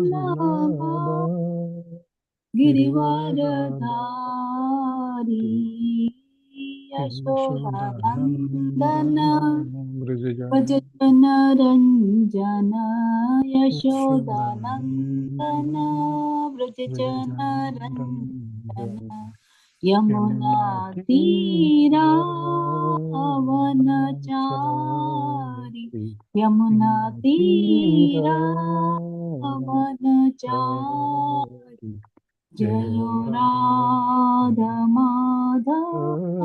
ವಲ್ಲಭ ಗಿರಿವರಧಾರಿ ಯಶೋದಾನಂದನ ಭಜನ ರಂಜನ ಯಶೋದಾನಂದನ ವ್ರಜನ ರಂಜನ ಯಮುನಾ ತೀರಾ ಅವನಚಾರಿ ಯಮುನಾ ತೀರಾ ಅವನಚಾರಿ ಜಯೋ ರಾಧಾ ಮಾಧವ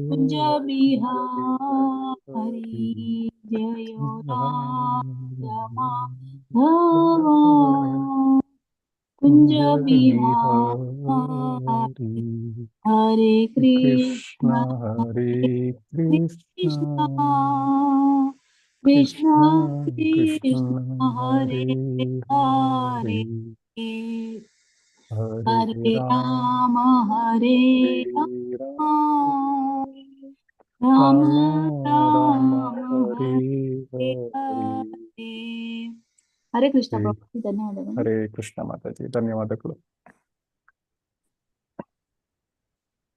ಕುಂಜ ಬಿಹಾರಿ ಜಯೋ ರಾಧಾ ಮಾಧವ ಕುಂಜ ಬಿಹಾರಿ ಹರೇ ಕೃಷ್ಣ ಹರೇ ಕೃಷ್ಣ ಕೃಷ್ಣ ಕೃಷ್ಣ ಕೃಷ್ಣ ಹರೇ ಹರೇ ಹರೇ ರಾಮ ಹರೇ ರಾಮ ರಾಮ ರಾಮ ಹರೇ ಹರೇ. ಹರೇ ಕೃಷ್ಣ ಪ್ರಭು, ಧನ್ಯವಾದಗಳು. ಹರೇ ಕೃಷ್ಣ ಮಾತಾಜಿ, ಧನ್ಯವಾದಗಳು.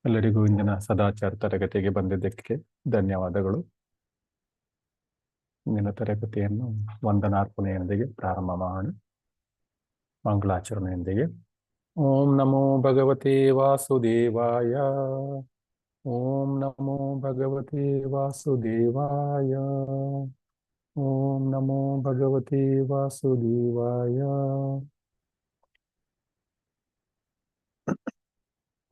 ಎಲ್ಲರಿಗೂ ಇಂದಿನ ಸದಾಚಾರ ತರಗತಿಗೆ ಬಂದಿದ್ದಕ್ಕೆ ಧನ್ಯವಾದಗಳು. ಇಂದಿನ ತರಗತಿಯನ್ನು ವಂದನಾರ್ಪಣೆಯೊಂದಿಗೆ ಪ್ರಾರಂಭ ಮಾಡೋಣ. ಮಂಗಳಾಚರಣೆಯೊಂದಿಗೆ. ಓಂ ನಮೋ ಭಗವತೆ ವಾಸುದೇವಾಯ. ಓಂ ನಮೋ ಭಗವತೆ ವಾಸುದೇವಾಯ. ಓಂ ನಮೋ ಭಗವತೆ ವಾಸುದೇವಾಯ.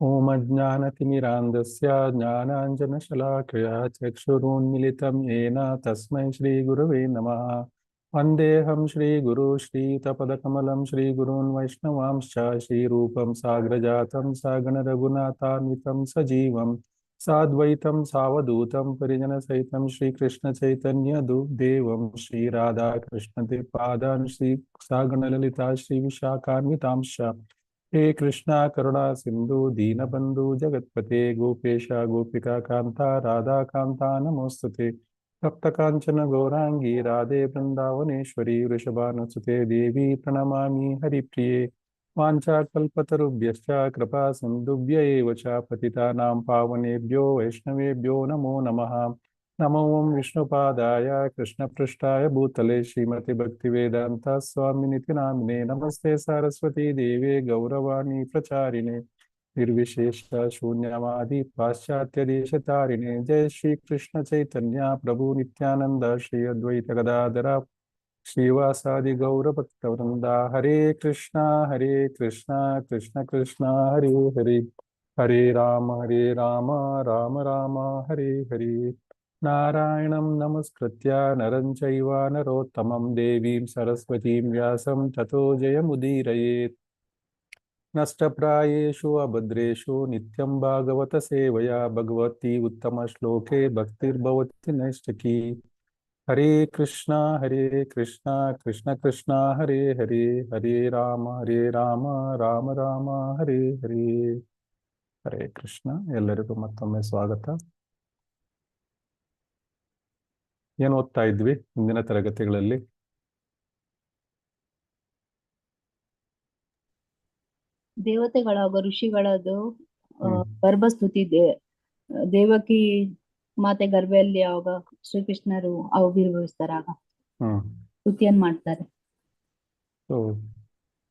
ಓಂ ಅಜ್ಞಾನತಿಮಿರಾಂಧಸ್ಯ ಜ್ಞಾನಾಂಜನಶಲಾಕಯಾ ಚಕ್ಷುರುನ್ಮಿಲಿತಂ ಯೇನ ತಸ್ಮೈ ಶ್ರೀಗುರವೇ ನಮಃ. ವಂದೇಹಂ ಶ್ರೀಗುರು ಶ್ರೀಯುತಪದಕಮಲಂ ಶ್ರೀಗುರುನ್ ವೈಷ್ಣವಾಂಶ್ಚ ಶ್ರೀರೂಪಂ ಸಾಗ್ರಜಾತಂ ಸಗಣರಘುನಾಥಾನ್ವಿತಂ ಸಜೀವಂ ಸಾದ್ವೈತಂ ಸಾವಧೂತಂ ಪರಿಜನಸಹಿತಂ ಶ್ರೀಕೃಷ್ಣಚೈತನ್ಯದೇವಂ ಶ್ರೀರಾಧಾಕೃಷ್ಣದೇವಪಾದಾನ್ ಶ್ರೀ ಸಾಗಣಲಲಿತಾ ಶ್ರೀವಿಶಾಖಾನ್ವಿತಾಂಶ್ಚ. ಹೇ ಕೃಷ್ಣ ಕರುಣಾ ಸಿಂಧು ದೀನಬಂಧು ಜಗತ್ಪತೆ ಗೋಪೇಶ ಗೋಪಿಕಾ ಕಾಂತ ರಾಧಾಕಾಂತ ನಮೋಸ್ತುತೆ. ಸಪ್ತಕಾಂಚನ ಗೌರಾಂಗಿ ರಾಧೆ ಬೃಂದಾವನೇಶ್ವರಿ ವೃಷಭಾನುಸುತೆ ದೇವಿ ಪ್ರಣಮಾಮಿ ಹರಿಪ್ರಿಯೆ. ವಾಂಛಾಕಲ್ಪತರುಭ್ಯಶ್ಚ ಕೃಪಾ ಸಿಂಧುಭ್ಯ ಏವ ಚ ಪತಿತಾನಾಂ ಪಾವನೇಭ್ಯೋ ವೈಷ್ಣವೇಭ್ಯೋ ನಮೋ ನಮಃ. ನಮೋ ವಿಷ್ಣುಪಾದಾಯ ಕೃಷ್ಣಪೃಷ್ಠಾಯ ಭೂತಲೆ ಶ್ರೀಮತಿ ಭಕ್ತಿವೇದಾಂತ ಸ್ವಾಮಿನಿತಿ ನಾಮಿನೆ. ನಮಸ್ತೆ ಸರಸ್ವತಿ ದೇವೆ ಗೌರವಾಣಿ ಪ್ರಚಾರಿಣೆ ನಿರ್ವಿಶೇಷ ಶೂನ್ಯವಾದಿ ಪಾಶ್ಚಾತ್ಯ ದೇಶತಾರಿಣೆ. ಜಯ ಶ್ರೀ ಕೃಷ್ಣ ಚೈತನ್ಯ ಪ್ರಭು ನಿತ್ಯಾನಂದ ಶ್ರೀ ಅದ್ವೈತ ಗದಾಧರ ಶ್ರೀವಾಸಾದಿ ಗೌರ ಭಕ್ತವೃಂದ. ಹರೇ ಕೃಷ್ಣ ಕೃಷ್ಣ ಕೃಷ್ಣ ಹರೇ ಹರೇ. ಹರೇ ರಾಮ ರಾಮ ರಾಮ ಹರೇ ಹರೇ. ನಾರಾಯಣಂ ನಮಸ್ಕೃತ್ಯ ನರಂ ಚೈವ ನರೋತ್ತಮಂ ದೇವೀಂ ಸರಸ್ವತೀಂ ವ್ಯಾಸಂ ತತೋ ಜಯಮುದೀರಯೇತ್. ನಷ್ಟಪ್ರಾಯೇಷು ಅಭದ್ರೇಷು ನಿತ್ಯಂ ಭಾಗವತ ಸೇವಯಾ ಭಗವತಿ ಉತ್ತಮ ಶ್ಲೋಕೆ ಭಕ್ತಿರ್ಭವತಿ ನೈಷ್ಠಿಕೀ. ಹರೇ ಕೃಷ್ಣ ಕೃಷ್ಣ ಕೃಷ್ಣ ಹರೇ ಹರೇ. ಹರೇ ರಾಮ ರಾಮ ರಾಮ ಹರೇ ಹರೇ. ಹರೇ ಕೃಷ್ಣ. ಎಲ್ಲರಿಗೂ ಮತ್ತೊಮ್ಮೆ ಸ್ವಾಗತ. ಏನು ಓದ್ತಾ ಇದ್ವಿ ಇಂದಿನ ತರಗತಿಗಳಲ್ಲಿ? ದೇವತೆಗಳ ಋಷಿಗಳದು ಗರ್ಭಸ್ತುತಿ. ದೇವಕಿ ಮಾತೆ ಗರ್ಭದಲ್ಲಿ ಅವಾಗ ಶ್ರೀಕೃಷ್ಣರು ಆವಿರ್ಭವಿಸ್ತಾರೆ, ಆಗ ಸ್ತುತಿಯನ್ ಮಾಡ್ತಾರೆ.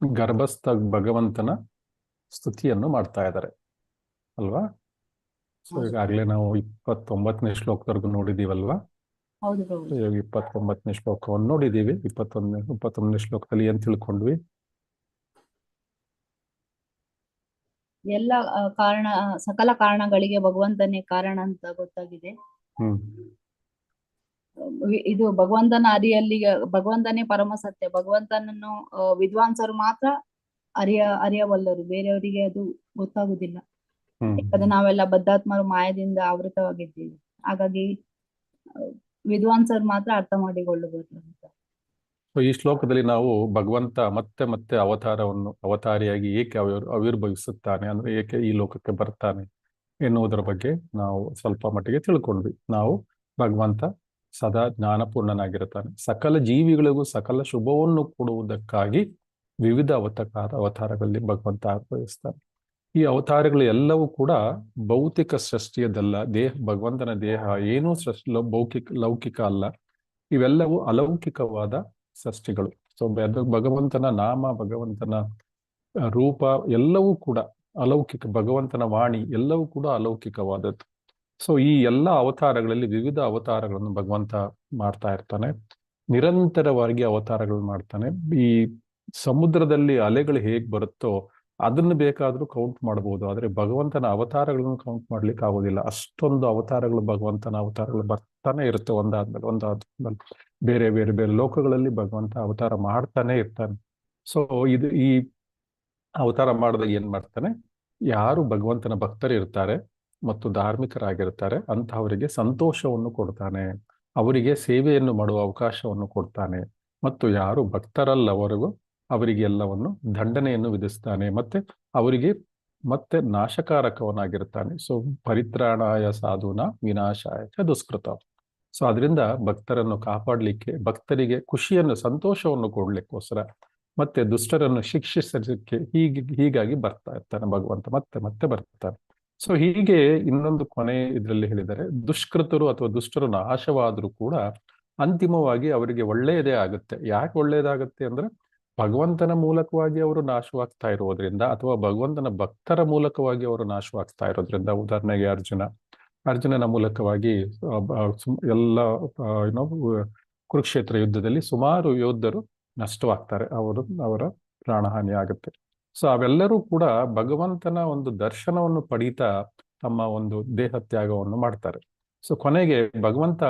ಗರ್ಭಸ್ಥ ಭಗವಂತನ ಸ್ತುತಿಯನ್ನು ಮಾಡ್ತಾ ಇದ್ದಾರೆ ಅಲ್ವಾ? ಸೊ ಈಗಾಗಲೇ ನಾವು 29ನೇ ಶ್ಲೋಕದವರೆಗೂ ನೋಡಿದೀವಲ್ವಾ? ಹೌದು ಪ್ರಭು. ಇವಾಗ 29ನೇ ಶ್ಲೋಕವನ್ನು ನೋಡಿದೀವಿ. 21ನೇ ಶ್ಲೋಕದಲ್ಲಿ ಏನ್ ತಿಳ್ಕೊಂಡ್ವಿ? ಎಲ್ಲ ಕಾರಣ, ಸಕಲ ಕಾರಣಗಳಿಗೆ ಭಗವಂತನೇ ಕಾರಣ ಅಂತ ಗೊತ್ತಾಗಿದೆ. ಇದು ಭಗವಂತನ ಅರಿಯಲ್ಲಿ ಭಗವಂತನೇ ಪರಮ ಸತ್ಯ. ಭಗವಂತನನ್ನು ವಿದ್ವಾಂಸರು ಮಾತ್ರ ಅರಿಯಬಲ್ಲರು, ಬೇರೆಯವರಿಗೆ ಅದು ಗೊತ್ತಾಗುದಿಲ್ಲ. ಯಾಕಂದ್ರೆ ನಾವೆಲ್ಲ ಬದ್ಧಾತ್ಮರು ಮಾಯದಿಂದ ಆವೃತವಾಗಿದ್ದೀವಿ. ಹಾಗಾಗಿ ವಿದ್ವಾಂಸರು ಮಾತ್ರ ಅರ್ಥ ಮಾಡಿಕೊಳ್ಳಬಹುದು ಅಂತ. ಈ ಶ್ಲೋಕದಲ್ಲಿ ನಾವು ಭಗವಂತ ಮತ್ತೆ ಮತ್ತೆ ಅವತಾರಿಯಾಗಿ ಏಕೆ ಆವಿರ್ಭವಿಸುತ್ತಾನೆ, ಅಂದ್ರೆ ಏಕೆ ಈ ಲೋಕಕ್ಕೆ ಬರ್ತಾನೆ ಎನ್ನುವುದರ ಬಗ್ಗೆ ನಾವು ಸ್ವಲ್ಪ ಮಟ್ಟಿಗೆ ತಿಳ್ಕೊಂಡ್ವಿ. ನಾವು ಭಗವಂತ ಸದಾ ಜ್ಞಾನಪೂರ್ಣನಾಗಿರುತ್ತಾನೆ. ಸಕಲ ಜೀವಿಗಳಿಗೂ ಸಕಲ ಶುಭವನ್ನು ಕೊಡುವುದಕ್ಕಾಗಿ ವಿವಿಧ ಅವತಾರಗಳಲ್ಲಿ ಭಗವಂತ ಅರ್ಪಿಸ್ತಾನೆ. ಈ ಅವತಾರಗಳು ಎಲ್ಲವೂ ಕೂಡ ಭೌತಿಕ ಸೃಷ್ಟಿಯದಲ್ಲ. ಭಗವಂತನ ದೇಹ ಏನೂ ಲೌಕಿಕ ಅಲ್ಲ. ಇವೆಲ್ಲವೂ ಅಲೌಕಿಕವಾದ ಸೃಷ್ಟಿಗಳು. ಸೊ ಭಗವಂತನ ನಾಮ, ಭಗವಂತನ ರೂಪ ಎಲ್ಲವೂ ಕೂಡ ಅಲೌಕಿಕ. ಭಗವಂತನ ವಾಣಿ ಎಲ್ಲವೂ ಕೂಡ ಅಲೌಕಿಕವಾದದ್ದು. ಸೊ ಈ ಎಲ್ಲ ಅವತಾರಗಳಲ್ಲಿ ವಿವಿಧ ಅವತಾರಗಳನ್ನು ಭಗವಂತ ಮಾಡ್ತಾ ಇರ್ತಾನೆ. ನಿರಂತರವಾಗಿ ಅವತಾರಗಳು ಮಾಡ್ತಾನೆ. ಈ ಸಮುದ್ರದಲ್ಲಿ ಅಲೆಗಳು ಹೇಗ್ ಬರುತ್ತೋ ಅದನ್ನು ಬೇಕಾದ್ರೂ ಕೌಂಟ್ ಮಾಡಬಹುದು, ಆದ್ರೆ ಭಗವಂತನ ಅವತಾರಗಳನ್ನು ಕೌಂಟ್ ಮಾಡ್ಲಿಕ್ಕೆ ಆಗೋದಿಲ್ಲ. ಅಷ್ಟೊಂದು ಅವತಾರಗಳು, ಭಗವಂತನ ಅವತಾರಗಳು ಬರ್ತಾನೆ ಇರುತ್ತೆ ಒಂದಾದ್ಮೇಲೆ. ಬೇರೆ ಬೇರೆ ಬೇರೆ ಲೋಕಗಳಲ್ಲಿ ಭಗವಂತ ಅವತಾರ ಮಾಡ್ತಾನೆ ಇರ್ತಾನೆ. ಸೊ ಈ ಅವತಾರ ಮಾಡಿದಾಗ ಏನ್ ಮಾಡ್ತಾನೆ, ಯಾರು ಭಗವಂತನ ಭಕ್ತರು ಇರ್ತಾರೆ ಮತ್ತು ಧಾರ್ಮಿಕರಾಗಿರ್ತಾರೆ ಅಂತಹವರಿಗೆ ಸಂತೋಷವನ್ನು ಕೊಡ್ತಾನೆ, ಅವರಿಗೆ ಸೇವೆಯನ್ನು ಮಾಡುವ ಅವಕಾಶವನ್ನು ಕೊಡ್ತಾನೆ. ಮತ್ತು ಯಾರು ಭಕ್ತರಲ್ಲವರೆಗೂ ಅವರಿಗೆ ಎಲ್ಲವನ್ನು ದಂಡನೆಯನ್ನು ವಿಧಿಸ್ತಾನೆ, ಮತ್ತೆ ಅವರಿಗೆ ಮತ್ತೆ ನಾಶಕಾರಕವನ್ನಾಗಿರ್ತಾನೆ. ಸೊ ಪರಿತ್ರಾಣಾಯ ಸಾಧುನ ವಿನಾಶಾಯ ಚ ದುಷ್ಕೃತ. ಸೊ ಅದರಿಂದ ಭಕ್ತರನ್ನು ಕಾಪಾಡಲಿಕ್ಕೆ, ಭಕ್ತರಿಗೆ ಖುಷಿಯನ್ನು ಸಂತೋಷವನ್ನು ಕೊಡ್ಲಿಕ್ಕೋಸ್ಕರ, ಮತ್ತೆ ದುಷ್ಟರನ್ನು ಶಿಕ್ಷಿಸಲಿಕ್ಕೆ ಹೀಗಾಗಿ ಬರ್ತಾ ಇರ್ತಾನೆ ಭಗವಂತ, ಮತ್ತೆ ಮತ್ತೆ ಬರ್ತಾನೆ. ಸೊ ಹೀಗೆ ಇನ್ನೊಂದು ಕೊನೆ ಇದರಲ್ಲಿ ಹೇಳಿದರೆ, ದುಷ್ಕೃತರು ಅಥವಾ ದುಷ್ಟರು ನಾಶವಾದರೂ ಕೂಡ ಅಂತಿಮವಾಗಿ ಅವರಿಗೆ ಒಳ್ಳೆಯದೇ ಆಗುತ್ತೆ. ಯಾಕೆ ಒಳ್ಳೆಯದಾಗುತ್ತೆ ಅಂದ್ರೆ, ಭಗವಂತನ ಮೂಲಕವಾಗಿ ಅವರು ನಾಶವಾಗ್ತಾ ಇರೋದ್ರಿಂದ, ಅಥವಾ ಭಗವಂತನ ಭಕ್ತರ ಮೂಲಕವಾಗಿ ಅವರು ನಾಶವಾಗ್ತಾ ಇರೋದ್ರಿಂದ. ಉದಾಹರಣೆಗೆ ಅರ್ಜುನನ ಮೂಲಕವಾಗಿ ಎಲ್ಲ ಕುರುಕ್ಷೇತ್ರ ಯುದ್ಧದಲ್ಲಿ ಸುಮಾರು ಯೋಧರು ನಷ್ಟವಾಗ್ತಾರೆ, ಅವರ ಪ್ರಾಣಹಾನಿ ಆಗುತ್ತೆ. ಸೊ ಅವೆಲ್ಲರೂ ಕೂಡ ಭಗವಂತನ ಒಂದು ದರ್ಶನವನ್ನು ಪಡೀತಾ ತಮ್ಮ ಒಂದು ದೇಹ ತ್ಯಾಗವನ್ನು ಮಾಡ್ತಾರೆ. ಸೊ ಕೊನೆಗೆ ಭಗವಂತ,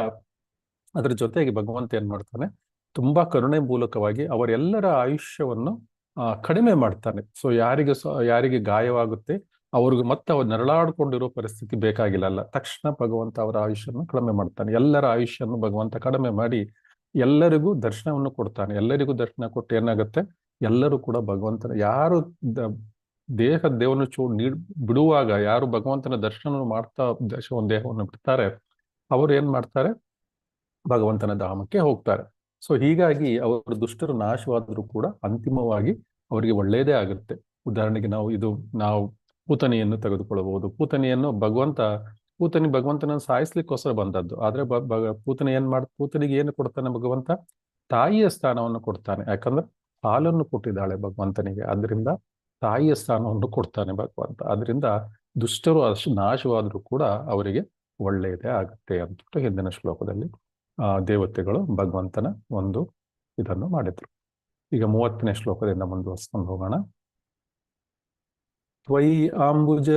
ಅದರ ಜೊತೆಗೆ ಭಗವಂತ ಏನ್ ಮಾಡ್ತಾನೆ, ತುಂಬಾ ಕರುಣೆ ಮೂಲಕವಾಗಿ ಅವರೆಲ್ಲರ ಆಯುಷ್ಯವನ್ನು ಕಡಿಮೆ ಮಾಡ್ತಾನೆ. ಸೊ ಯಾರಿಗೆ ಗಾಯವಾಗುತ್ತೆ ಅವ್ರಿಗೆ ಮತ್ತೆ ಅವ್ರು ನರಳಾಡ್ಕೊಂಡಿರೋ ಪರಿಸ್ಥಿತಿ ಬೇಕಾಗಿಲ್ಲ. ತಕ್ಷಣ ಭಗವಂತ ಅವರ ಆಯುಷ್ಯನ್ನು ಕಡಿಮೆ ಮಾಡ್ತಾನೆ. ಎಲ್ಲರ ಆಯುಷ್ಯನ್ನು ಭಗವಂತ ಕಡಿಮೆ ಮಾಡಿ ಎಲ್ಲರಿಗೂ ದರ್ಶನವನ್ನು ಕೊಡ್ತಾನೆ. ಎಲ್ಲರಿಗೂ ದರ್ಶನ ಕೊಟ್ಟು ಏನಾಗುತ್ತೆ, ಎಲ್ಲರೂ ಕೂಡ ಭಗವಂತನ, ಯಾರು ದೇಹವನ್ನು ಬಿಡುವಾಗ, ಯಾರು ಭಗವಂತನ ದರ್ಶನ ಮಾಡ್ತಾ ಒಂದು ದೇಹವನ್ನು ಬಿಡ್ತಾರೆ, ಅವರು ಏನ್ ಮಾಡ್ತಾರೆ, ಭಗವಂತನ ಧಾಮಕ್ಕೆ ಹೋಗ್ತಾರೆ. ಸೊ ಹೀಗಾಗಿ ಅವರು ದುಷ್ಟರು ನಾಶವಾದರೂ ಕೂಡ ಅಂತಿಮವಾಗಿ ಅವರಿಗೆ ಒಳ್ಳೆಯದೇ ಆಗುತ್ತೆ. ಉದಾಹರಣೆಗೆ ನಾವು ಪೂತನಿಯನ್ನು ತೆಗೆದುಕೊಳ್ಳಬಹುದು. ಪೂತನಿಯನ್ನು ಭಗವಂತನನ್ನು ಸಾಯಿಸ್ಲಿಕ್ಕೋಸ್ಕರ ಬಂದದ್ದು. ಆದ್ರೆ ಪೂತನಿಗೆ ಏನು ಕೊಡ್ತಾನೆ ಭಗವಂತ, ತಾಯಿಯ ಸ್ಥಾನವನ್ನು ಕೊಡ್ತಾನೆ. ಯಾಕಂದ್ರೆ ಹಾಲನ್ನು ಕೊಟ್ಟಿದ್ದಾಳೆ ಭಗವಂತನಿಗೆ, ಅದರಿಂದ ತಾಯಿಯ ಸ್ಥಾನವನ್ನು ಕೊಡ್ತಾನೆ ಭಗವಂತ. ಅದರಿಂದ ದುಷ್ಟರು ನಾಶವಾದರೂ ಕೂಡ ಅವರಿಗೆ ಒಳ್ಳೆಯದೇ ಆಗುತ್ತೆ ಅಂತ ಹಿಂದಿನ ಶ್ಲೋಕದಲ್ಲಿ ದೇವತೆಗಳು ಭಗವಂತನ ಒಂದು ಇದನ್ನು ಮಾಡಿದ್ರು. ಈಗ 30ನೇ ಶ್ಲೋಕದಿಂದ ಮುಂದುವರಿಸ್ಕೊಂಡು ಹೋಗೋಣ. ತ್ವಯಿ ಆಂಬುಜ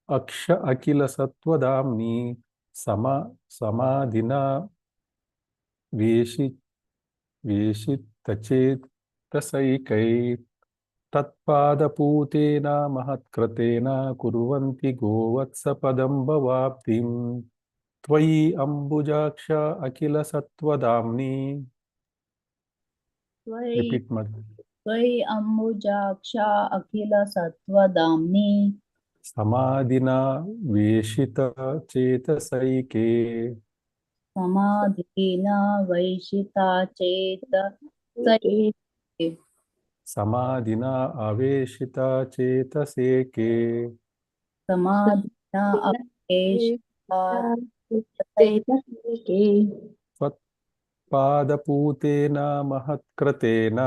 ಅಕ್ಷ ಅಖಿಲ ಸತ್ವಧಾಮ್ನಿ ಸಮಾಧಿನ ವೇಷಿತಚೇತಸೈಕೈ ತತ್ಪಾದಪೂತೇನ ಮಹತ್ಕೃತೇನ ಕುರ್ವಂತಿ ಗೋವತ್ಸ ಪದಂ ಭವಾಬ್ಧಿಂ. ತ್ವಯಿ ಅಂಬುಜಾಕ್ಷ ಅಖಿಲ ಸತ್ವಧಾಮ್ನಿ. ರಿಪೀಟ್ ಮಾಡಿ. ತ್ವಯಿ ಅಂಬುಜಾಕ್ಷ ಅಖಿಲ ಸತ್ವಧಾಮ್ನಿ ಸಮಾಧಿನ ವೇಷಿತ ಚೇತಸೈಕೆ. ಸಮಾಧಿನ ವೈಶಿತಾ ಸಮಾಧಿನ ಅವೇಶಿತ ಚೇತಸೇಕೆ. ಸಮಾಧಿನ ಪಾದಪೂತೇನ ಮಹತ್ಕೃತೇನ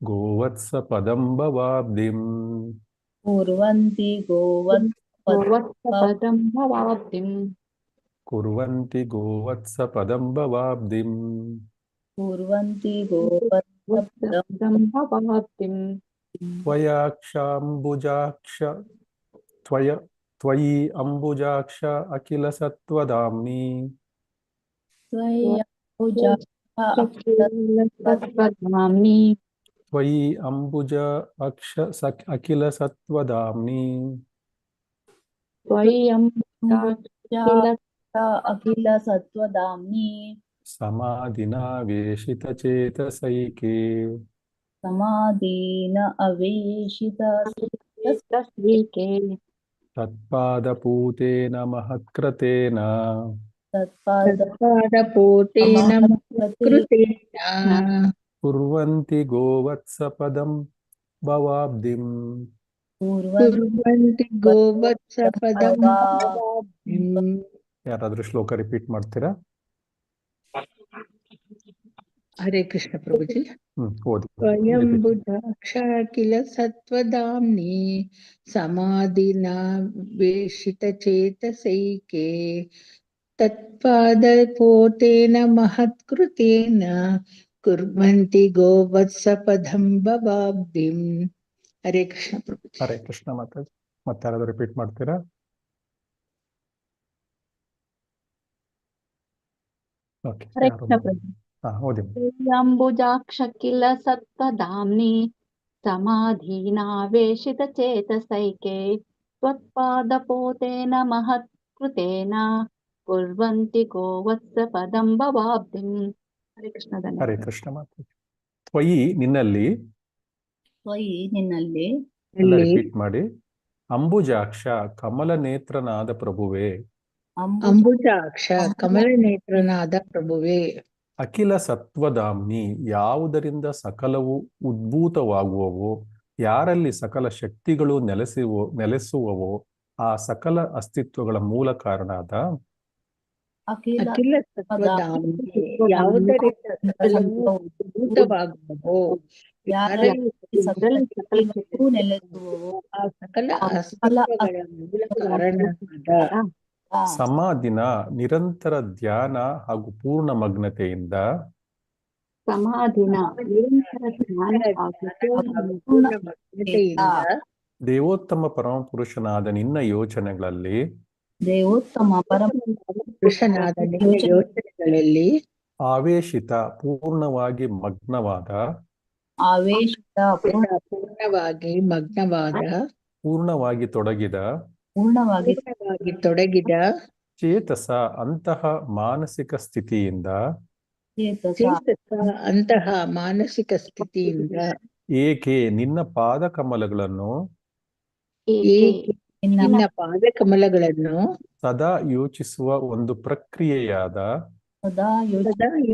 ಗೋವತ್ಸ ಪದಂ ಭವಾಬ್ಧಿಂ. ಕುರ್ವಂತಿ ಗೋವತ್ಸ ಪದಂ ಭವಾಬ್ಧಿಂ. ತ್ವಯಿ ಅಂಬುಜಾಕ್ಷ ಅಖಿಲ ಸತ್ವಧಾಮ್ನಿ. ತ್ವಯಿ ಅಂಬುಜ ಅಖಿಲ ಸತ್ವಧಾಮ್ನಿ. ಅಖಿಲ ಸತ್ವಧಾಮ್ನಿ ಸಮಾಧಿನ ವೇಷಿತ ಚೇತಸೈಕೆ. ಸಮಾಧೀನ ಅವೇಶಿತ ತತ್ಪಾದಪೂತೇನ ಮಹತ್ಕೃತೇನ ತತ್ಪಾದ ತತ್ಪಾದಪೂತೇನ ಮಹತ್ಕೃತೇನ ಕುರ್ವಂತಿ ಗೋವತ್ಸಪದಂ ಭವಾಬ್ಧಿಂ. ಕುರ್ವಂತಿ ಗೋವತ್ಸಪದಂ ಭವಾಬ್ಧಿಂ. ಯಾರಾದ್ರೂ ಶ್ಲೋಕ ರಿಪೀಟ್ ಮಾಡ್ತೀರಾ? ಹರೇ ಕೃಷ್ಣ ಪ್ರಭುಜಿ. ಓದಿ. ಸ್ವಯಂಬುಧಾಕ್ಷ ಕಿಲ ಸತ್ವಧಾಮ್ನಿ ಸಮಾಧಿನಾ ವೇಶಿತ ಚೇತಸೈಕೆ ತತ್ಪಾದಪೋತೇನ ಮಹತ್ಕೃತೇನ ಕುರ್ವಂತಿ ಗೋವತ್ಸಪದಂ ಭವಾಬ್ಧಿಂ. ಹರೇ ಕೃಷ್ಣ ಪ್ರಭುಜಿ. ಹರೇ ಕೃಷ್ಣ ಮಾತಾಜಿ. ಮತ್ತೆ ಯಾರಾದ್ರೂ ರಿಪೀಟ್ ಮಾಡ್ತೀರಾ? ಓಕೆ, ಹರೇ ಕೃಷ್ಣ ಪ್ರಭು. ಓದಿ. ಅಂಬುಜಾಕ್ಷ ಕಿಲ ಸತ್ವಧಾಮ್ನಿ ಸಮಾಧೀನಾವೇಶಿತ ಚೇತಸೈಕೆ ತ್ವತ್ಪಾದಪೋತೇನ ಮಹತ್ಕೃತೇನ ಕುರ್ವಂತಿ ಗೋವತ್ಸಪದಂ ಭವಾಬ್ಧಿಂ. ಹರೇ ಕೃಷ್ಣ. ಹರೇ ಕೃಷ್ಣ ಮಾತಾಜಿ. ತ್ವಯಿ ನಿನ್ನಲ್ಲಿ, ತ್ವಯಿ ನಿನ್ನಲ್ಲಿ, ಎಲ್ಲ ರಿಪೀಟ್ ಮಾಡಿ. ಅಂಬುಜಾಕ್ಷ ಕಮಲ ನೇತ್ರನಾದ ಪ್ರಭುವೇ, ಅಂಬುಜಾಕ್ಷ ಕಮಲ ನೇತ್ರನಾದ ಪ್ರಭುವೇ, ಅಖಿಲ ಸತ್ವಧಾಮ್ನಿ ಯಾವುದರಿಂದ ಸಕಲವು ಉದ್ಭೂತವಾಗುವವೋ, ಯಾರಲ್ಲಿ ಸಕಲ ಶಕ್ತಿಗಳು ನೆಲೆಸುವವೋ ಆ ಸಕಲ ಅಸ್ತಿತ್ವಗಳ ಮೂಲ ಕಾರಣಾದ ಅಖಿಲ ಸತ್ವಧಾಮ್ನಿ ಯಾವುದರಿಂದ ಸಕಲವು ಉದ್ಭೂತವಾಗುವವೋ, ಯಾರಲ್ಲಿ ಸಕಲ ಶಕ್ತಿಗಳು ನೆಲೆಸುವವು ಆ ಸಕಲ ಅಸ್ತಿತ್ವಗಳ ಮೂಲ ಕಾರಣನಾದ ಸಮಾಧಿನ ನಿರಂತರ ಧ್ಯಾನ ಹಾಗೂ ಪೂರ್ಣ ಮಗ್ನತೆಯಿಂದ ಸಮಾಧಿನ ನಿರಂತರ ಧ್ಯಾನ ಪೂರ್ಣ ಮಗ್ನತೆಯಿಂದ ದೇವೋತ್ತಮ ಪರಮಪುರುಷನಾದ ನಿನ್ನ ಯೋಚನೆಗಳಲ್ಲಿ ದೇವೋತ್ತಮ ಪುರುಷನಾದ ನಿನ್ನ ಯೋಚನೆಗಳಲ್ಲಿ ಆವೇಶಿತ ಪೂರ್ಣವಾಗಿ ಮಗ್ನವಾದ ಆವೇಶಿತ ಪೂರ್ಣವಾಗಿ ಮಗ್ನವಾದ ಪೂರ್ಣವಾಗಿ ತೊಡಗಿದ ತೊಡಗಿದ ಚೇತಸ ಅಂತಹ ಮಾನಸಿಕ ಸ್ಥಿತಿಯಿಂದ ಅಂತಹ ಮಾನಸಿಕ ಸ್ಥಿತಿಯಿಂದ ಏಕೆ ನಿನ್ನ ಪಾದಕಮಲಗಳನ್ನು ನಿನ್ನ ಪಾದಕಮಲಗಳನ್ನು ಸದಾ ಯೋಚಿಸುವ ಒಂದು ಪ್ರಕ್ರಿಯೆಯಾದ ಸದಾ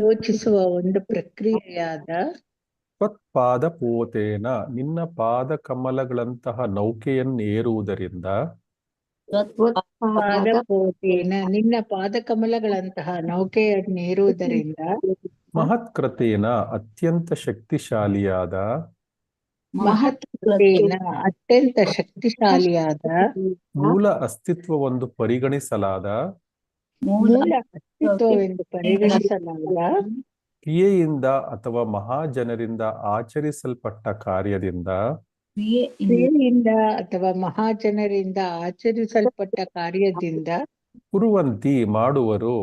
ಯೋಚಿಸುವ ಒಂದು ಪ್ರಕ್ರಿಯೆಯಾದ ತ್ವತ್ಪಾದಪೋತೇನ ನಿನ್ನ ಪಾದಕಮಲಗಳಂತಹ ನೌಕೆಯನ್ನೇರುವುದರಿಂದ ಪಾದಪೋತೇನ ನಿನ್ನ ಪಾದಕಮಲಗಳಂತಹ ನೌಕೆಯನ್ನೇರುವುದರಿಂದ ಮಹತ್ಕೃತೇನ ಅತ್ಯಂತ ಶಕ್ತಿಶಾಲಿಯಾದ ಮಹತ್ಕೃತೇನ ಅತ್ಯಂತ ಶಕ್ತಿಶಾಲಿಯಾದ ಮೂಲ ಅಸ್ತಿತ್ವವೊಂದು ಪರಿಗಣಿಸಲಾದ ಮೂಲ ಅಸ್ತಿತ್ವವೆಂದು ಪರಿಗಣಿಸಲಾದ ಕ್ರಿಯೆಯಿಂದ ಅಥವಾ ಮಹಾಜನರಿಂದ ಆಚರಿಸಲ್ಪಟ್ಟ ಕಾರ್ಯದಿಂದ ಕ್ರಿಯೆಯಿಂದ ಅಥವಾ ಮಹಾಜನರಿಂದ ಆಚರಿಸಲ್ಪಟ್ಟ ಕಾರ್ಯದಿಂದ ಕುರುವಂತಿ ಮಾಡುವರು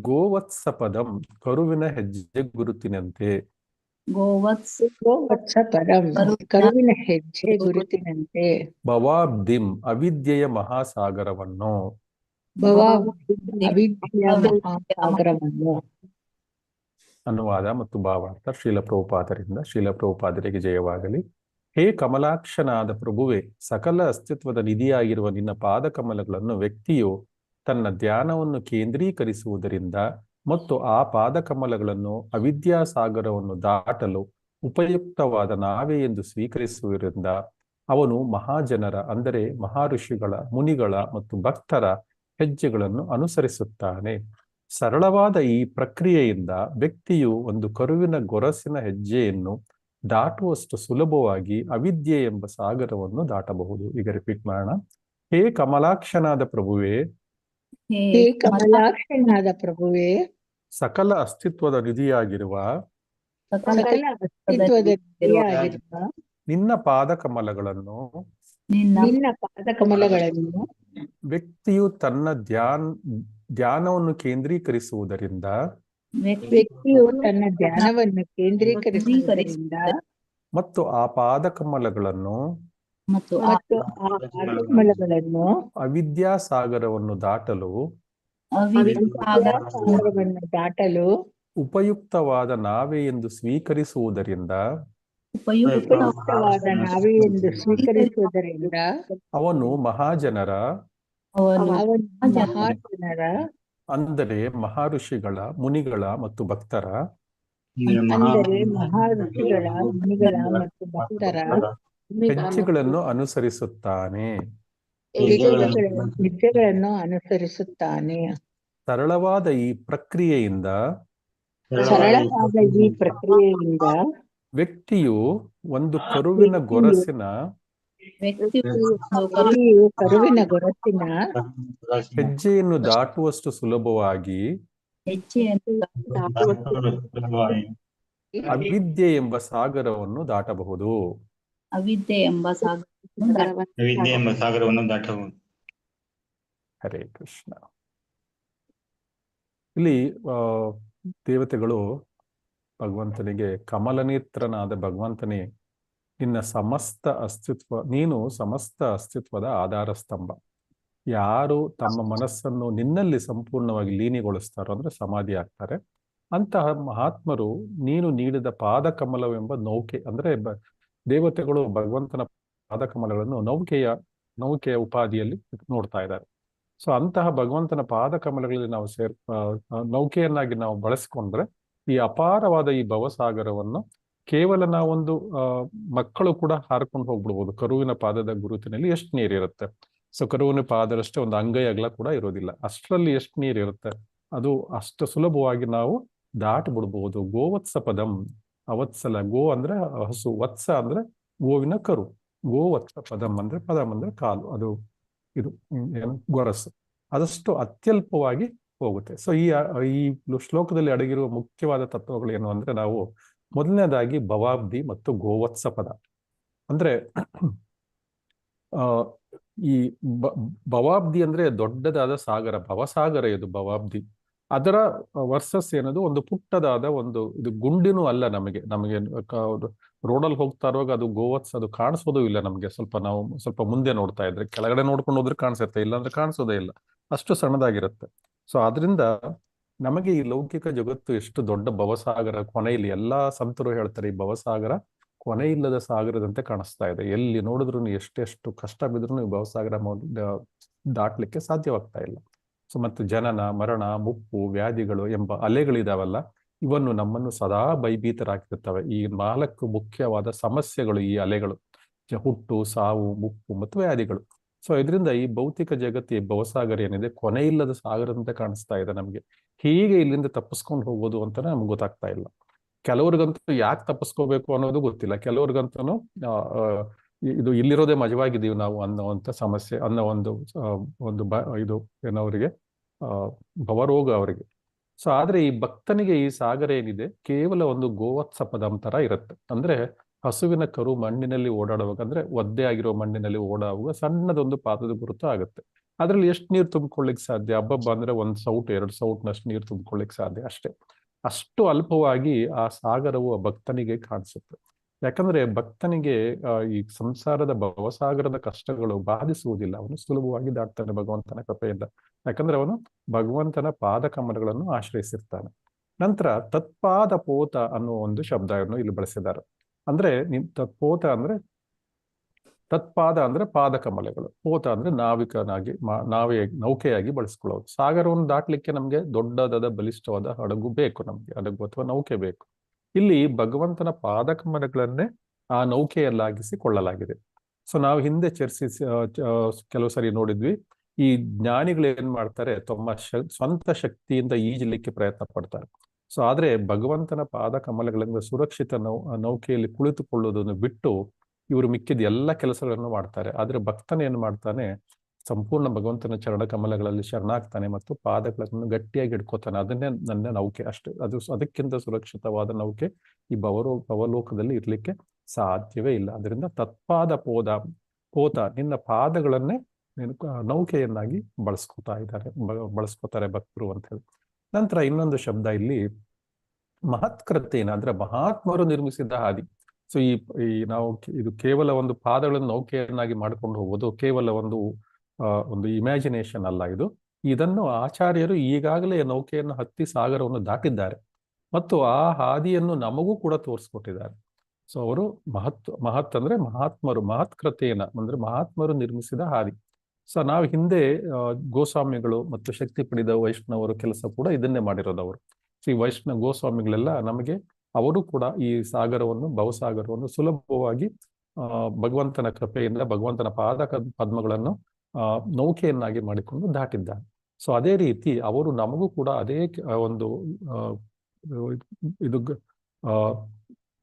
ಗೋವತ್ಸಪದಂ ಕರುವಿನ ಹೆಜ್ಜೆ ಗುರುತಿನಂತೆ ಗೋವತ್ಸಪದಂ ಕರುವಿನ ಹೆಜ್ಜೆ ಗುರುತಿನಂತೆ ಭವಾಬ್ಧಿಂ ಅವಿದ್ಯೆಯ ಮಹಾಸಾಗರವನ್ನು ಅವಿದ್ಯೆಯ ಮಹಾಸಾಗರವನ್ನು. ಅನುವಾದ ಮತ್ತು ಭಾವಾರ್ಥ ಶ್ರೀಲ ಪ್ರಭುಪಾದರಿಂದ. ಶ್ರೀಲ ಪ್ರಭುಪಾದರಿಗೆ ಜಯವಾಗಲಿ. ಹೇ ಕಮಲಾಕ್ಷನಾದ ಪ್ರಭುವೆ, ಸಕಲ ಅಸ್ತಿತ್ವದ ನಿಧಿಯಾಗಿರುವ ನಿನ್ನ ಪಾದಕಮಲಗಳನ್ನು ವ್ಯಕ್ತಿಯು ತನ್ನ ಧ್ಯಾನವನ್ನು ಕೇಂದ್ರೀಕರಿಸುವುದರಿಂದ ಮತ್ತು ಆ ಪಾದಕಮಲಗಳನ್ನು ಅವಿದ್ಯಾಸಾಗರವನ್ನು ದಾಟಲು ಉಪಯುಕ್ತವಾದ ನಾವೇ ಎಂದು ಸ್ವೀಕರಿಸುವುದರಿಂದ ಅವನು ಮಹಾಜನರ ಅಂದರೆ ಮಹಾಋಷಿಗಳ, ಮುನಿಗಳ ಮತ್ತು ಭಕ್ತರ ಹೆಜ್ಜೆಗಳನ್ನು ಅನುಸರಿಸುತ್ತಾನೆ. ಸರಳವಾದ ಈ ಪ್ರಕ್ರಿಯೆಯಿಂದ ವ್ಯಕ್ತಿಯು ಒಂದು ಕರುವಿನ ಗೊರಸಿನ ಹೆಜ್ಜೆಯನ್ನು ದಾಟುವಷ್ಟು ಸುಲಭವಾಗಿ ಅವಿದ್ಯೆ ಎಂಬ ಸಾಗರವನ್ನು ದಾಟಬಹುದು. ಈಗ ರಿಪೀಟ್ ಮಾಡೋಣ. ಹೇ ಕಮಲಾಕ್ಷನಾದ ಪ್ರಭುವೇ, ಹೇ ಕಮಲಾಕ್ಷನಾದ ಪ್ರಭುವೇ, ಸಕಲ ಅಸ್ತಿತ್ವದ ನಿಧಿಯಾಗಿರುವ ಸಕಲ ಅಸ್ತಿತ್ವದ ನಿಧಿಯಾಗಿರುವ ನಿನ್ನ ಪಾದಕಮಲಗಳನ್ನು ವ್ಯಕ್ತಿಯು ತನ್ನ ಧ್ಯಾನವನ್ನು ಕೇಂದ್ರೀಕರಿಸುವುದರಿಂದ ಮತ್ತು ಆ ಪಾದಕಮಲಗಳನ್ನು ಅವಿದ್ಯಾಸಾಗರವನ್ನು ದಾಟಲು ಉಪಯುಕ್ತವಾದ ನಾವೇ ಎಂದು ಸ್ವೀಕರಿಸುವುದರಿಂದ ಉಪಯುಕ್ತವಾದ ನಾವೇ ಎಂದು ಸ್ವೀಕರಿಸುವುದರಿಂದ ಅವನು ಮಹಾಜನರ ಅವನು ಮಹಾಜನರ ಅಂದರೆ ಮಹರ್ಷಿಗಳ ಮುನಿಗಳ ಮತ್ತು ಭಕ್ತರ ಅಂದರೆ ಮಹರ್ಷಿಗಳ ಮುನಿಗಳ ಮತ್ತು ಭಕ್ತರ ಹೆಜ್ಜೆಗಳನ್ನು ಅನುಸರಿಸುತ್ತಾನೆ. ಹೆಜ್ಜೆಗಳನ್ನು ಅನುಸರಿಸುತ್ತಾನೆ. ಸರಳವಾದ ಈ ಪ್ರಕ್ರಿಯೆಯಿಂದ ವ್ಯಕ್ತಿಯು ಒಂದು ಕರುವಿನ ಗೊರಸಿನ ಹೆಜ್ಜೆಯನ್ನು ದಾಟುವಷ್ಟು ಸುಲಭವಾಗಿ ಅವಿದ್ಯೆ ಎಂಬ ಸಾಗರವನ್ನು ದಾಟಬಹುದು. ಅವಿದ್ಯೆ ಎಂಬ ಸಾಗರವನ್ನು ದಾಟಬಹುದು. ಹರೇ ಕೃಷ್ಣ. ಇಲ್ಲಿ ದೇವತೆಗಳು ಭಗವಂತನಿಗೆ ಕಮಲನೇತ್ರನಾದ ಭಗವಂತನೇ, ನಿನ್ನ ಸಮಸ್ತ ಅಸ್ತಿತ್ವ, ನೀನು ಸಮಸ್ತ ಅಸ್ತಿತ್ವದ ಆಧಾರ ಸ್ತಂಭ. ಯಾರು ತಮ್ಮ ಮನಸ್ಸನ್ನು ನಿನ್ನಲ್ಲಿ ಸಂಪೂರ್ಣವಾಗಿ ಲೀನಿಗೊಳಿಸ್ತಾರೋ ಅಂದ್ರೆ ಸಮಾಧಿ ಆಗ್ತಾರೆ. ಅಂತಹ ಮಹಾತ್ಮರು ನೀನು ನೀಡಿದ ಪಾದಕಮಲವೆಂಬ ನೌಕೆ, ಅಂದ್ರೆ ದೇವತೆಗಳು ಭಗವಂತನ ಪಾದಕಮಲಗಳನ್ನು ನೌಕೆಯ ಉಪಾಧಿಯಲ್ಲಿ ನೋಡ್ತಾ ಇದ್ದಾರೆ. ಸೊ ಅಂತಹ ಭಗವಂತನ ಪಾದಕಮಲಗಳಲ್ಲಿ ನಾವು ನೌಕೆಯನ್ನಾಗಿ ನಾವು ಬಳಸಿಕೊಂಡ್ರೆ ಈ ಅಪಾರವಾದ ಈ ಭವಸಾಗರವನ್ನು ಕೇವಲ ನಾವೊಂದು ಮಕ್ಕಳು ಕೂಡ ಹಾರ್ಕೊಂಡು ಹೋಗ್ಬಿಡ್ಬೋದು. ಕರುವಿನ ಪಾದದ ಗುರುತಿನಲ್ಲಿ ಎಷ್ಟು ನೀರಿರುತ್ತೆ. ಸೊ ಕರುವಿನ ಪಾದದಷ್ಟೇ ಒಂದು ಅಂಗೈ ಅಗಲ ಕೂಡ ಇರೋದಿಲ್ಲ, ಅಷ್ಟರಲ್ಲಿ ಎಷ್ಟು ನೀರಿರುತ್ತೆ. ಅದು ಅಷ್ಟು ಸುಲಭವಾಗಿ ನಾವು ದಾಟಿಬಿಡ್ಬಹುದು. ಗೋವತ್ಸ ಪದಂ, ಅವತ್ಸಲ, ಗೋ ಅಂದ್ರೆ ಹಸು, ವತ್ಸ ಅಂದ್ರೆ ಗೋವಿನ ಕರು, ಗೋವತ್ಸ ಪದಂ ಅಂದ್ರೆ ಪದಂ ಅಂದ್ರೆ ಕಾಲು, ಅದು ಇದು ಏನು ಗೊರಸು, ಅದಷ್ಟು ಅತ್ಯಲ್ಪವಾಗಿ ಹೋಗುತ್ತೆ. ಸೊ ಈ ಶ್ಲೋಕದಲ್ಲಿ ಅಡಗಿರುವ ಮುಖ್ಯವಾದ ತತ್ವಗಳು ಏನು ಅಂದ್ರೆ, ನಾವು ಮೊದಲನೇದಾಗಿ ಭವಾಬ್ಧಿ ಮತ್ತು ಗೋವತ್ಸ ಪದ ಅಂದ್ರೆ ಈ ಭವಾಬ್ಧಿ ಅಂದ್ರೆ ದೊಡ್ಡದಾದ ಸಾಗರ, ಭವಸಾಗರ ಇದು ಭವಾಬ್ಧಿ. ಅದರ ವರ್ಸಸ್ ಏನದು ಒಂದು ಪುಟ್ಟದಾದ ಒಂದು ಇದು ಗುಂಡಿನೂ ಅಲ್ಲ. ನಮಗೆ ರೋಡಲ್ಲಿ ಹೋಗ್ತಾ ಇರುವಾಗ ಅದು ಗೋವತ್ಸ ಅದು ಕಾಣಿಸೋದು ಇಲ್ಲ ನಮಗೆ. ನಾವು ಸ್ವಲ್ಪ ಮುಂದೆ ನೋಡ್ತಾ ಇದ್ರೆ, ಕೆಳಗಡೆ ನೋಡ್ಕೊಂಡು ಹೋದ್ರೆ ಕಾಣಿಸುತ್ತೆ, ಇಲ್ಲಾಂದ್ರೆ ಕಾಣಿಸೋದೇ ಇಲ್ಲ, ಅಷ್ಟು ಸಣ್ಣದಾಗಿರುತ್ತೆ. ಸೊ ಆದ್ರಿಂದ ನಮಗೆ ಈ ಲೌಕಿಕ ಜಗತ್ತು ಎಷ್ಟು ದೊಡ್ಡ ಭವಸಾಗರ, ಕೊನೆಯಲ್ಲಿ ಎಲ್ಲಾ ಸಂತರು ಹೇಳ್ತಾರೆ ಈ ಭವಸಾಗರ ಕೊನೆ ಇಲ್ಲದ ಸಾಗರದಂತೆ ಕಾಣಿಸ್ತಾ ಇದೆ. ಎಲ್ಲಿ ನೋಡಿದ್ರು ಎಷ್ಟೆಷ್ಟು ಕಷ್ಟ ಬಿದ್ರು ಈ ಭವಸಾಗರ ದಾಟ್ಲಿಕ್ಕೆ ಸಾಧ್ಯವಾಗ್ತಾ ಇಲ್ಲ. ಸೊ ಮತ್ತು ಜನನ, ಮರಣ, ಮುಪ್ಪು, ವ್ಯಾಧಿಗಳು ಎಂಬ ಅಲೆಗಳಿದಾವಲ್ಲ, ಇವನ್ನು ನಮ್ಮನ್ನು ಸದಾ ಭಯಭೀತರಾಗಿರುತ್ತವೆ. ಈ 4 ಮುಖ್ಯವಾದ ಸಮಸ್ಯೆಗಳು ಈ ಅಲೆಗಳು: ಹುಟ್ಟು, ಸಾವು, ಮುಪ್ಪು ಮತ್ತು ವ್ಯಾಧಿಗಳು. ಸೊ ಇದರಿಂದ ಈ ಭೌತಿಕ ಜಗತ್ತು, ಈ ಭವಸಾಗರ ಏನಿದೆ ಕೊನೆ ಇಲ್ಲದ ಸಾಗರದಂತೆ ಕಾಣಿಸ್ತಾ ಇದೆ ನಮ್ಗೆ. ಹೀಗೆ ಇಲ್ಲಿಂದ ತಪ್ಪಿಸ್ಕೊಂಡು ಹೋಗೋದು ಅಂತ ನಮ್ಗೆ ಗೊತ್ತಾಗ್ತಾ ಇಲ್ಲ. ಕೆಲವ್ರಿಗಂತೂ ಯಾಕೆ ತಪ್ಪಿಸ್ಕೋಬೇಕು ಅನ್ನೋದು ಗೊತ್ತಿಲ್ಲ. ಕೆಲವ್ರಿಗಂತೂ ಇದು ಇಲ್ಲಿರೋದೇ ಮಜವಾಗಿದ್ದೀವಿ ನಾವು ಅನ್ನೋವಂಥ ಸಮಸ್ಯೆ, ಅನ್ನೋ ಒಂದು ಇದು ಏನವರಿಗೆ ಭವರೋಗ ಅವರಿಗೆ. ಸೊ ಆದ್ರೆ ಈ ಭಕ್ತನಿಗೆ ಈ ಸಾಗರ ಏನಿದೆ ಕೇವಲ ಒಂದು ಗೋವತ್ಸ ಪದಂ ತರ ಇರುತ್ತೆ. ಅಂದ್ರೆ ಹಸುವಿನ ಕರು ಮಣ್ಣಿನಲ್ಲಿ ಓಡಾಡುವಾಗ, ಅಂದ್ರೆ ಒದ್ದೆ ಆಗಿರೋ ಮಣ್ಣಿನಲ್ಲಿ ಓಡಾಡುವಾಗ ಸಣ್ಣದೊಂದು ಪಾದದ ಗುರುತು ಆಗುತ್ತೆ. ಅದ್ರಲ್ಲಿ ಎಷ್ಟು ನೀರು ತುಂಬಿಕೊಳ್ಳಿಕ್ ಸಾಧ್ಯ? ಹಬ್ಬಬ್ಬ ಅಂದ್ರೆ 1 ಸೌಟ್ 2 ಸೌಟ್ನಷ್ಟು ನೀರು ತುಂಬಿಕೊಳ್ಳಿಕ್ ಸಾಧ್ಯ ಅಷ್ಟೇ. ಅಷ್ಟು ಅಲ್ಪವಾಗಿ ಆ ಸಾಗರವು ಆ ಭಕ್ತನಿಗೆ ಕಾಣಿಸುತ್ತೆ. ಯಾಕಂದ್ರೆ ಭಕ್ತನಿಗೆ ಈ ಸಂಸಾರದ ಭವಸಾಗರದ ಕಷ್ಟಗಳು ಬಾಧಿಸುವುದಿಲ್ಲ. ಅವನು ಸುಲಭವಾಗಿ ದಾಟ್ತಾನೆ ಭಗವಂತನ ಕೃಪೆಯಿಂದ. ಯಾಕಂದ್ರೆ ಅವನು ಭಗವಂತನ ಪಾದಕಮಲಗಳನ್ನು ಆಶ್ರಯಿಸಿರ್ತಾನೆ. ನಂತರ ತತ್ಪಾದ ಪೋತ ಅನ್ನುವ ಒಂದು ಶಬ್ದವನ್ನು ಇಲ್ಲಿ ಬಳಸಿದ್ದಾರೆ. ಅಂದ್ರೆ ತತ್ಪೋತ ಅಂದ್ರೆ ತತ್ಪಾದ ಅಂದ್ರೆ ಪಾದಕಮಲಗಳು, ಪೋತ ಅಂದ್ರೆ ನಾವಿಕನಾಗಿ ನೌಕೆಯಾಗಿ ಬಳಸ್ಕೊಳ್ಳೋದು. ಸಾಗರವನ್ನು ದಾಟ್ಲಿಕ್ಕೆ ನಮ್ಗೆ ದೊಡ್ಡದಾದ ಬಲಿಷ್ಠವಾದ ಹಡಗು ಬೇಕು, ನಮ್ಗೆ ಹಡಗು ಅಥವಾ ನೌಕೆ ಬೇಕು. ಇಲ್ಲಿ ಭಗವಂತನ ಪಾದಕಮಲಗಳನ್ನೇ ಆ ನೌಕೆಯಲ್ಲಾಗಿಸಿಕೊಳ್ಳಲಾಗಿದೆ. ಸೊ ನಾವು ಹಿಂದೆ ಚರ್ಚಿಸಿ ಕೆಲವು ಸರಿ ನೋಡಿದ್ವಿ, ಈ ಜ್ಞಾನಿಗಳು ಏನ್ ಮಾಡ್ತಾರೆ, ತಮ್ಮ ಸ್ವಂತ ಶಕ್ತಿಯಿಂದ ಈಜಲಿಕ್ಕೆ ಪ್ರಯತ್ನ ಪಡ್ತಾರೆ. ಸೊ ಆದ್ರೆ ಭಗವಂತನ ಪಾದಕಮಲಗಳಿಂದ ಸುರಕ್ಷಿತ ನೌಕೆಯಲ್ಲಿ ಕುಳಿತುಕೊಳ್ಳುವುದನ್ನು ಬಿಟ್ಟು ಇವರು ಮಿಕ್ಕಿದ ಎಲ್ಲ ಕೆಲಸಗಳನ್ನು ಮಾಡ್ತಾರೆ. ಆದ್ರೆ ಭಕ್ತನ ಏನ್ ಮಾಡ್ತಾನೆ, ಸಂಪೂರ್ಣ ಭಗವಂತನ ಚರಣ ಕಮಲಗಳಲ್ಲಿ ಶರಣಾಗ್ತಾನೆ ಮತ್ತು ಪಾದಗಳನ್ನು ಗಟ್ಟಿಯಾಗಿ ಹಿಡ್ಕೋತಾನೆ. ಅದನ್ನೇ ನನ್ನ ನೌಕೆ ಅಷ್ಟೇ. ಅದಕ್ಕಿಂತ ಸುರಕ್ಷಿತವಾದ ನೌಕೆ ಈ ಭವಲೋಕದಲ್ಲಿ ಇರ್ಲಿಕ್ಕೆ ಸಾಧ್ಯವೇ ಇಲ್ಲ. ಅದರಿಂದ ತತ್ಪಾದ ಪೋತ, ನಿನ್ನ ಪಾದಗಳನ್ನೇ ನೌಕೆಯನ್ನಾಗಿ ಬಳಸ್ಕೊತಾರೆ ಭಕ್ತರು ಅಂತ ಹೇಳಿ. ನಂತರ ಇನ್ನೊಂದು ಶಬ್ದ ಇಲ್ಲಿ ಮಹತ್ಕೃತೇನ, ಅಂದ್ರೆ ಮಹಾತ್ಮರು ನಿರ್ಮಿಸಿದ ಹಾದಿ. ಸೊ ನಾವು ಇದು ಕೇವಲ ಒಂದು ಪಾದಗಳನ್ನು ನೌಕೆಯನ್ನಾಗಿ ಮಾಡ್ಕೊಂಡು ಹೋಗೋದು ಕೇವಲ ಒಂದು ಇಮ್ಯಾಜಿನೇಷನ್ ಅಲ್ಲ. ಇದನ್ನು ಆಚಾರ್ಯರು ಈಗಾಗಲೇ ನೌಕೆಯನ್ನು ಹತ್ತಿ ಸಾಗರವನ್ನು ದಾಟಿದ್ದಾರೆ ಮತ್ತು ಆ ಹಾದಿಯನ್ನು ನಮಗೂ ಕೂಡ ತೋರಿಸ್ಕೊಟ್ಟಿದ್ದಾರೆ. ಸೊ ಅವರು ಮಹತ್ ಅಂದ್ರೆ ಮಹಾತ್ಮರು, ಮಹತ್ಕೃತೆಯನ್ನ ಅಂದ್ರೆ ಮಹಾತ್ಮರು ನಿರ್ಮಿಸಿದ ಹಾದಿ. ಸೊ ನಾವು ಹಿಂದೆ ಗೋಸ್ವಾಮಿಗಳು ಮತ್ತು ಶಕ್ತಿ ಪಡೆದ ವೈಷ್ಣವರು ಕೆಲಸ ಕೂಡ ಇದನ್ನೇ ಮಾಡಿರೋದು ಅವರು. ಈ ಗೋಸ್ವಾಮಿಗಳೆಲ್ಲ ನಮಗೆ ಅವರು ಕೂಡ ಈ ಭವಸಾಗರವನ್ನು ಸುಲಭವಾಗಿ ಭಗವಂತನ ಕೃಪೆಯಿಂದ ಭಗವಂತನ ಪದ್ಮಗಳನ್ನು ನೌಕೆಯನ್ನಾಗಿ ಮಾಡಿಕೊಂಡು ದಾಟಿದ್ದಾರೆ. ಸೊ ಅದೇ ರೀತಿ ಅವರು ನಮಗೂ ಕೂಡ ಅದೇ ಒಂದು ಇದು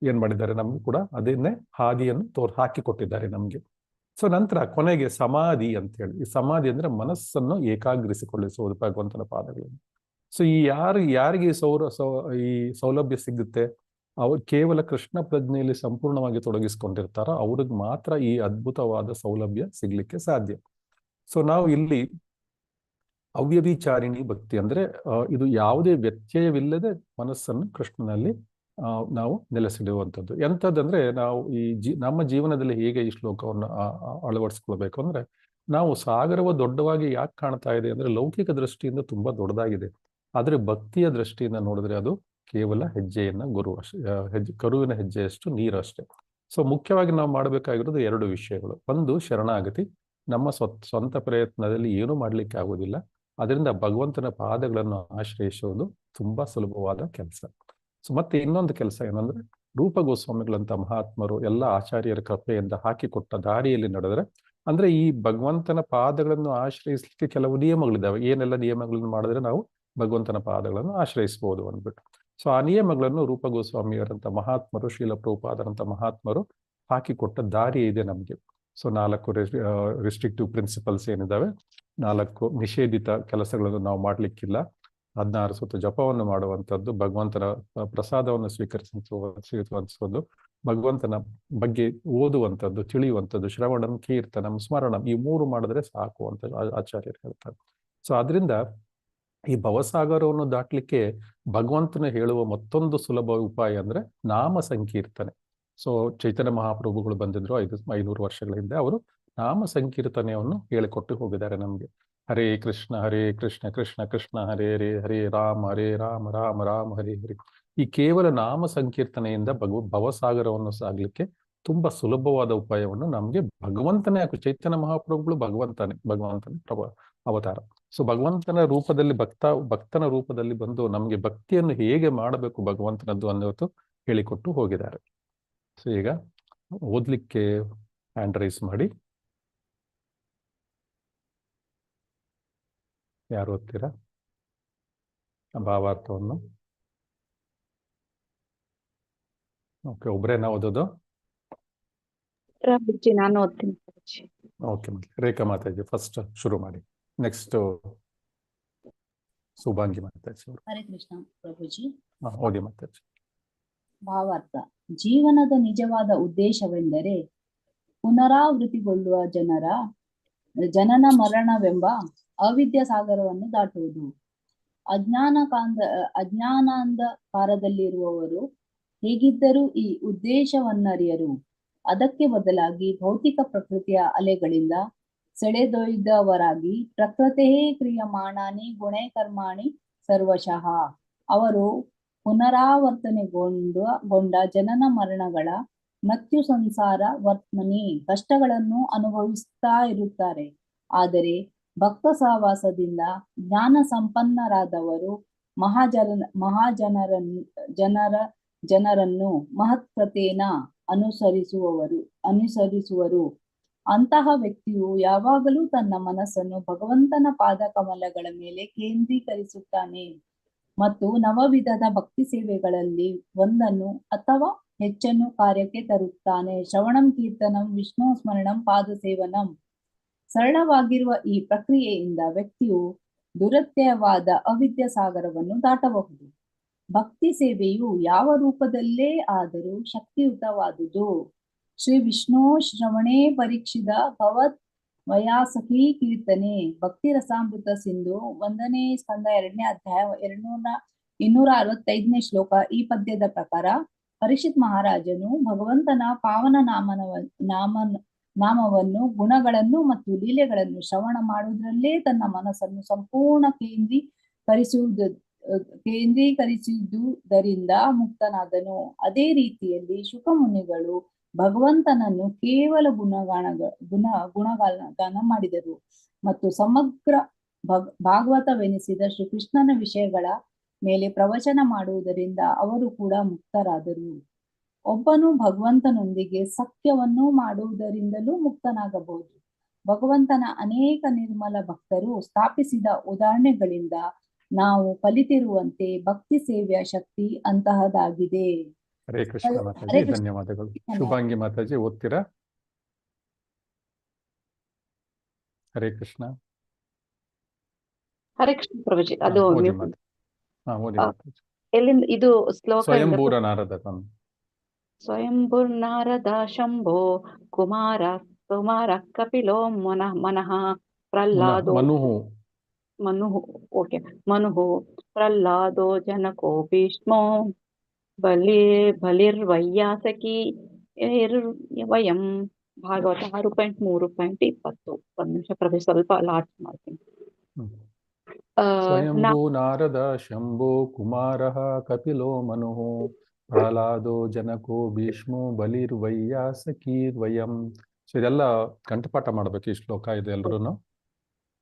ಏನ್ ಮಾಡಿದ್ದಾರೆ, ನಮಗೂ ಕೂಡ ಅದನ್ನೇ ಹಾದಿಯನ್ನು ಹಾಕಿಕೊಟ್ಟಿದ್ದಾರೆ ನಮ್ಗೆ. ಸೊ ನಂತರ ಕೊನೆಗೆ ಸಮಾಧಿ ಅಂತ ಹೇಳಿ, ಈ ಸಮಾಧಿ ಅಂದ್ರೆ ಮನಸ್ಸನ್ನು ಏಕಾಗ್ರಿಸಿಕೊಳ್ಳಿಸುವುದು ಭಗವಂತನ ಪಾದಗಳನ್ನು. ಸೊ ಯಾರಿಗೆ ಈ ಸೌಲಭ್ಯ ಸಿಗುತ್ತೆ, ಅವ್ರು ಕೇವಲ ಕೃಷ್ಣ ಪ್ರಜ್ಞೆಯಲ್ಲಿ ಸಂಪೂರ್ಣವಾಗಿ ತೊಡಗಿಸ್ಕೊಂಡಿರ್ತಾರೋ ಅವ್ರಿಗೆ ಮಾತ್ರ ಈ ಅದ್ಭುತವಾದ ಸೌಲಭ್ಯ ಸಿಗ್ಲಿಕ್ಕೆ ಸಾಧ್ಯ. ಸೊ ನಾವು ಇಲ್ಲಿ ಅವ್ಯಭಿಚಾರಿಣಿ ಭಕ್ತಿ ಅಂದ್ರೆ ಇದು ಯಾವುದೇ ವ್ಯತ್ಯಯವಿಲ್ಲದೆ ಮನಸ್ಸನ್ನು ಕೃಷ್ಣನಲ್ಲಿ ನಾವು ನೆಲೆಸಿಡುವಂಥದ್ದು. ಎಂಥದ್ದಂದ್ರೆ ನಾವು ನಮ್ಮ ಜೀವನದಲ್ಲಿ ಹೇಗೆ ಈ ಶ್ಲೋಕವನ್ನು ಅಳವಡಿಸ್ಕೊಳ್ಬೇಕು ಅಂದ್ರೆ, ನಾವು ಸಾಗರವ ದೊಡ್ಡವಾಗಿ ಯಾಕೆ ಕಾಣ್ತಾ ಇದೆ ಅಂದ್ರೆ ಲೌಕಿಕ ದೃಷ್ಟಿಯಿಂದ ತುಂಬಾ ದೊಡ್ಡದಾಗಿದೆ. ಆದ್ರೆ ಭಕ್ತಿಯ ದೃಷ್ಟಿಯಿಂದ ನೋಡಿದ್ರೆ ಅದು ಕೇವಲ ಕರುವಿನ ಹೆಜ್ಜೆಯಷ್ಟು ನೀರು ಅಷ್ಟೇ. ಸೊ ಮುಖ್ಯವಾಗಿ ನಾವು ಮಾಡಬೇಕಾಗಿರೋದು 2 ವಿಷಯಗಳು. ಒಂದು ಶರಣಾಗತಿ, ನಮ್ಮ ಸ್ವಂತ ಪ್ರಯತ್ನದಲ್ಲಿ ಏನೂ ಮಾಡ್ಲಿಕ್ಕೆ ಆಗುವುದಿಲ್ಲ, ಅದರಿಂದ ಭಗವಂತನ ಪಾದಗಳನ್ನು ಆಶ್ರಯಿಸುವುದು ತುಂಬಾ ಸುಲಭವಾದ ಕೆಲಸ. ಸೊ ಮತ್ತೆ ಇನ್ನೊಂದು ಕೆಲಸ ಏನಂದ್ರೆ, ರೂಪ ಗೋಸ್ವಾಮಿಗಳಂತ ಮಹಾತ್ಮರು ಎಲ್ಲ ಆಚಾರ್ಯರ ಕೃಪೆಯಿಂದ ಹಾಕಿಕೊಟ್ಟ ದಾರಿಯಲ್ಲಿ ನಡೆದ್ರೆ, ಅಂದ್ರೆ ಈ ಭಗವಂತನ ಪಾದಗಳನ್ನು ಆಶ್ರಯಿಸಲಿಕ್ಕೆ ಕೆಲವು ನಿಯಮಗಳಿದ್ದಾವೆ. ಏನೆಲ್ಲ ನಿಯಮಗಳನ್ನು ಮಾಡಿದ್ರೆ ನಾವು ಭಗವಂತನ ಪಾದಗಳನ್ನು ಆಶ್ರಯಿಸಬಹುದು ಅಂದ್ಬಿಟ್ಟು. ಸೊ ಆ ನಿಯಮಗಳನ್ನು ರೂಪ ಗೋಸ್ವಾಮಿಯವರಂತ ಮಹಾತ್ಮರು, ಶೀಲ ಪ್ರಭುಪಾದರಂತ ಮಹಾತ್ಮರು ಹಾಕಿಕೊಟ್ಟ ದಾರಿ ಇದೆ ನಮ್ಗೆ. ಸೊ 4 ರಿಸ್ಟ್ರಿಕ್ಟಿವ್ ಪ್ರಿನ್ಸಿಪಲ್ಸ್ ಏನಿದಾವೆ, 4 ನಿಷೇಧಿತ ಕೆಲಸಗಳನ್ನು ನಾವು ಮಾಡ್ಲಿಕ್ಕಿಲ್ಲ, 16 ಸುತ್ತ ಜಪವನ್ನು ಮಾಡುವಂಥದ್ದು, ಭಗವಂತನ ಪ್ರಸಾದವನ್ನು ಸ್ವೀಕರಿಸುವಂಥದ್ದು, ಭಗವಂತನ ಬಗ್ಗೆ ಓದುವಂಥದ್ದು, ತಿಳಿಯುವಂಥದ್ದು, ಶ್ರವಣಂ ಕೀರ್ತನಂ ಸ್ಮರಣಂ, ಈ 3 ಮಾಡಿದ್ರೆ ಸಾಕು ಅಂತ ಆಚಾರ್ಯರು ಹೇಳ್ತಾರೆ. ಸೊ ಅದರಿಂದ ಈ ಭವಸಾಗರವನ್ನು ದಾಟ್ಲಿಕ್ಕೆ ಭಗವಂತನ ಹೇಳುವ ಮತ್ತೊಂದು ಸುಲಭ ಉಪಾಯ ಅಂದ್ರೆ ನಾಮ ಸಂಕೀರ್ತನೆ. ಸೊ ಚೈತನ್ಯ ಮಹಾಪ್ರಭುಗಳು ಬಂದಿದ್ರು 500 ವರ್ಷಗಳ ಹಿಂದೆ. ಅವರು ನಾಮ ಸಂಕೀರ್ತನೆಯನ್ನು ಹೇಳಿಕೊಟ್ಟು ಹೋಗಿದ್ದಾರೆ ನಮ್ಗೆ. ಹರೇ ಕೃಷ್ಣ ಕೃಷ್ಣ ಕೃಷ್ಣ ಹರೇ ಹರೇ, ಹರೇ ರಾಮ ರಾಮ ರಾಮ ಹರೇ ಹರಿ. ಈ ಕೇವಲ ನಾಮ ಸಂಕೀರ್ತನೆಯಿಂದ ಭವಸಾಗರವನ್ನು ಸಾಗ್ಲಿಕ್ಕೆ ತುಂಬಾ ಸುಲಭವಾದ ಉಪಾಯವನ್ನು ನಮ್ಗೆ ಭಗವಂತನೇ ಚೈತನ್ಯ ಮಹಾಪ್ರಭುಗಳು ಭಗವಂತನೇ ಅವತಾರ. ಸೊ ಭಗವಂತನ ರೂಪದಲ್ಲಿ ಭಕ್ತನ ರೂಪದಲ್ಲಿ ಬಂದು ನಮ್ಗೆ ಭಕ್ತಿಯನ್ನು ಹೇಗೆ ಮಾಡಬೇಕು ಭಗವಂತನದ್ದು ಅನ್ನೋದು ಹೇಳಿಕೊಟ್ಟು ಹೋಗಿದ್ದಾರೆ. ಸೊ ಈಗ ಓದ್ಲಿಕ್ಕೆ ಹ್ಯಾಂಡ್ ರೈಸ್ ಮಾಡಿ. ಯಾರು ಓದ್ತೀರಾ ಭಾವಾರ್ಥವನ್ನು? ಓಕೆ, ಒಬ್ರೇನಾ ಓದೋದು? ನಾನು ಓದ್ತೀನಿ. ಓಕೆ, ರೇಖಾ ಮಾತಾಜಿ ಫಸ್ಟ್ ಶುರು ಮಾಡಿ. ನೆಕ್ಸ್ಟ್ ಸುಭಾಂಗಿ ಮಾತಾಜಿ. ಹರೇ ಕೃಷ್ಣ ಪ್ರಭುಜಿ. ಓದಿ ಮಾತಾಜಿ. ಭಾವಾರ್ಥ. ಜೀವನದ ನಿಜವಾದ ಉದ್ದೇಶವೆಂದರೆ ಪುನರಾವೃತ್ತಿಗೊಳ್ಳುವ ಜನನ ಮರಣವೆಂಬ ಅವಿದ್ಯಾ ಸಾಗರವನ್ನು ದಾಟುವುದು. ಅಜ್ಞಾನಾಂಧಕಾರದಲ್ಲಿರುವವರು ಹೇಗಿದ್ದರೂ ಈ ಉದ್ದೇಶವನ್ನರಿಯರು. ಅದಕ್ಕೆ ಬದಲಾಗಿ ಭೌತಿಕ ಪ್ರಕೃತಿಯ ಅಲೆಗಳಿಂದ ಸೆಳೆದೊಯ್ದವರಾಗಿ ಪ್ರಕೃತೇ ಕ್ರಿಯಮಾಣಾನಿ ಗುಣೇ ಕರ್ಮಾಣಿ ಸರ್ವಶಃ. ಅವರು ಪುನರಾವರ್ತನೆಗೊಂಡ ಜನನ ಮರಣಗಳ ಮೃತ್ಯು ಸಂಸಾರ ವರ್ತಮನಿ ಕಷ್ಟಗಳನ್ನು ಅನುಭವಿಸ್ತಾ ಇರುತ್ತಾರೆ. ಆದರೆ ಭಕ್ತ ಸಹವಾಸದಿಂದ ಜ್ಞಾನ ಸಂಪನ್ನರಾದವರು ಜನರನ್ನು ಮಹತ್ಕೃತೇನ ಅನುಸರಿಸುವರು. ಅಂತಹ ವ್ಯಕ್ತಿಯು ಯಾವಾಗಲೂ ತನ್ನ ಮನಸ್ಸನ್ನು ಭಗವಂತನ ಪಾದಕಮಲಗಳ ಮೇಲೆ ಕೇಂದ್ರೀಕರಿಸುತ್ತಾನೆ ಮತ್ತು ನವವಿಧದ ಭಕ್ತಿ ಸೇವೆಗಳಲ್ಲಿ ಒಂದನ್ನು ಅಥವಾ ಹೆಚ್ಚನ್ನು ಕಾರ್ಯಕ್ಕೆ ತರುತ್ತಾನೆ. ಶ್ರವಣಂ ಕೀರ್ತನಂ ವಿಷ್ಣು ಸ್ಮರಣಂ ಪಾದ ಸೇವನಂ. ಸರಳವಾಗಿರುವ ಈ ಪ್ರಕ್ರಿಯೆಯಿಂದ ವ್ಯಕ್ತಿಯು ದುರತ್ಯಯವಾದ ಅವಿದ್ಯಾ ಸಾಗರವನ್ನು ದಾಟಬಹುದು. ಭಕ್ತಿ ಸೇವೆಯು ಯಾವ ರೂಪದಲ್ಲೇ ಆದರೂ ಶಕ್ತಿಯುತವಾದುದು. ಶ್ರೀ ವಿಷ್ಣು ಶ್ರವಣೇ ಪರೀಕ್ಷಿತ ಭವತ್ ವಯಾಸಖಿ ಕೀರ್ತನೆ. ಭಕ್ತಿ ರಸಾಮೃತ ಸಿಂಧು 1ನೇ ಸ್ಕಂದ 2ನೇ ಅಧ್ಯಾಯ 265ನೇ ಶ್ಲೋಕ. ಈ ಪದ್ಯದ ಪ್ರಕಾರ ಪರೀಕ್ಷಿತ್ ಮಹಾರಾಜನು ಭಗವಂತನ ಪಾವನ ನಾಮವನ್ನು, ಗುಣಗಳನ್ನು ಮತ್ತು ಲೀಲೆಗಳನ್ನು ಶ್ರವಣ ಮಾಡುವುದರಲ್ಲೇ ತನ್ನ ಮನಸ್ಸನ್ನು ಸಂಪೂರ್ಣ ಕೇಂದ್ರೀಕರಿಸಿದುದರಿಂದ ಮುಕ್ತನಾದನು. ಅದೇ ರೀತಿಯಲ್ಲಿ ಶುಕಮುನಿಗಳು ಭಗವಂತನನ್ನು ಕೇವಲ ಗುಣಗಾನ ಮಾಡಿದರು ಮತ್ತು ಸಮಗ್ರ ಭಾಗವತವೆನಿಸಿದ ಶ್ರೀಕೃಷ್ಣನ ವಿಷಯಗಳ ಮೇಲೆ ಪ್ರವಚನ ಮಾಡುವುದರಿಂದ ಅವರು ಕೂಡ ಮುಕ್ತರಾದರು. ಒಬ್ಬನು ಭಗವಂತನೊಂದಿಗೆ ಸಖ್ಯವನ್ನು ಮಾಡುವುದರಿಂದಲೂ ಮುಕ್ತನಾಗಬಹುದು. ಭಗವಂತನ ಅನೇಕ ನಿರ್ಮಲ ಭಕ್ತರು ಸ್ಥಾಪಿಸಿದ ಉದಾಹರಣೆಗಳಿಂದ ನಾವು ಕಲಿತಿರುವಂತೆ ಭಕ್ತಿ ಸೇವೆಯ ಶಕ್ತಿ ಅಂತಹದಾಗಿದೆ. ಹರೇ ಕೃಷ್ಣ ಹರೇ ಮಾತಾಜಿ, ಕೃಷ್ಣ. ಧನ್ಯವಾದಗಳು. ಶುಭಾಂಗಿ ಮಾತಾಜಿ ಓದ್ತೀರಾ? ಹರೇ ಕೃಷ್ಣ. ಹರೇ ಕೃಷ್ಣ ಪ್ರಭುಜಿ. ಅದು ಓದಿ mute. ಓದಿ ಆ, ಮಾತಾಜಿ. ಎಲ್ಲಿಂದ ಇದು ಶ್ಲೋಕ? ಸ್ವಯಂಭೂರ ನಾರದ ತಮ್ಮ ಸ್ವಯಂಭುರ್ನಾರದ ಶಂಭೋ ಕುಮಾರ ಕುಮಾರ ಕಪಿಲೋ ಮನಃ ಪ್ರಹ್ಲಾದೋ ಮನುಹು. ಓಕೆ, ಮನುಹು ಪ್ರಹ್ಲಾದೋ ಜನಕೋ ಭೀಷ್ಮೋ ಬಲಿರ್ವೈಯಾಸಕಿ ವಯಂ. ಭಾಗವತ 6.3.20. ಒಂದು ನಿಮಿಷ ಪ್ರಭು, ಸ್ವಲ್ಪ ಲಾಟ್ ಮಾಡ್ತೀನಿ. ಸ್ವಯಂಭೂ ನಾರದ ಶಂಭೋ ಕುಮಾರಃ ಕಪಿಲೋ ಮನುಃ ಪ್ರಹ್ಲಾದೋ ಜನಕೋ ಭೀಷ್ಮೋ ಬಲಿರ್ವೈಯಾಸಕೀರ್ವಯಂ. ಸೊ ಇದೆಲ್ಲ ಕಂಠಪಾಠ ಮಾಡ್ಬೇಕು ಈ ಶ್ಲೋಕ ಇದೆ ಎಲ್ರೂ.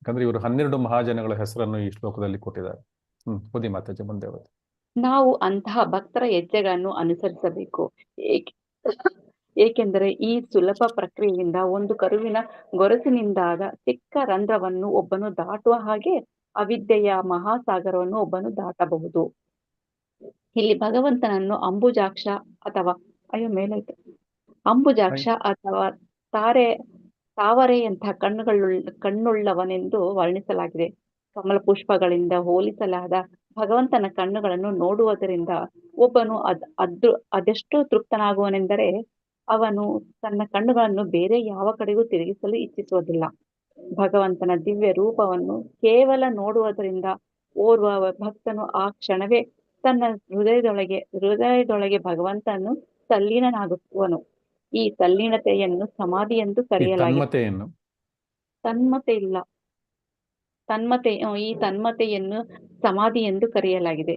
ಯಾಕಂದ್ರೆ ಇವರು 12 ಮಹಾಜನಗಳ ಹೆಸರನ್ನು ಈ ಶ್ಲೋಕದಲ್ಲಿ ಕೊಟ್ಟಿದ್ದಾರೆ. ಓದಿ ಮಾತಾಜಿ, ಮುಂದೆ ಓದಿ. ನಾವು ಅಂತಹ ಭಕ್ತರ ಹೆಜ್ಜೆಗಳನ್ನು ಅನುಸರಿಸಬೇಕು. ಏಕೆಂದರೆ ಈ ಸುಲಭ ಪ್ರಕ್ರಿಯೆಯಿಂದ ಒಂದು ಕರುವಿನ ಗೊರಸಿನಿಂದಾದ ಚಿಕ್ಕ ರಂಧ್ರವನ್ನು ಒಬ್ಬನು ದಾಟುವ ಹಾಗೆ ಅವಿದ್ಯೆಯ ಮಹಾಸಾಗರವನ್ನು ಒಬ್ಬನು ದಾಟಬಹುದು. ಇಲ್ಲಿ ಭಗವಂತನನ್ನು ಅಂಬುಜಾಕ್ಷ ಅಥವಾ ತಾವರೆಯಂತಹ ಕಣ್ಣುಳ್ಳವನೆಂದು ವರ್ಣಿಸಲಾಗಿದೆ. ಕಮಲ ಪುಷ್ಪಗಳಿಂದ ಹೋಲಿಸಲಾದ ಭಗವಂತನ ಕಣ್ಣುಗಳನ್ನು ನೋಡುವುದರಿಂದ ಒಬ್ಬನು ಅದೆಷ್ಟು ತೃಪ್ತನಾಗುವನೆಂದರೆ ಅವನು ತನ್ನ ಕಣ್ಣುಗಳನ್ನು ಬೇರೆ ಯಾವ ಕಡೆಗೂ ತಿರುಗಿಸಲು ಇಚ್ಛಿಸುವುದಿಲ್ಲ. ಭಗವಂತನ ದಿವ್ಯ ರೂಪವನ್ನು ಕೇವಲ ನೋಡುವುದರಿಂದ ಓರ್ವ ಭಕ್ತನು ಆ ಕ್ಷಣವೇ ತನ್ನ ಹೃದಯದೊಳಗೆ ಭಗವಂತನು ತಲ್ಲೀನನಾಗುವನು. ಈ ತಲ್ಲೀನತೆಯನ್ನು ಸಮಾಧಿ ಎಂದು ಕರೆಯಲಾಗಿದೆ. ಈ ತನ್ಮತೆಯನ್ನು ಸಮಾಧಿ ಎಂದು ಕರೆಯಲಾಗಿದೆ.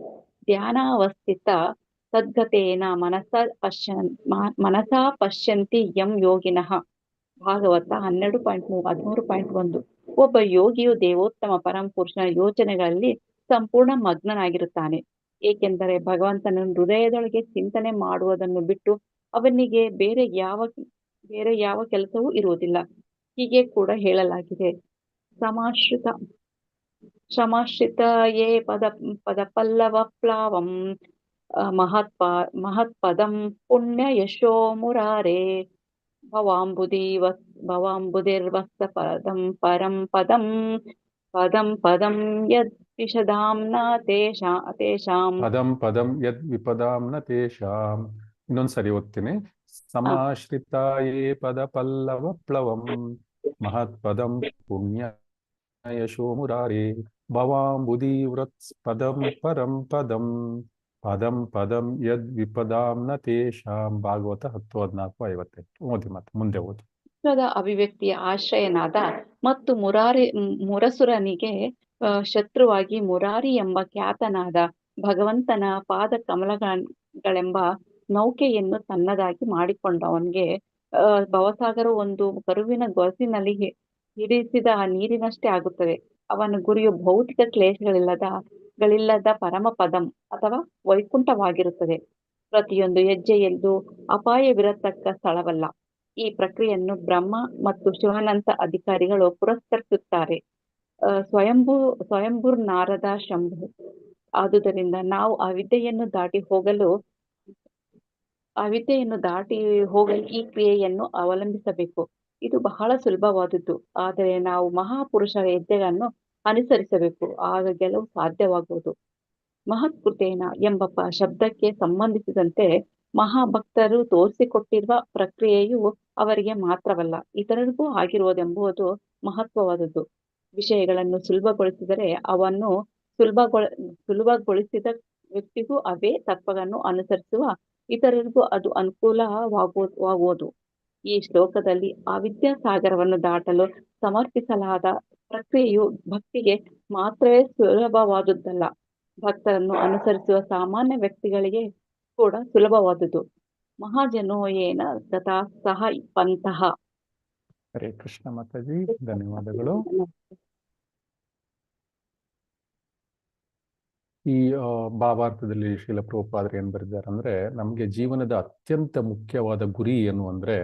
ಧ್ಯಾನಾವಸ್ಥಿತ ಸದ್ಗತೇನ ಮನಸಾ ಪಶ್ಯಂತಿ ಯಂ ಯೋಗಿನಃ. ಭಾಗವತ 12.13.1. ಒಬ್ಬ ಯೋಗಿಯು ದೇವೋತ್ತಮ ಪರಮಪುರುಷನ ಯೋಚನೆಗಳಲ್ಲಿ ಸಂಪೂರ್ಣ ಮಗ್ನನಾಗಿರುತ್ತಾನೆ. ಏಕೆಂದರೆ ಭಗವಂತನ ಹೃದಯದೊಳಗೆ ಚಿಂತನೆ ಮಾಡುವುದನ್ನು ಬಿಟ್ಟು ಅವನಿಗೆ ಬೇರೆ ಯಾವ ಕೆಲಸವೂ ಇರುವುದಿಲ್ಲ. ಹೀಗೆ ಕೂಡ ಹೇಳಲಾಗಿದೆ. ಶ್ರಮಾಶ್ರಿತ ಯೇ ಪದ ಪಲ್ಲವ ಪ್ಲಾವಂ ಮಹತ್ಪದಂ ಪುಣ್ಯ ಯಶೋ ಮುರಾರೇ ಭವಾಂಬುಧಿರ್ವಸ್ತ ಪರಂ ಪದಂ ಯದ್ ವಿಶದಾಂನ ತೇಷಾಂ ಪದಂ ಯದ್ ವಿಪದಾಂನ ತೇಷಾಂ. ಇನ್ನೊಂದ್ಸರಿ ಓದ್ತೀನಿ. ಸಮಾಶ್ರಿತಾಯೇ ಪದ ಪಲ್ಲವ ಪ್ಲವಂ ಮಹತ್ಪದಂ ಪುಣ್ಯ ಯಶೋ ಮುರಾರೇ ಭವಾಂಬುಧಿವೃತ್ ಪದಂ ಪರಂ ಪದಂ ಯದ್ ವಿಪದಾಂನ ತೇಷಾಂ. ಭಾಗವತ 10:14-58. ಓದಿ ಮತ್ತೆ ಮುಂದೆ ಓದಿ. ಅಭಿವ್ಯಕ್ತಿಯ ಆಶ್ರಯನಾದ ಮತ್ತು ಮುರಸುರನಿಗೆ ಶತ್ರುವಾಗಿ ಮುರಾರಿ ಎಂಬ ಖ್ಯಾತನಾದ ಭಗವಂತನ ಪಾದ ಕಮಲಗಳೆಂಬ ನೌಕೆಯನ್ನು ತನ್ನದಾಗಿ ಮಾಡಿಕೊಂಡವನಿಗೆ ಭವಸಾಗರ ಒಂದು ಕರುವಿನ ಗೊರಸಿನಲ್ಲಿ ಹಿಡಿಸಿದ ನೀರಿನಷ್ಟೇ ಆಗುತ್ತದೆ. ಅವನ ಗುರಿಯು ಭೌತಿಕ ಕ್ಲೇಶಗಳಿಲ್ಲದ ಪರಮ ಪದಂ ಅಥವಾ ವೈಕುಂಠವಾಗಿರುತ್ತದೆ. ಪ್ರತಿಯೊಂದು ಹೆಜ್ಜೆಯಲ್ಲೂ ಅಪಾಯವಿರತಕ್ಕ ಸ್ಥಳವಲ್ಲ. ಈ ಪ್ರಕ್ರಿಯೆಯನ್ನು ಬ್ರಹ್ಮ ಮತ್ತು ಶಿವಾನಂತ ಅಧಿಕಾರಿಗಳು ಪುರಸ್ಕರಿಸುತ್ತಾರೆ. ಸ್ವಯಂಭೂರ್ ನಾರದ ಶಂಭು. ಆದುದರಿಂದ ನಾವು ಅವಿದ್ಯೆಯನ್ನು ದಾಟಿ ಹೋಗಲು ಈ ಕ್ರಿಯೆಯನ್ನು ಅವಲಂಬಿಸಬೇಕು. ಇದು ಬಹಳ ಸುಲಭವಾದದ್ದು. ಆದರೆ ನಾವು ಮಹಾಪುರುಷರ ಹೆಜ್ಜೆಗಳನ್ನು ಅನುಸರಿಸಬೇಕು. ಆಗ ಗೆಲುವು ಸಾಧ್ಯವಾಗುವುದು. ಮಹತ್ಕೃತೇನ ಎಂಬ ಶಬ್ದಕ್ಕೆ ಸಂಬಂಧಿಸಿದಂತೆ ಮಹಾಭಕ್ತರು ತೋರಿಸಿಕೊಟ್ಟಿರುವ ಪ್ರಕ್ರಿಯೆಯು ಅವರಿಗೆ ಮಾತ್ರವಲ್ಲ, ಇತರರಿಗೂ ಆಗಿರುವುದೆಂಬುದು ಮಹತ್ವವಾದದ್ದು. ವಿಷಯಗಳನ್ನು ಸುಲಭಗೊಳಿಸಿದರೆ ಅವನ್ನು ಸುಲಭಗೊಳಿಸಿದ ವ್ಯಕ್ತಿಗೂ ಅವೇ ತತ್ವವನ್ನು ಅನುಸರಿಸುವ ಇತರರಿಗೂ ಅದು ಅನುಕೂಲವಾಗುವುದು. ಈ ಶ್ಲೋಕದಲ್ಲಿ ಅವಿದ್ಯಾಸಾಗರವನ್ನು ದಾಟಲು ಸಮರ್ಪಿಸಲಾದ ಪ್ರಕ್ರಿಯೆಯು ಭಕ್ತಿಗೆ ಮಾತ್ರವೇ ಸುಲಭವಾದುದಲ್ಲ, ಭಕ್ತರನ್ನು ಅನುಸರಿಸುವ ಸಾಮಾನ್ಯ ವ್ಯಕ್ತಿಗಳಿಗೆ ಕೂಡ ಸುಲಭವಾದುದು. ಮಹಾಜನೋ ಏನ ತಥಾ ಸಹ ಪಂಥಃ. ಹರೇ ಕೃಷ್ಣ ಮಾತಾಜಿ, ಧನ್ಯವಾದಗಳು. ಈ ಭಾವಾರ್ಥದಲ್ಲಿ ಶ್ರೀಲ ಪ್ರಭುಪಾದರು ಏನ್ ಬರೆದಿದ್ದಾರೆ ಅಂದ್ರೆ, ನಮ್ಗೆ ಜೀವನದ ಅತ್ಯಂತ ಮುಖ್ಯವಾದ ಗುರಿ ಏನು ಅಂದ್ರೆ,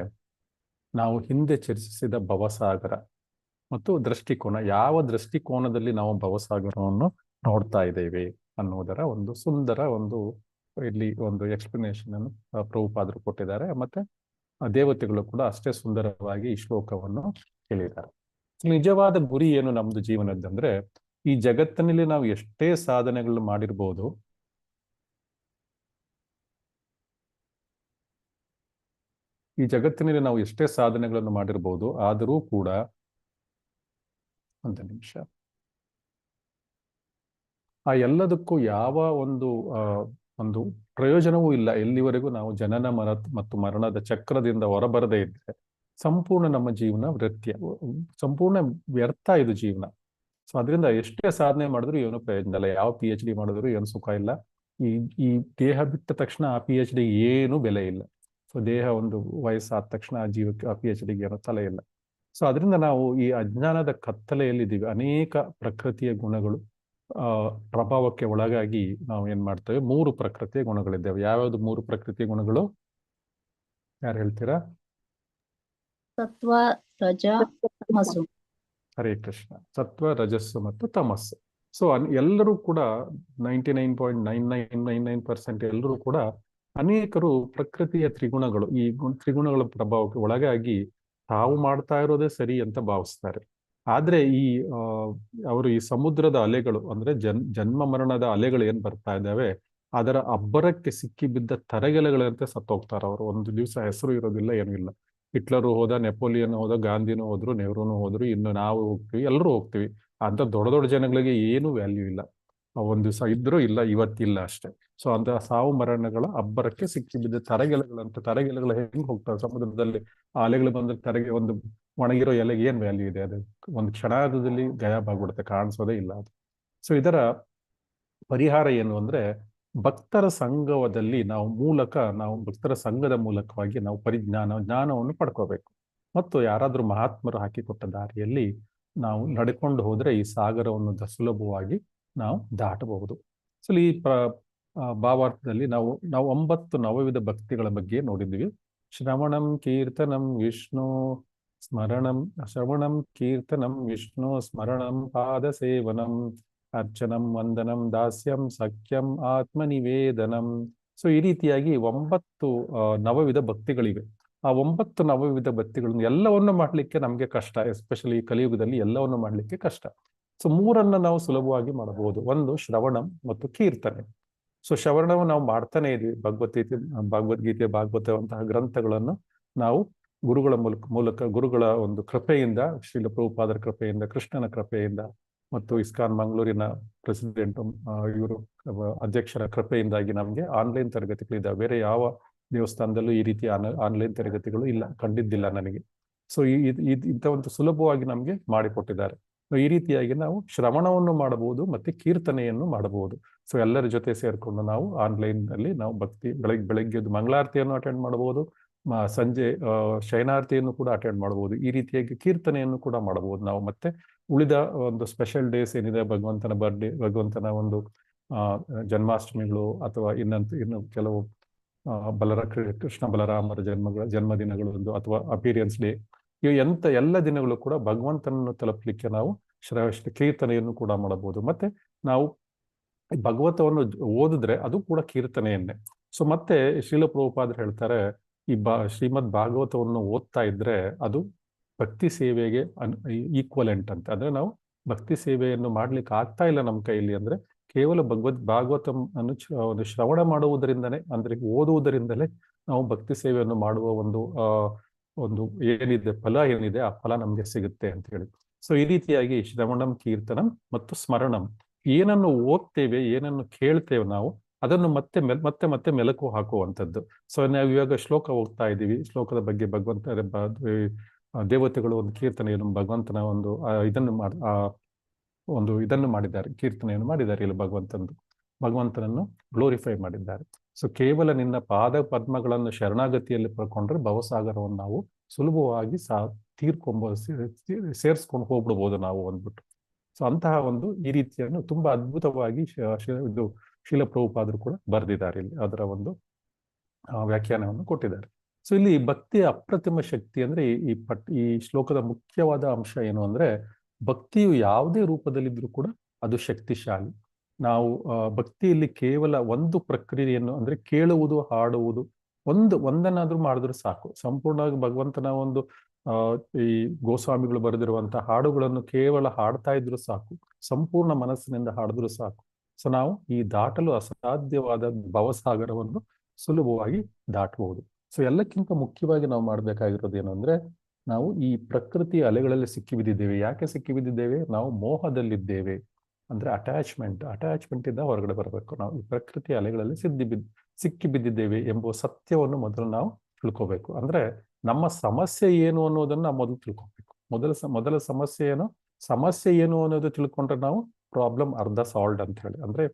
ನಾವು ಹಿಂದೆ ಚರ್ಚಿಸಿದ ಭವಸಾಗರ ಮತ್ತು ದೃಷ್ಟಿಕೋನ, ಯಾವ ದೃಷ್ಟಿಕೋನದಲ್ಲಿ ನಾವು ಭವಸಾಗರವನ್ನು ನೋಡ್ತಾ ಇದ್ದೇವೆ ಅನ್ನೋದರ ಒಂದು ಸುಂದರ ಒಂದು ಇಲ್ಲಿ ಒಂದು ಎಕ್ಸ್ಪ್ಲನೇಷನ್ ಅನ್ನು ಪ್ರಭುಪಾದರು ಕೊಟ್ಟಿದ್ದಾರೆ. ಮತ್ತೆ ದೇವತೆಗಳು ಕೂಡ ಅಷ್ಟೇ ಸುಂದರವಾಗಿ ಈ ಶ್ಲೋಕವನ್ನು ಹೇಳಿದ್ದಾರೆ. ನಿಜವಾದ ಗುರಿ ಏನು ನಮ್ದು ಜೀವನದಂದ್ರೆ, ಈ ಜಗತ್ತಿನಲ್ಲಿ ನಾವು ಎಷ್ಟೇ ಸಾಧನೆಗಳು ಮಾಡಿರ್ಬೋದು, ಈ ಜಗತ್ತಿನಲ್ಲಿ ನಾವು ಎಷ್ಟೇ ಸಾಧನೆಗಳನ್ನು ಮಾಡಿರ್ಬೋದು, ಆದರೂ ಕೂಡ ಒಂದು ನಿಮಿಷ, ಆ ಎಲ್ಲದಕ್ಕೂ ಯಾವ ಒಂದು ಪ್ರಯೋಜನವೂ ಇಲ್ಲ ಎಲ್ಲಿವರೆಗೂ ನಾವು ಜನನ ಮತ್ತು ಮರಣದ ಚಕ್ರದಿಂದ ಹೊರಬರದೇ ಇದ್ರೆ ಸಂಪೂರ್ಣ ನಮ್ಮ ಜೀವನ ಸಂಪೂರ್ಣ ವ್ಯರ್ಥ ಇದು ಜೀವನ. ಸೊ ಅದರಿಂದ ಎಷ್ಟೇ ಸಾಧನೆ ಮಾಡಿದ್ರು ಏನು ಪ್ರಯೋಜನ ಇಲ್ಲ, ಯಾವ PhD ಮಾಡಿದ್ರು ಏನು ಸುಖ ಇಲ್ಲ. ಈ ದೇಹ ಬಿಟ್ಟ ತಕ್ಷಣ ಆ PhD ಏನು ಬೆಲೆ ಇಲ್ಲ. ಸೊ ದೇಹ ಒಂದು ವಯಸ್ಸಾದ ತಕ್ಷಣ ಆ ಜೀವಕ್ಕೆ ಆ PhDಗೆ ಏನೋ ತಲೆ ಇಲ್ಲ. ಸೊ ಅದರಿಂದ ನಾವು ಈ ಅಜ್ಞಾನದ ಕತ್ತಲೆಯಲ್ಲಿದ್ದೀವಿ. ಅನೇಕ ಪ್ರಕೃತಿಯ ಗುಣಗಳು ಪ್ರಭಾವಕ್ಕೆ ಒಳಗಾಗಿ ನಾವು ಏನ್ ಮಾಡ್ತೇವೆ, 3 ಪ್ರಕೃತಿಯ ಗುಣಗಳಿದ್ದೇವೆ. ಯಾವ್ಯಾವ್ದು 3 ಪ್ರಕೃತಿಯ ಗುಣಗಳು ಯಾರು ಹೇಳ್ತೀರಾ? ಸತ್ವ, ರಜ, ತಮಸ್ಸು. ಹರೇ ಕೃಷ್ಣ. ಸತ್ವ, ರಜಸ್ಸು ಮತ್ತು ತಮಸ್ಸು. ಸೊ ಎಲ್ಲರೂ ಕೂಡ 99.9999% ಎಲ್ಲರೂ ಕೂಡ ಅನೇಕರು ಪ್ರಕೃತಿಯ ತ್ರಿಗುಣಗಳು, ಈ ತ್ರಿಗುಣಗಳ ಪ್ರಭಾವಕ್ಕೆ ಒಳಗಾಗಿ ತಾವು ಮಾಡ್ತಾ ಇರೋದೇ ಸರಿ ಅಂತ ಭಾವಿಸ್ತಾರೆ. ಆದ್ರೆ ಅವರು ಈ ಸಮುದ್ರದ ಅಲೆಗಳು ಅಂದ್ರೆ ಜನ್ಮ ಮರಣದ ಅಲೆಗಳು ಏನ್ ಬರ್ತಾ ಇದ್ದಾವೆ, ಅದರ ಅಬ್ಬರಕ್ಕೆ ಸಿಕ್ಕಿ ಬಿದ್ದ ತರಗೆಲೆಗಳಂತೆ ಸತ್ತೋಗ್ತಾರೆ ಅವರು. ಒಂದು ದಿವಸ ಹೆಸರು ಇರೋದಿಲ್ಲ, ಏನೂ ಇಲ್ಲ. ಹಿಟ್ಲರು ಹೋದ, ನೆಪೋಲಿಯನ್ ಹೋದ, ಗಾಂಧಿನೂ ಹೋದ್ರು, ನೆಹರೂನು ಹೋದ್ರು, ಇನ್ನು ನಾವು ಹೋಗ್ತೀವಿ, ಎಲ್ಲರೂ ಹೋಗ್ತೀವಿ. ಅಂತ ದೊಡ್ಡ ದೊಡ್ಡ ಜನಗಳಿಗೆ ಏನು ವ್ಯಾಲ್ಯೂ ಇಲ್ಲ. ಒಂದ್ ದಿವಸ ಇದ್ರು ಇಲ್ಲ, ಇವತ್ತಿಲ್ಲ ಅಷ್ಟೇ. ಸೊ ಅಂತ ಸಾವು ಮರಣಗಳ ಅಬ್ಬರಕ್ಕೆ ಸಿಕ್ಕಿ ಬಿದ್ದ ತರಗೆಲೆಗಳು ಹೆಂಗ್ ಹೋಗ್ತವೆ ಸಮುದ್ರದಲ್ಲಿ? ಆ ಅಲೆಗಳು ಬಂದ್ರೆ ತರಗೆ ಒಂದು ಒಣಗಿರೋ ಎಲೆಗೆ ಏನ್ ವ್ಯಾಲ್ಯೂ ಇದೆ? ಅದು ಒಂದು ಕ್ಷಣದಲ್ಲಿ ಗಾಯಬ್ ಆಗ್ಬಿಡುತ್ತೆ, ಕಾಣಿಸೋದೇ ಇಲ್ಲ ಅದು. ಸೊ ಇದರ ಪರಿಹಾರ ಏನು ಅಂದ್ರೆ, ಭಕ್ತರ ಸಂಘದಲ್ಲಿ ನಾವು ಭಕ್ತರ ಸಂಘದ ಮೂಲಕವಾಗಿ ನಾವು ಜ್ಞಾನವನ್ನು ಪಡ್ಕೋಬೇಕು. ಮತ್ತು ಯಾರಾದ್ರೂ ಮಹಾತ್ಮರು ಹಾಕಿಕೊಟ್ಟ ದಾರಿಯಲ್ಲಿ ನಾವು ನಡ್ಕೊಂಡು ಹೋದ್ರೆ ಈ ಸಾಗರವನ್ನು ಸುಲಭವಾಗಿ ನಾವು ದಾಟಬಹುದು. ಸೊ ಈ ಭಾವಾರ್ಥದಲ್ಲಿ ನಾವು 9 ನವವಿಧ ಭಕ್ತಿಗಳ ಬಗ್ಗೆ ನೋಡಿದ್ವಿ. ಶ್ರವಣಂ ಕೀರ್ತನಂ ವಿಷ್ಣು ಸ್ಮರಣಂ ಪಾದ ಸೇವನಂ ಅರ್ಚನಂ ವಂದನಂ ದಾಸ್ಯಂ ಸಖ್ಯಂ ಆತ್ಮನಿವೇದನಂ. ಸೊ ಈ ರೀತಿಯಾಗಿ 9 ನವವಿಧ ಭಕ್ತಿಗಳಿವೆ. ಆ 9 ನವವಿಧ ಭಕ್ತಿಗಳನ್ನು ಎಲ್ಲವನ್ನು ಮಾಡ್ಲಿಕ್ಕೆ ನಮ್ಗೆ ಕಷ್ಟ, ಎಸ್ಪೆಷಲಿ ಕಲಿಯುಗದಲ್ಲಿ ಎಲ್ಲವನ್ನು ಮಾಡ್ಲಿಕ್ಕೆ ಕಷ್ಟ. ಸೊ 3 ನಾವು ಸುಲಭವಾಗಿ ಮಾಡಬಹುದು. ಒಂದು ಶ್ರವಣಂ ಮತ್ತು ಕೀರ್ತನೆ. ಸೊ ಶ್ರವಣವು ನಾವು ಮಾಡ್ತಾನೆ ಇದೀವಿ. ಭಗವದ್ಗೀತೆ, ಭಾಗವತವಂತಹ ಗ್ರಂಥಗಳನ್ನು ನಾವು ಗುರುಗಳ ಮೂಲಕ ಗುರುಗಳ ಒಂದು ಕೃಪೆಯಿಂದ, ಶ್ರೀಲ ಪ್ರಭುಪಾದರ ಕೃಪೆಯಿಂದ, ಕೃಷ್ಣನ ಕೃಪೆಯಿಂದ ಮತ್ತು ಇಸ್ಕಾನ್ ಮಂಗಳೂರಿನ ಪ್ರೆಸಿಡೆಂಟ್ ಇವರು ಅಧ್ಯಕ್ಷರ ಕೃಪೆಯಿಂದಾಗಿ ನಮ್ಗೆ ಆನ್ಲೈನ್ ತರಗತಿಗಳಿದ್ದಾವೆ. ಬೇರೆ ಯಾವ ದೇವಸ್ಥಾನದಲ್ಲೂ ಈ ರೀತಿಯ ಆನ್ಲೈನ್ ತರಗತಿಗಳು ಇಲ್ಲ, ಕಂಡಿದ್ದಿಲ್ಲ ನನಗೆ. ಸೊ ಇಂಥ ಒಂದು ಸುಲಭವಾಗಿ ನಮ್ಗೆ ಮಾಡಿಕೊಟ್ಟಿದ್ದಾರೆ. ಈ ರೀತಿಯಾಗಿ ನಾವು ಶ್ರವಣವನ್ನು ಮಾಡಬಹುದು ಮತ್ತೆ ಕೀರ್ತನೆಯನ್ನು ಮಾಡಬಹುದು. ಸೊ ಎಲ್ಲರ ಜೊತೆ ಸೇರ್ಕೊಂಡು ನಾವು ಆನ್ಲೈನ್ ನಲ್ಲಿ ನಾವು ಭಕ್ತಿ ಬೆಳಗ್ಗೆ ಮಂಗಳಾರತಿಯನ್ನು ಅಟೆಂಡ್ ಮಾಡಬಹುದು, ಸಂಜೆ ಶಯನಾರತಿಯನ್ನು ಕೂಡ ಅಟೆಂಡ್ ಮಾಡಬಹುದು. ಈ ರೀತಿಯಾಗಿ ಕೀರ್ತನೆಯನ್ನು ಕೂಡ ಮಾಡಬಹುದು ನಾವು. ಮತ್ತೆ ಉಳಿದ ಒಂದು ಸ್ಪೆಷಲ್ ಡೇಸ್ ಏನಿದೆ, ಭಗವಂತನ ಬರ್ಡೇ, ಭಗವಂತನ ಒಂದು ಜನ್ಮಾಷ್ಟಮಿಗಳು ಅಥವಾ ಇನ್ನು ಕೆಲವು ಕೃಷ್ಣ ಬಲರಾಮರ ಜನ್ಮದಿನಗಳು ಅಥವಾ ಅಪಿರಿಯನ್ಸ್ ಡೇ, ಎಲ್ಲ ದಿನಗಳು ಕೂಡ ಭಗವಂತನನ್ನು ತಲುಪಲಿಕ್ಕೆ ನಾವು ಕೀರ್ತನೆಯನ್ನು ಕೂಡ ಮಾಡಬಹುದು. ಮತ್ತೆ ನಾವು ಭಗವತವನ್ನು ಓದಿದ್ರೆ ಅದು ಕೂಡ ಕೀರ್ತನೆಯನ್ನೇ. ಸೊ ಮತ್ತೆ ಶ್ರೀಲ ಪ್ರಭುಪಾದರು ಹೇಳ್ತಾರೆ, ಈ ಶ್ರೀಮದ್ ಭಾಗವತವನ್ನು ಓದ್ತಾ ಇದ್ರೆ ಅದು ಭಕ್ತಿ ಸೇವೆಗೆ ಈಕ್ವಲೆಂಟ್ ಅಂತ. ಅಂದ್ರೆ ನಾವು ಭಕ್ತಿ ಸೇವೆಯನ್ನು ಮಾಡ್ಲಿಕ್ಕೆ ಆಗ್ತಾ ಇಲ್ಲ ನಮ್ಮ ಕೈಯಲ್ಲಿ ಅಂದ್ರೆ ಕೇವಲ ಭಾಗವತಂ ಅನ್ನು ಶ್ರವಣ ಮಾಡುವುದರಿಂದನೇ, ಅಂದ್ರೆ ಓದುವುದರಿಂದಲೇ ನಾವು ಭಕ್ತಿ ಸೇವೆಯನ್ನು ಮಾಡುವ ಒಂದು ಏನಿದೆ ಫಲ ಏನಿದೆ, ಆ ಫಲ ನಮ್ಗೆ ಸಿಗುತ್ತೆ ಅಂತ ಹೇಳಿ. ಸೊ ಈ ರೀತಿಯಾಗಿ ಶ್ರವಣಂ, ಕೀರ್ತನಂ ಮತ್ತು ಸ್ಮರಣಂ, ಏನನ್ನು ಓದ್ತೇವೆ, ಏನನ್ನು ಕೇಳ್ತೇವೆ ನಾವು ಅದನ್ನು ಮತ್ತೆ ಮೆಲುಕು ಹಾಕುವಂಥದ್ದು. ಸೊ ನಾವು ಇವಾಗ ಶ್ಲೋಕ ಓದ್ತಾ ಇದ್ದೀವಿ, ಶ್ಲೋಕದ ಬಗ್ಗೆ ದೇವತೆಗಳು ಒಂದು ಕೀರ್ತನೆಯನ್ನು, ಭಗವಂತನ ಇದನ್ನು ಮಾಡಿದ್ದಾರೆ, ಕೀರ್ತನೆಯನ್ನು ಮಾಡಿದ್ದಾರೆ ಇಲ್ಲಿ ಭಗವಂತಂದು. ಭಗವಂತನನ್ನು ಗ್ಲೋರಿಫೈ ಮಾಡಿದ್ದಾರೆ. ಸೊ ಕೇವಲ ನಿನ್ನ ಪಾದ ಪದ್ಮಗಳನ್ನು ಶರಣಾಗತಿಯಲ್ಲಿ ಪಡ್ಕೊಂಡ್ರೆ ಭವಸಾಗರವನ್ನು ನಾವು ಸುಲಭವಾಗಿ ಸೇರಿಸ್ಕೊಂಡು ಹೋಗ್ಬಿಡ್ಬೋದು ನಾವು ಅಂದ್ಬಿಟ್ಟು. ಸೊ ಅಂತಹ ಒಂದು ಈ ರೀತಿಯನ್ನು ತುಂಬಾ ಅದ್ಭುತವಾಗಿ ಇದು ಶೀಲ ಪ್ರಭುಪಾದರು ಕೂಡ ಬರೆದಿದ್ದಾರೆ. ಇಲ್ಲಿ ಅದರ ಒಂದು ವ್ಯಾಖ್ಯಾನವನ್ನು ಕೊಟ್ಟಿದ್ದಾರೆ. ಸೊ ಇಲ್ಲಿ ಭಕ್ತಿಯ ಅಪ್ರತಿಮ ಶಕ್ತಿ ಅಂದ್ರೆ ಈ ಶ್ಲೋಕದ ಮುಖ್ಯವಾದ ಅಂಶ ಏನು ಅಂದ್ರೆ, ಭಕ್ತಿಯು ಯಾವುದೇ ರೂಪದಲ್ಲಿದ್ರೂ ಕೂಡ ಅದು ಶಕ್ತಿಶಾಲಿ. ನಾವು ಭಕ್ತಿಯಲ್ಲಿ ಕೇವಲ ಒಂದು ಪ್ರಕ್ರಿಯೆಯನ್ನು ಅಂದ್ರೆ ಕೇಳುವುದು, ಹಾಡುವುದು, ಒಂದನ್ನಾದ್ರೂ ಮಾಡಿದ್ರೆ ಸಾಕು. ಸಂಪೂರ್ಣವಾಗಿ ಭಗವಂತನ ಒಂದು ಈ ಗೋಸ್ವಾಮಿಗಳು ಬರೆದಿರುವಂತಹ ಹಾಡುಗಳನ್ನು ಕೇವಲ ಹಾಡ್ತಾ ಇದ್ರು ಸಾಕು, ಸಂಪೂರ್ಣ ಮನಸ್ಸಿನಿಂದ ಹಾಡಿದ್ರು ಸಾಕು. ಸೊ ನಾವು ಈ ದಾಟಲು ಅಸಾಧ್ಯವಾದ ಭವಸಾಗರವನ್ನು ಸುಲಭವಾಗಿ ದಾಟಬಹುದು. ಸೊ ಎಲ್ಲಕ್ಕಿಂತ ಮುಖ್ಯವಾಗಿ ನಾವು ಮಾಡಬೇಕಾಗಿರೋದು ಏನು ಅಂದ್ರೆ, ನಾವು ಈ ಪ್ರಕೃತಿಯ ಅಲೆಗಳಲ್ಲಿ ಸಿಕ್ಕಿ ಬಿದ್ದಿದ್ದೇವೆ. ಯಾಕೆ ಸಿಕ್ಕಿ ಬಿದ್ದಿದ್ದೇವೆ? ನಾವು ಮೋಹದಲ್ಲಿದ್ದೇವೆ. ಅಂದ್ರೆ ಅಟ್ಯಾಚ್ಮೆಂಟ್ ಇಂದ ಹೊರಗಡೆ ಬರಬೇಕು. ನಾವು ಈ ಪ್ರಕೃತಿಯ ಅಲೆಗಳಲ್ಲಿ ಸಿಕ್ಕಿ ಬಿದ್ದಿದ್ದೇವೆ ಎಂಬುವ ಸತ್ಯವನ್ನು ಮೊದಲು ನಾವು ತಿಳ್ಕೋಬೇಕು. ಅಂದ್ರೆ ನಮ್ಮ ಸಮಸ್ಯೆ ಏನು ಅನ್ನೋದನ್ನ ನಾವು ಮೊದಲು ತಿಳ್ಕೊಬೇಕು. ಮೊದಲ ಸಮಸ್ಯೆ ಏನು ಅನ್ನೋದು ತಿಳ್ಕೊಂಡ್ರೆ ನಾವು ಪ್ರಾಬ್ಲಮ್ ಅರ್ಧ ಸಾಲ್ವ್ಡ್ ಅಂತ ಹೇಳಿ. ಅಂದ್ರೆ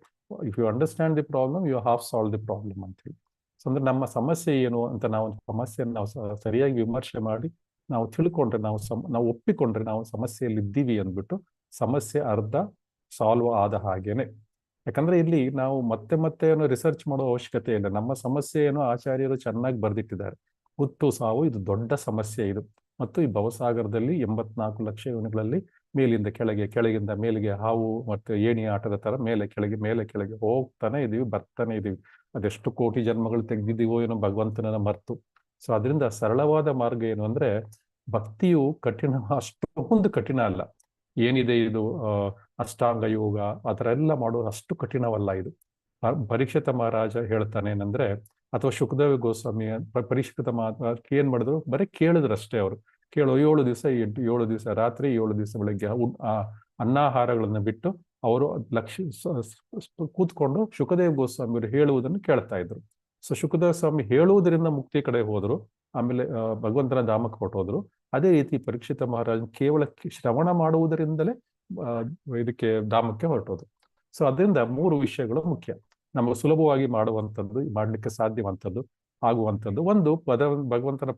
if you understand the problem you have solve the problem ಅಂತ ಹೇಳಿ. ಸೊ ಅಂದ್ರೆ ನಮ್ಮ ಸಮಸ್ಯೆ ಏನು ಅಂತ ನಾವು ಸಮಸ್ಯೆಯನ್ನು ನಾವು ಸರಿಯಾಗಿ ವಿಮರ್ಶೆ ಮಾಡಿ ನಾವು ತಿಳ್ಕೊಂಡ್ರೆ, ನಾವು ಒಪ್ಪಿಕೊಂಡ್ರೆ ನಾವು ಸಮಸ್ಯೆಯಲ್ಲಿ ಇದ್ದೀವಿ ಅಂದ್ಬಿಟ್ಟು ಸಮಸ್ಯೆ ಅರ್ಧ ಸಾಲ್ವ್ ಆದ ಹಾಗೇನೆ. ಯಾಕಂದ್ರೆ ಇಲ್ಲಿ ನಾವು ಮತ್ತೆ ರಿಸರ್ಚ್ ಮಾಡೋ ಅವಶ್ಯಕತೆ ಇಲ್ಲ. ನಮ್ಮ ಸಮಸ್ಯೆ ಏನೋ ಆಚಾರ್ಯರು ಚೆನ್ನಾಗಿ ಬರೆದಿಟ್ಟಿದ್ದಾರೆ. ಹುಟ್ಟು ಸಾವು ಇದು ದೊಡ್ಡ ಸಮಸ್ಯೆ ಇದು. ಮತ್ತು ಈ ಭವಸಾಗರದಲ್ಲಿ 84 ಲಕ್ಷ ಯೋನಿಗಳಲ್ಲಿ ಮೇಲಿಂದ ಕೆಳಗೆ, ಕೆಳಗಿಂದ ಮೇಲಿಗೆ ಹಾವು ಮತ್ತು ಏಣಿ ಆಟದ ತರ ಮೇಲೆ ಕೆಳಗೆ ಹೋಗ್ತಾನೆ ಇದೀವಿ, ಬರ್ತಾನೆ ಇದೀವಿ. ಅದೆಷ್ಟು ಕೋಟಿ ಜನ್ಮಗಳು ತೆಗೆದಿದ್ದೀವೋ ಏನೋ ಭಗವಂತನ ಮರ್ತು. ಸೊ ಅದರಿಂದ ಸರಳವಾದ ಮಾರ್ಗ ಏನು ಅಂದ್ರೆ, ಭಕ್ತಿಯು ಅಷ್ಟೊಂದು ಕಠಿಣ ಅಲ್ಲ. ಏನಿದೆ ಇದು ಅಷ್ಟಾಂಗ ಯೋಗ ಅದರೆಲ್ಲ ಮಾಡೋದು ಅಷ್ಟು ಕಠಿಣವಲ್ಲ ಇದು. ಪರೀಕ್ಷಿತ ಮಹಾರಾಜ ಹೇಳ್ತಾನೆ ಏನಂದ್ರೆ, ಅಥವಾ ಸುಖದೇವ ಗೋಸ್ವಾಮಿ ಪರೀಕ್ಷಿತ ಏನ್ ಮಾಡಿದ್ರು, ಬರೀ ಕೇಳಿದ್ರಷ್ಟೇ. ಅವರು 7 ದಿವಸ ರಾತ್ರಿ 7 ದಿವಸ ಬೆಳಗ್ಗೆ ಅನ್ನಾಹಾರಗಳನ್ನು ಬಿಟ್ಟು ಅವರು ಕೂತ್ಕೊಂಡು ಸುಖದೇವ್ ಗೋಸ್ವಾಮಿಯವರು ಹೇಳುವುದನ್ನು ಕೇಳ್ತಾ ಇದ್ರು. ಸೊ ಸುಖದೇವ ಸ್ವಾಮಿ ಹೇಳುವುದರಿಂದ ಮುಕ್ತಿ ಕಡೆ ಹೋದ್ರು, ಆಮೇಲೆ ಭಗವಂತನ ಧಾಮಕ್ಕೆ ಹೊರಟೋದ್ರು. ಅದೇ ರೀತಿ ಪರೀಕ್ಷಿತ ಮಹಾರಾಜ್ ಕೇವಲ ಶ್ರವಣ ಮಾಡುವುದರಿಂದಲೇ ಇದಕ್ಕೆ ಧಾಮಕ್ಕೆ ಹೊರಟೋದು. ಸೊ ಅದರಿಂದ 3 ವಿಷಯಗಳು ಮುಖ್ಯ. ನಮಗೆ ಸುಲಭವಾಗಿ ಮಾಡ್ಲಿಕ್ಕೆ ಸಾಧ್ಯವಂಥದ್ದು ಆಗುವಂಥದ್ದು. ಒಂದು ಭಗವಂತನ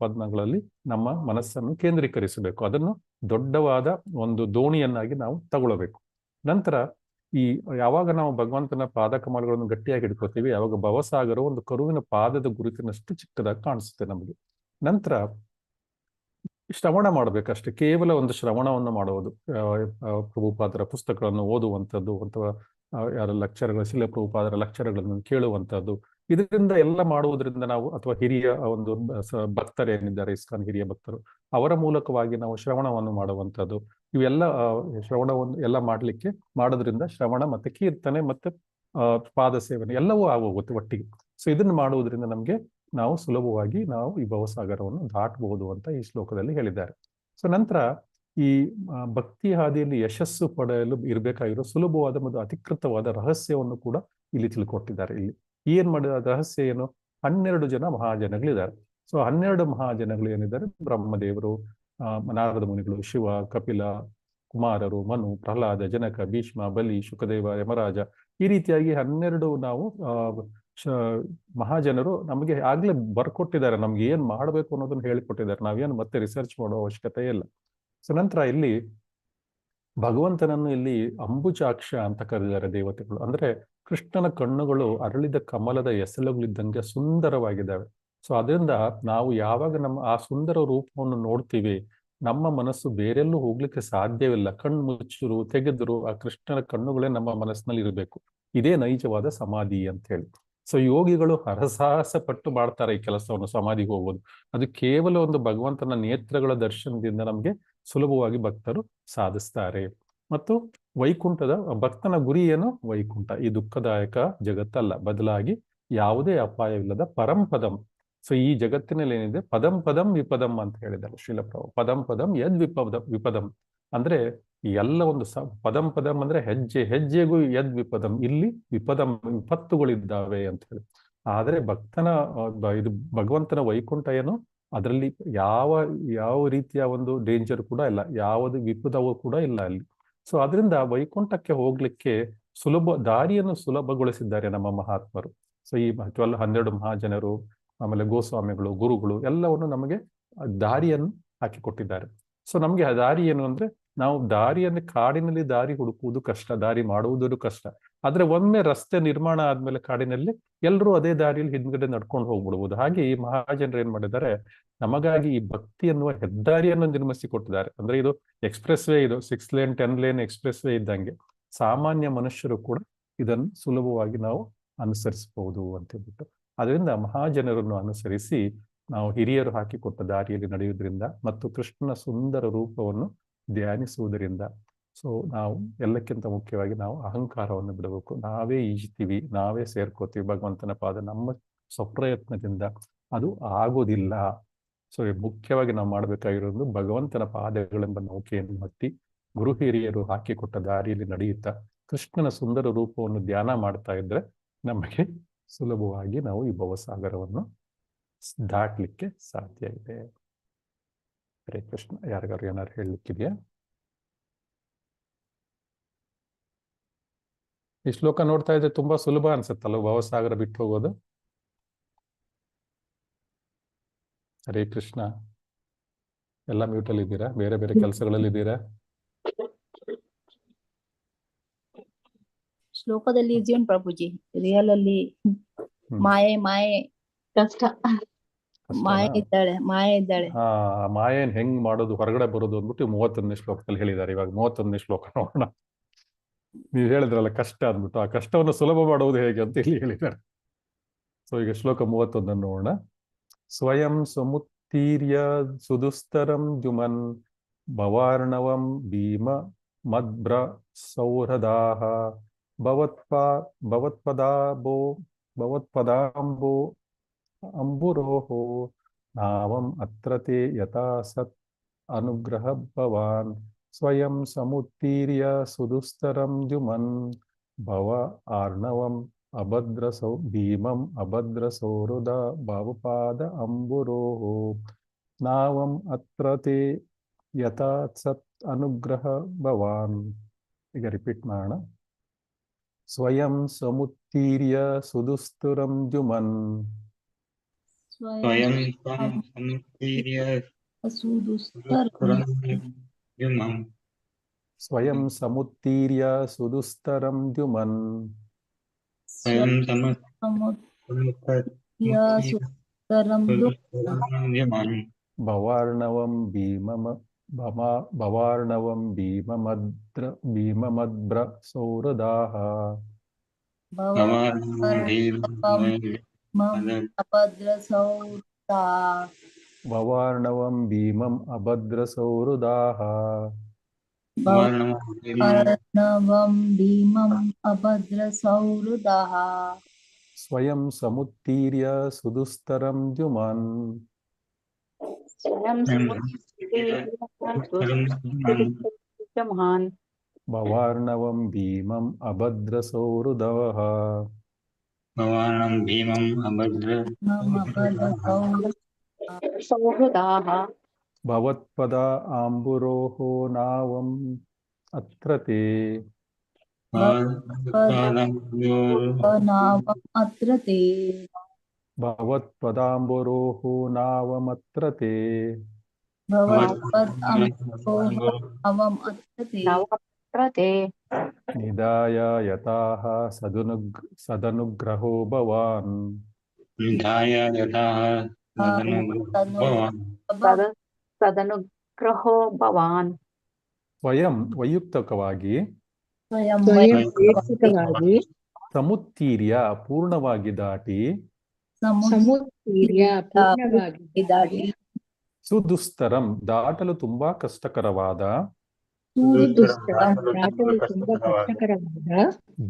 ಪದ್ಮಗಳಲ್ಲಿ ನಮ್ಮ ಮನಸ್ಸನ್ನು ಕೇಂದ್ರೀಕರಿಸಬೇಕು. ಅದನ್ನು ದೊಡ್ಡವಾದ ಒಂದು ದೋಣಿಯನ್ನಾಗಿ ನಾವು ತಗೊಳ್ಬೇಕು. ನಂತರ ಯಾವಾಗ ನಾವು ಭಗವಂತನ ಪಾದಕಮಲಗಳನ್ನು ಗಟ್ಟಿಯಾಗಿ ಹಿಡ್ಕೋತೀವಿ, ಯಾವಾಗ ಭವಸಾಗರ ಒಂದು ಕರುವಿನ ಪಾದದ ಗುರುತಿನಷ್ಟು ಚಿಕ್ಕದಾಗಿ ಕಾಣಿಸುತ್ತೆ ನಮಗೆ. ನಂತರ ಶ್ರವಣ ಮಾಡ್ಬೇಕಷ್ಟೇ, ಕೇವಲ ಒಂದು ಶ್ರವಣವನ್ನು ಮಾಡುವುದು. ಪ್ರಭುಪಾದರ ಪುಸ್ತಕಗಳನ್ನು ಓದುವಂಥದ್ದು, ಅಥವಾ ಯಾರ ಶೀಲ ಪ್ರಭುಪಾದರ ಲೆಕ್ಚರ್ಗಳನ್ನು ಕೇಳುವಂಥದ್ದು. ಇದರಿಂದ ಎಲ್ಲ ಮಾಡುವುದರಿಂದ ನಾವು, ಅಥವಾ ಹಿರಿಯ ಒಂದು ಭಕ್ತರೇನಿದ್ದಾರೆ, ಇಸ್ಕಾನ್ ಹಿರಿಯ ಭಕ್ತರು, ಅವರ ಮೂಲಕವಾಗಿ ನಾವು ಶ್ರವಣವನ್ನು ಮಾಡುವಂಥದ್ದು. ಇವೆಲ್ಲ ಶ್ರವಣವನ್ನು ಎಲ್ಲ ಮಾಡೋದ್ರಿಂದ ಶ್ರವಣ ಮತ್ತೆ ಕೀರ್ತನೆ ಮತ್ತೆ ಪಾದ ಸೇವನೆ ಎಲ್ಲವೂ ಆಗೋಗುತ್ತೆ ಒಟ್ಟಿಗೆ. ಸೊ ಇದನ್ನು ಮಾಡುವುದರಿಂದ ನಮಗೆ ನಾವು ಸುಲಭವಾಗಿ ಈ ಭವಸಾಗರವನ್ನು ದಾಟಬಹುದು ಅಂತ ಈ ಶ್ಲೋಕದಲ್ಲಿ ಹೇಳಿದ್ದಾರೆ. ಸೊ ನಂತರ ಈ ಭಕ್ತಿ ಹಾದಿಯಲ್ಲಿ ಯಶಸ್ಸು ಪಡೆಯಲು ಇರಬೇಕಾಗಿರೋ ಸುಲಭವಾದ ಮತ್ತು ಅಧಿಕೃತವಾದ ರಹಸ್ಯವನ್ನು ಕೂಡ ಇಲ್ಲಿ ತಿಳ್ಕೊಟ್ಟಿದ್ದಾರೆ. ಇಲ್ಲಿ ಏನ್ ಮಾಡಿದ ರಹಸ್ಯ ಏನು? 12 ಜನ ಮಹಾಜನಗಳಿದ್ದಾರೆ. ಸೊ 12 ಮಹಾಜನಗಳು ಏನಿದ್ದಾರೆ, ಬ್ರಹ್ಮದೇವರು, ನಾರದ ಮುನಿಗಳು, ಶಿವ, ಕಪಿಲ, ಕುಮಾರರು, ಮನು, ಪ್ರಹ್ಲಾದ, ಜನಕ, ಭೀಷ್ಮ, ಬಲಿ, ಶುಕದೇವ, ಯಮರಾಜ, ಈ ರೀತಿಯಾಗಿ 12 ನಾವು ಮಹಾಜನರು ನಮಗೆ ಆಗ್ಲೇ ಬರ್ಕೊಟ್ಟಿದ್ದಾರೆ. ನಮ್ಗೆ ಏನ್ ಮಾಡ್ಬೇಕು ಅನ್ನೋದನ್ನ ಹೇಳಿಕೊಟ್ಟಿದ್ದಾರೆ. ನಾವೇನು ಮತ್ತೆ ರಿಸರ್ಚ್ ಮಾಡೋ ಅವಶ್ಯಕತೆ ಇಲ್ಲ. ಸೊ ನಂತರ ಇಲ್ಲಿ ಭಗವಂತನನ್ನು ಇಲ್ಲಿ ಅಂಬುಜಾಕ್ಷ ಅಂತ ಕರೆದಿದ್ದಾರೆ ದೇವತೆಗಳು. ಅಂದ್ರೆ ಕೃಷ್ಣನ ಕಣ್ಣುಗಳು ಅರಳಿದ ಕಮಲದ ಎಸಳುಗಳಿದ್ದಂಗೆ ಸುಂದರವಾಗಿದ್ದಾವೆ. ಸೊ ಅದರಿಂದ ನಾವು ಯಾವಾಗ ಆ ಸುಂದರ ರೂಪವನ್ನು ನೋಡ್ತೀವಿ, ನಮ್ಮ ಮನಸ್ಸು ಬೇರೆಲ್ಲೂ ಹೋಗ್ಲಿಕ್ಕೆ ಸಾಧ್ಯವಿಲ್ಲ. ಕಣ್ಣು ಮುಚ್ಚರು ತೆಗೆದ್ರು ಆ ಕೃಷ್ಣನ ಕಣ್ಣುಗಳೇ ನಮ್ಮ ಮನಸ್ಸಿನಲ್ಲಿ ಇರಬೇಕು. ಇದೇ ನೈಜವಾದ ಸಮಾಧಿ ಅಂತ ಹೇಳಿ. ಸೊ ಯೋಗಿಗಳು ಹರಸಾಹಸ ಪಟ್ಟು ಮಾಡ್ತಾರೆ ಈ ಕೆಲಸವನ್ನು, ಸಮಾಧಿಗೆ ಹೋಗೋದು. ಅದು ಕೇವಲ ಒಂದು ಭಗವಂತನ ನೇತ್ರಗಳ ದರ್ಶನದಿಂದ ನಮ್ಗೆ ಸುಲಭವಾಗಿ ಭಕ್ತರು ಸಾಧಿಸ್ತಾರೆ. ಮತ್ತು ಭಕ್ತನ ಗುರಿ ಏನು? ವೈಕುಂಠ. ಈ ದುಃಖದಾಯಕ ಜಗತ್ತಲ್ಲ, ಬದಲಾಗಿ ಯಾವುದೇ ಅಪಾಯವಿಲ್ಲದ ಪರಂಪದಂ. ಸೊ ಈ ಜಗತ್ತಿನಲ್ಲಿ ಏನಿದೆ, ಪದಂ ವಿಪದಂ ಅಂತ ಹೇಳಿದ್ದಾರೆ ಶ್ರೀಲಪ್ರಭು. ಪದಂ ಯದ್ ವಿಪದಂ ಅಂದ್ರೆ ಎಲ್ಲ ಒಂದು ಪದಂ ಅಂದ್ರೆ ಹೆಜ್ಜೆಗೂ ಯದ್ ವಿಪದಂ, ಇಲ್ಲಿ ವಿಪತ್ತುಗಳಿದ್ದಾವೆ ಅಂತ ಹೇಳಿ. ಆದ್ರೆ ಇದು ಭಗವಂತನ ವೈಕುಂಠ ಏನು, ಅದರಲ್ಲಿ ಯಾವ ರೀತಿಯ ಒಂದು ಡೇಂಜರ್ ಕೂಡ ಇಲ್ಲ, ಯಾವುದು ವಿಪದವೂ ಕೂಡ ಇಲ್ಲ ಅಲ್ಲಿ. ಸೊ ಅದರಿಂದ ವೈಕುಂಠಕ್ಕೆ ಹೋಗ್ಲಿಕ್ಕೆ ದಾರಿಯನ್ನು ಸುಲಭಗೊಳಿಸಿದ್ದಾರೆ ನಮ್ಮ ಮಹಾತ್ಮರು. ಸೊ ಈ 12 ಮಹಾಜನರು, ಆಮೇಲೆ ಗೋಸ್ವಾಮಿಗಳು, ಗುರುಗಳು ಎಲ್ಲವನ್ನು ನಮಗೆ ದಾರಿಯನ್ನು ಹಾಕಿಕೊಟ್ಟಿದ್ದಾರೆ. ಸೊ ನಮ್ಗೆ ಆ ದಾರಿ ಏನು ಅಂದ್ರೆ, ನಾವು ದಾರಿಯನ್ನು ಕಾಡಿನಲ್ಲಿ ದಾರಿ ಹುಡುಕುವುದು ಕಷ್ಟ, ದಾರಿ ಮಾಡುವುದೂ ಕಷ್ಟ. ಆದ್ರೆ ಒಮ್ಮೆ ರಸ್ತೆ ನಿರ್ಮಾಣ ಆದ್ಮೇಲೆ ಕಾಡಿನಲ್ಲಿ ಎಲ್ಲರೂ ಅದೇ ದಾರಿಯಲ್ಲಿ ಹಿಂದ್ಗಡೆ ನಡ್ಕೊಂಡು ಹೋಗ್ಬಿಡ್ಬೋದು. ಹಾಗೆ ಈ ಮಹಾಜನರು ಏನ್ ಮಾಡಿದ್ದಾರೆ, ನಮಗಾಗಿ ಈ ಭಕ್ತಿ ಎನ್ನುವ ಹೆದ್ದಾರಿಯನ್ನು ನಿರ್ಮಿಸಿ ಕೊಟ್ಟಿದ್ದಾರೆ. ಅಂದ್ರೆ ಇದು ಎಕ್ಸ್ಪ್ರೆಸ್ ವೇ, ಇದು 6 ಲೇನ್ 10 ಲೇನ್ ಎಕ್ಸ್ಪ್ರೆಸ್ ವೇ ಇದ್ದಂಗೆ ಸಾಮಾನ್ಯ ಮನುಷ್ಯರು ಕೂಡ ಇದನ್ನು ಸುಲಭವಾಗಿ ನಾವು ಅನುಸರಿಸಬಹುದು ಅಂತ ಹೇಳ್ಬಿಟ್ಟು. ಅದರಿಂದ ಮಹಾಜನರನ್ನು ಅನುಸರಿಸಿ ನಾವು ಹಿರಿಯರು ಹಾಕಿಕೊಟ್ಟ ದಾರಿಯಲ್ಲಿ ನಡೆಯುವುದರಿಂದ ಮತ್ತು ಕೃಷ್ಣನ ಸುಂದರ ರೂಪವನ್ನು ಧ್ಯಾನಿಸುವುದರಿಂದ, ಸೊ ನಾವು ಎಲ್ಲಕ್ಕಿಂತ ಮುಖ್ಯವಾಗಿ ನಾವು ಅಹಂಕಾರವನ್ನು ಬಿಡಬೇಕು. ನಾವೇ ಈಜ್ತೀವಿ, ನಾವೇ ಸೇರ್ಕೋತೀವಿ ಭಗವಂತನ ಪಾದ, ನಮ್ಮ ಸ್ವಪ್ರಯತ್ನದಿಂದ ಅದು ಆಗೋದಿಲ್ಲ. ಸೊ ಮುಖ್ಯವಾಗಿ ನಾವು ಮಾಡಬೇಕಾಗಿರೋದು ಭಗವಂತನ ಪಾದಗಳೆಂಬ ನೌಕೆಯನ್ನು ಹತ್ತಿ ಗುರು ಹಿರಿಯರು ಹಾಕಿಕೊಟ್ಟ ದಾರಿಯಲ್ಲಿ ನಡೆಯುತ್ತಾ ಕೃಷ್ಣನ ಸುಂದರ ರೂಪವನ್ನು ಧ್ಯಾನ ಮಾಡ್ತಾ ಇದ್ರೆ ನಮಗೆ ಸುಲಭವಾಗಿ ನಾವು ಈ ಭವಸಾಗರವನ್ನು ದಾಟ್ಲಿಕ್ಕೆ ಸಾಧ್ಯ ಇದೆ. ಹರೇ ಕೃಷ್ಣ. ಯಾರಿಗಾರು ಏನಾರು ಹೇಳಲಿಕ್ಕಿದೆಯಾ? ಈ ಶ್ಲೋಕ ನೋಡ್ತಾ ಇದ್ರೆ ತುಂಬಾ ಸುಲಭ ಅನ್ಸುತ್ತಲ್ಲ ಭವಸಾಗರ ಬಿಟ್ಟು ಹೋಗೋದು. ಹರೇ ಕೃಷ್ಣ. ಎಲ್ಲ ಮ್ಯೂಟಲ್ಲಿ ಇದ್ದೀರಾ? ಬೇರೆ ಬೇರೆ ಕೆಲಸಗಳಲ್ಲಿ ಇದ್ದೀರಾ? ಶ್ಲೋಕದಲ್ಲಿ ಈಸಿ ಉಂಟು ಪ್ರಭುಜಿ, ರಿಯಲ್ ಅಲ್ಲಿ ಮಾಯೆ ಕಷ್ಟ. ಮಾಯೆ ಇದ್ದಾಳೆ. ಹಾ, ಮಾಯೇನ್ ಹೆಂಗ್ ಮಾಡೋದು, ಹೊರಗಡೆ ಬರೋದು ಅಂದ್ಬಿಟ್ಟು 31ನೇ ಶ್ಲೋಕದಲ್ಲಿ ಹೇಳಿದ್ದಾರೆ. ಇವಾಗ 31ನೇ ಶ್ಲೋಕ ನೋಡೋಣ. ನೀವು ಹೇಳಿದ್ರಲ್ಲ ಕಷ್ಟ ಅಂದ್ಬಿಟ್ಟು, ಆ ಕಷ್ಟವನ್ನು ಸುಲಭ ಮಾಡುವುದು ಹೇಗೆ ಅಂತ ಇಲ್ಲಿ ಹೇಳಿದ್ದಾರೆ. ಸೊ ಈಗ ಶ್ಲೋಕ 31 ನೋಡೋಣ. ಸ್ವಯಂ ಸಮುತ್ತೀರ್ಯ ಸುದುಸ್ತರಂ ಜುಮನ್ ಭವಾರ್ಣವಂ ಭೀಮ ಮದ್ಭ್ರ ಸೌಹೃದಾಹ ಭವತ್ಪದಾಂಬೋ ಅಂಬುರೋಹೋ ನಾವಂ ಅತ್ರತೆ ಯಥಾ ಸತ್ ಅನುಗ್ರಹ ಭವಾನ್ ಸ್ವಯಂ ಸಮುತ್ತೀರ್ಯ ಸುದುಸ್ತರಂ ಜುಮನ್ ಭವ ಆರ್ಣವಂ ಭೀಮಂ ಅಭದ್ರ ಸೌಹೃದ ಭಾವಪಾದ ಅಂಬುರೋಹೋ ನಾವಂ ಅತ್ರತೆ ಯಥಾ ಸತ್ ಅನುಗ್ರಹ ಭವಾನ್. ಈಗ ರಿಪೀಟ್ ಮಾಡೋಣ. ಸ್ವಯಂ ಸಮುತ್ತೀರ್ಯ ಸುದುಸ್ತರಂ ಜುಮನ್ ಸ್ವಯಂ ಸಮುತ್ತೀರ್ಯ ಸ್ವಯಂ ಸಮುತ್ತೀರ್ಯ ಸುದುಸ್ತರಂ ಜುಮನ್ ಸ್ವಯಂ ಭವಾರ್ಣವಂ ಭೀಮಮದ್ಭ್ರ ಸೌಹೃದಾಹ ಭವಾರ್ಣವಂ ಭೀಮಂ ಅಭದ್ರ ಸೌಹೃದಾಹ ಸ್ವಯಂ ಸಮುತ್ತೀರ್ಯ ಸುದುಸ್ತರಂ ಜುಮನ್ ಭವಾರ್ಣವಂ ಭೀಮಂ ಅಭದ್ರ ಸೌಹೃದಾಹ ಭವತ್ಪದ ಆಂಬುರೋಹೋ ನಾವಂ ಅತ್ರತೆ ಭವತ್ಪದಾಂಬುರೋಹೋ ನಾವಮತ್ರತೆ ನಿಧಾಯ ಯಥಾಹ ಸದನುಗ್ರಹೋ ಭವಾನ್ ಸದನುಗ್ರಹೋ ಭವಾನ್. ಸ್ವಯಂ ವೈಯಕ್ತಿಕವಾಗಿ ಸಮುತ್ತೀರ್ಯ ಪೂರ್ಣವಾಗಿ ದಾಟಿ ಸುದುಸ್ತರಂ ದಾಟಲು ತುಂಬಾ ಕಷ್ಟಕರವಾದ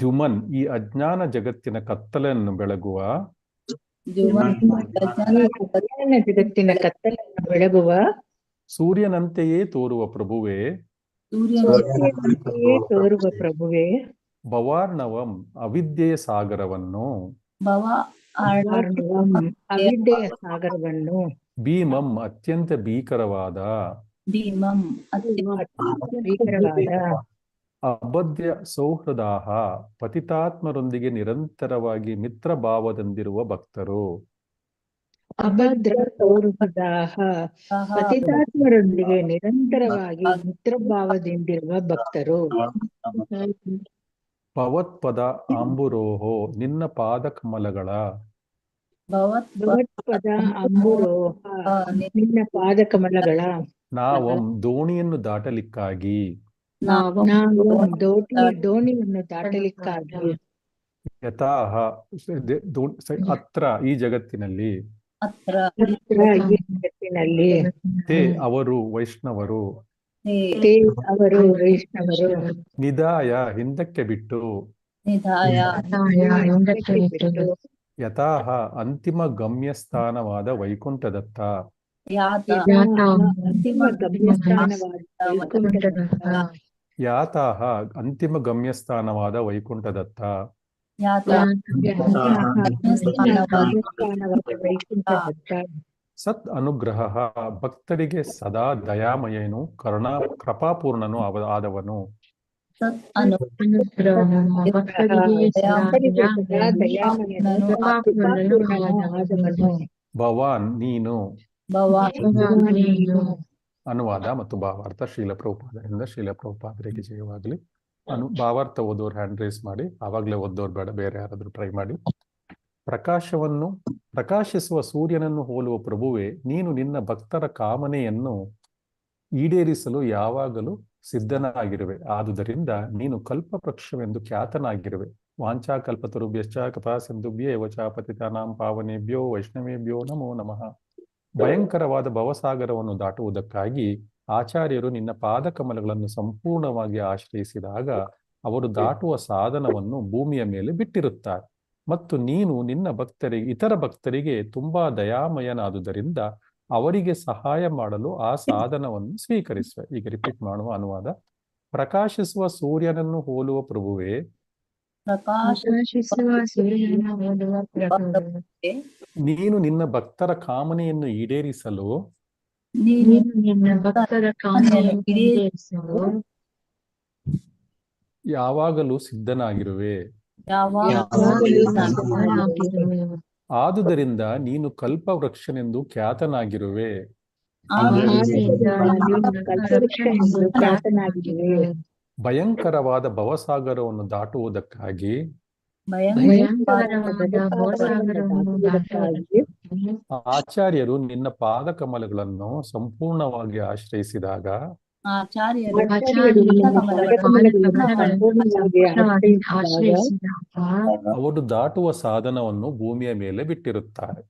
ಜುಮನ್ ಈ ಅಜ್ಞಾನ ಜಗತ್ತಿನ ಕತ್ತಲೆಯನ್ನು ಬೆಳಗುವ ಸೂರ್ಯನಂತೆಯೇ ತೋರುವ ಪ್ರಭುವೇ ಭವಾರ್ಣವಂ ಅವಿದ್ಯೆಯ ಸಾಗರವನ್ನು ಭೀಮಂ ಅತ್ಯಂತ ಭೀಕರವಾದ ಅಬದ್ಯ ಸೌಹೃದಾಹ ಪತಿತಾತ್ಮರೊಂದಿಗೆ ನಿರಂತರವಾಗಿ ಮಿತ್ರ ಭಾವದಿಂದಿರುವ ಭಕ್ತರು. ಅಭದ್ರ ಸೌಹೃದಾಹ ಪತಿತಾತ್ಮರೊಂದಿಗೆ ನಿರಂತರವಾಗಿ ಮಿತ್ರಭಾವದಿಂದಿರುವ ಭಕ್ತರು. ಭವತ್ಪದ ಅಂಬುರೋಹೋ ನಿನ್ನ ಪಾದಕಮಲಗಳ ಭಗವತ್ಪದ ಅಂಬುರೋಹ ನಿನ್ನ ಪಾದಕಮಲಗಳ ನಾವಂ ದೋಣಿಯನ್ನು ದಾಟಲಿಕ್ಕಾಗಿ ನಾವು ದೋಣಿಯನ್ನು ದಾಟಲಿಕ್ಕಾಗಿ ಯಥಾಹ ಅತ್ರ ಈ ಜಗತ್ತಿನಲ್ಲಿ ಅತ್ರ ಈ ಜಗತ್ತಿನಲ್ಲಿ ತೇ ಅವರು ವೈಷ್ಣವರು ತೇ ಅವರು ವೈಷ್ಣವರು ನಿಧಾಯ ಹಿಂದಕ್ಕೆ ಬಿಟ್ಟು ನಿಧಾಯ ಹಿಂದಕ್ಕೆ ಬಿಟ್ಟು ಯಥಾಹ ಅಂತಿಮ ಗಮ್ಯಸ್ಥಾನವಾದ ವೈಕುಂಠದತ್ತ ಯಾತ ಅಂತಿಮ ಗಮ್ಯಸ್ಥಾನವಾದ ವೈಕುಂಠದತ್ತ ಯಾತಾಹ ಅಂತಿಮ ಗಮ್ಯಸ್ಥಾನವಾದ ವೈಕುಂಠದತ್ತ ಯಾತ ಗಮ್ಯಸ್ಥಾನವಾದ ವೈಕುಂಠದತ್ತ ಸತ್ ಅನುಗ್ರಹ ಭಕ್ತರಿಗೆ ಸದಾ ದಯಾಮಯನು ಕೃಪಾಪೂರ್ಣನು ಆದವನು. ಸತ್ ಅನು ಭಕ್ತರಿಗೆ ಸದಾ ದಯಾಮಯನು ಕೃಪಾಪೂರ್ಣನು ಆದವನು. ಭವಾನ್ ನೀನು. ನೀನು ಅನುವಾದ ಮತ್ತು ಭಾವಾರ್ಥ ಶ್ರೀಲ ಪ್ರಭುಪಾದರಿಂದ ಶ್ರೀಲ ಪ್ರಭುಪಾದರಿಗೆ ಜಯವಾಗಲಿ. ಭಾವಾರ್ಥ ಓದೋರು ಹ್ಯಾಂಡ್ ರೈಸ್ ಮಾಡಿ, ಆವಾಗಲೇ ಓದೋರು ಬೇಡ, ಬೇರೆ ಯಾರಾದರೂ ಟ್ರೈ ಮಾಡಿ. ಪ್ರಕಾಶಿಸುವ ಸೂರ್ಯನನ್ನು ಹೋಲುವ ಪ್ರಭುವೆ, ನೀನು ನಿನ್ನ ಭಕ್ತರ ಕಾಮನೆಯನ್ನು ಈಡೇರಿಸಲು ಯಾವಾಗಲೂ ಸಿದ್ಧನಾಗಿರುವೆ. ಆದುದರಿಂದ ನೀನು ಕಲ್ಪವೃಕ್ಷವೆಂದು ಖ್ಯಾತನಾಗಿರುವೆ. ವಾಂಛಾಕಲ್ಪತರುಭ್ಯಶ್ಚ ಕೃಪಾ ಸಿಂಧುಭ್ಯೇ ವಚ ಪತಿತಾನಾಂ ಪಾವನೇಭ್ಯೋ ವೈಷ್ಣವೇಭ್ಯೋ ನಮೋ ನಮಃ. ಭಯಂಕರವಾದ ಭವಸಾಗರವನ್ನು ದಾಟುವುದಕ್ಕಾಗಿ ಆಚಾರ್ಯರು ನಿನ್ನ ಪಾದಕಮಲಗಳನ್ನು ಸಂಪೂರ್ಣವಾಗಿ ಆಶ್ರಯಿಸಿದಾಗ ಅವರು ದಾಟುವ ಸಾಧನವನ್ನು ಭೂಮಿಯ ಮೇಲೆ ಬಿಟ್ಟಿರುತ್ತಾರೆ. ಮತ್ತು ನೀನು ನಿನ್ನ ಇತರ ಭಕ್ತರಿಗೆ ತುಂಬಾ ದಯಾಮಯನಾದುದರಿಂದ ಅವರಿಗೆ ಸಹಾಯ ಮಾಡಲು ಆ ಸಾಧನವನ್ನು ಸ್ವೀಕರಿಸುವೆ. ಈಗ ರಿಪೀಟ್ ಮಾಡುವ ಅನುವಾದ. ಪ್ರಕಾಶಿಸುವ ಸೂರ್ಯನನ್ನು ಹೋಲುವ ಪ್ರಭುವೆ, ನೀನು ನಿನ್ನ ಭಕ್ತರ ಕಾಮನೆಯನ್ನು ಈಡೇರಿಸಲು ಯಾವಾಗಲೂ ಸಿದ್ಧನಾಗಿರುವೆ. ಆದುದರಿಂದ ನೀನು ಕಲ್ಪವೃಕ್ಷನೆಂದು ಖ್ಯಾತನಾಗಿರುವೆ. ಭಯಂಕರವಾದ ಭವಸಾಗರವನ್ನು ದಾಟುವುದಕ್ಕಾಗಿ ಆಚಾರ್ಯರು ನಿನ್ನ ಪಾದಕಮಲಗಳನ್ನು ಸಂಪೂರ್ಣವಾಗಿ ಆಶ್ರಯಿಸಿದಾಗ ಅವರು ದಾಟುವ ಸಾಧನವನ್ನು ಭೂಮಿಯ ಮೇಲೆ ಬಿಟ್ಟಿರುತ್ತಾರೆ.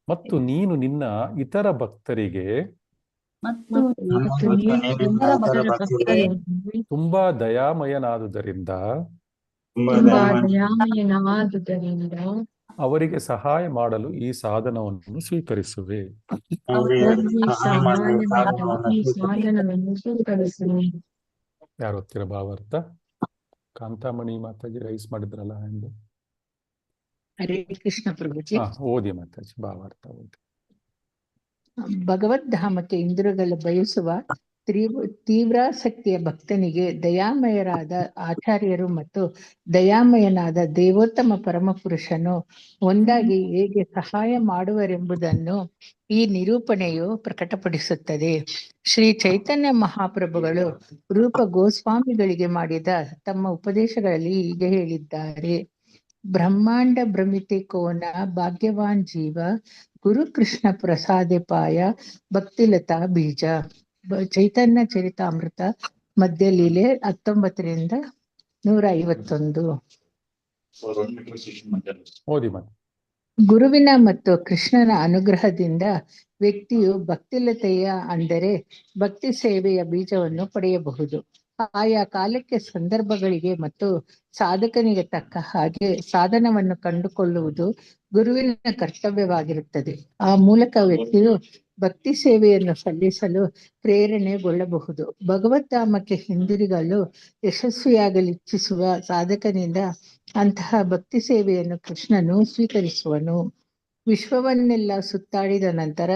ಮತ್ತು ನೀನು ನಿನ್ನ ಇತರ ಭಕ್ತರಿಗೆ ತುಂಬಾ ದಯಾಮಯನಾದುದರಿಂದ ಅವರಿಗೆ ಸಹಾಯ ಮಾಡಲು ಈ ಸಾಧನವನ್ನು ಸ್ವೀಕರಿಸುವೆ. ಯಾರು ಓದ್ತೀರ ಭಾವಾರ್ಥ? ಕಾಂತಾಮಣಿ ಮಾತಾಜಿ ರೈಸ್ ಮಾಡಿದ್ರಲ್ಲ ಎಂದು. ಹರೇ ಕೃಷ್ಣ ಪ್ರಭುಜಿ. ಓದಿ ಮಾತಾಜಿ ಭಾವಾರ್ಥ ಓದಿ. ಭಗವದ್ಧಾಮಕ್ಕೆ ಇಂದ್ರಗಳು ಬಯಸುವ ತೀವ್ರಾಸಕ್ತಿಯ ಭಕ್ತನಿಗೆ ದಯಾಮಯರಾದ ಆಚಾರ್ಯರು ಮತ್ತು ದಯಾಮಯನಾದ ದೇವೋತ್ತಮ ಪರಮಪುರುಷನು ಒಂದಾಗಿ ಹೇಗೆ ಸಹಾಯ ಮಾಡುವರೆಂಬುದನ್ನು ಈ ನಿರೂಪಣೆಯು ಪ್ರಕಟಪಡಿಸುತ್ತದೆ. ಶ್ರೀ ಚೈತನ್ಯ ಮಹಾಪ್ರಭುಗಳು ರೂಪ ಗೋಸ್ವಾಮಿಗಳಿಗೆ ಮಾಡಿದ ತಮ್ಮ ಉಪದೇಶಗಳಲ್ಲಿ ಹೀಗೆ ಹೇಳಿದ್ದಾರೆ. ಬ್ರಹ್ಮಾಂಡ ಭ್ರಮಿತೆ ಕೋನ ಭಾಗ್ಯವಾನ್ ಜೀವ ಗುರು ಕೃಷ್ಣ ಪ್ರಸಾದಪಾಯ ಭಕ್ತಿಲತಾ ಬೀಜ. ಚೈತನ್ಯ ಚರಿತಾಮೃತ ಮಧ್ಯಲೀಲೆ 19ರಿಂದ 151. ಗುರುವಿನ ಮತ್ತು ಕೃಷ್ಣನ ಅನುಗ್ರಹದಿಂದ ವ್ಯಕ್ತಿಯು ಭಕ್ತಿಲತೆಯ ಅಂದರೆ ಭಕ್ತಿ ಸೇವೆಯ ಬೀಜವನ್ನು ಪಡೆಯಬಹುದು. ಆಯಾ ಕಾಲಕ್ಕೆ, ಸಂದರ್ಭಗಳಿಗೆ ಮತ್ತು ಸಾಧಕನಿಗೆ ತಕ್ಕ ಹಾಗೆ ಸಾಧನವನ್ನು ಕಂಡುಕೊಳ್ಳುವುದು ಗುರುವಿನ ಕರ್ತವ್ಯವಾಗಿರುತ್ತದೆ. ಆ ಮೂಲಕ ವ್ಯಕ್ತಿಯು ಭಕ್ತಿ ಸೇವೆಯನ್ನು ಸಲ್ಲಿಸಲು ಪ್ರೇರಣೆಗೊಳ್ಳಬಹುದು. ಭಗವದ್ಧಾಮಕ್ಕೆ ಹಿಂದಿರುಗಲು ಯಶಸ್ವಿಯಾಗಲು ಇಚ್ಛಿಸುವ ಸಾಧಕನಿಂದ ಅಂತಹ ಭಕ್ತಿ ಸೇವೆಯನ್ನು ಕೃಷ್ಣನು ಸ್ವೀಕರಿಸುವನು. ವಿಶ್ವವನ್ನೆಲ್ಲ ಸುತ್ತಾಡಿದ ನಂತರ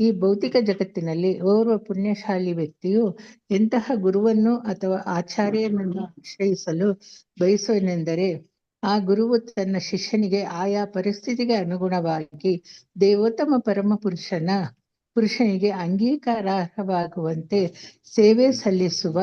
ಈ ಭೌತಿಕ ಜಗತ್ತಿನಲ್ಲಿ ಓರ್ವ ಪುಣ್ಯಶಾಲಿ ವ್ಯಕ್ತಿಯು ಎಂತಹ ಗುರುವನ್ನು ಅಥವಾ ಆಚಾರ್ಯನನ್ನು ಆಶ್ರಯಿಸಲು ಬಯಸುವನೆಂದರೆ ಆ ಗುರುವು ತನ್ನ ಶಿಷ್ಯನಿಗೆ ಆಯಾ ಪರಿಸ್ಥಿತಿಗೆ ಅನುಗುಣವಾಗಿ ದೇವೋತ್ತಮ ಪರಮ ಪುರುಷನಿಗೆ ಅಂಗೀಕಾರಾರ್ಹವಾಗುವಂತೆ ಸೇವೆ ಸಲ್ಲಿಸುವ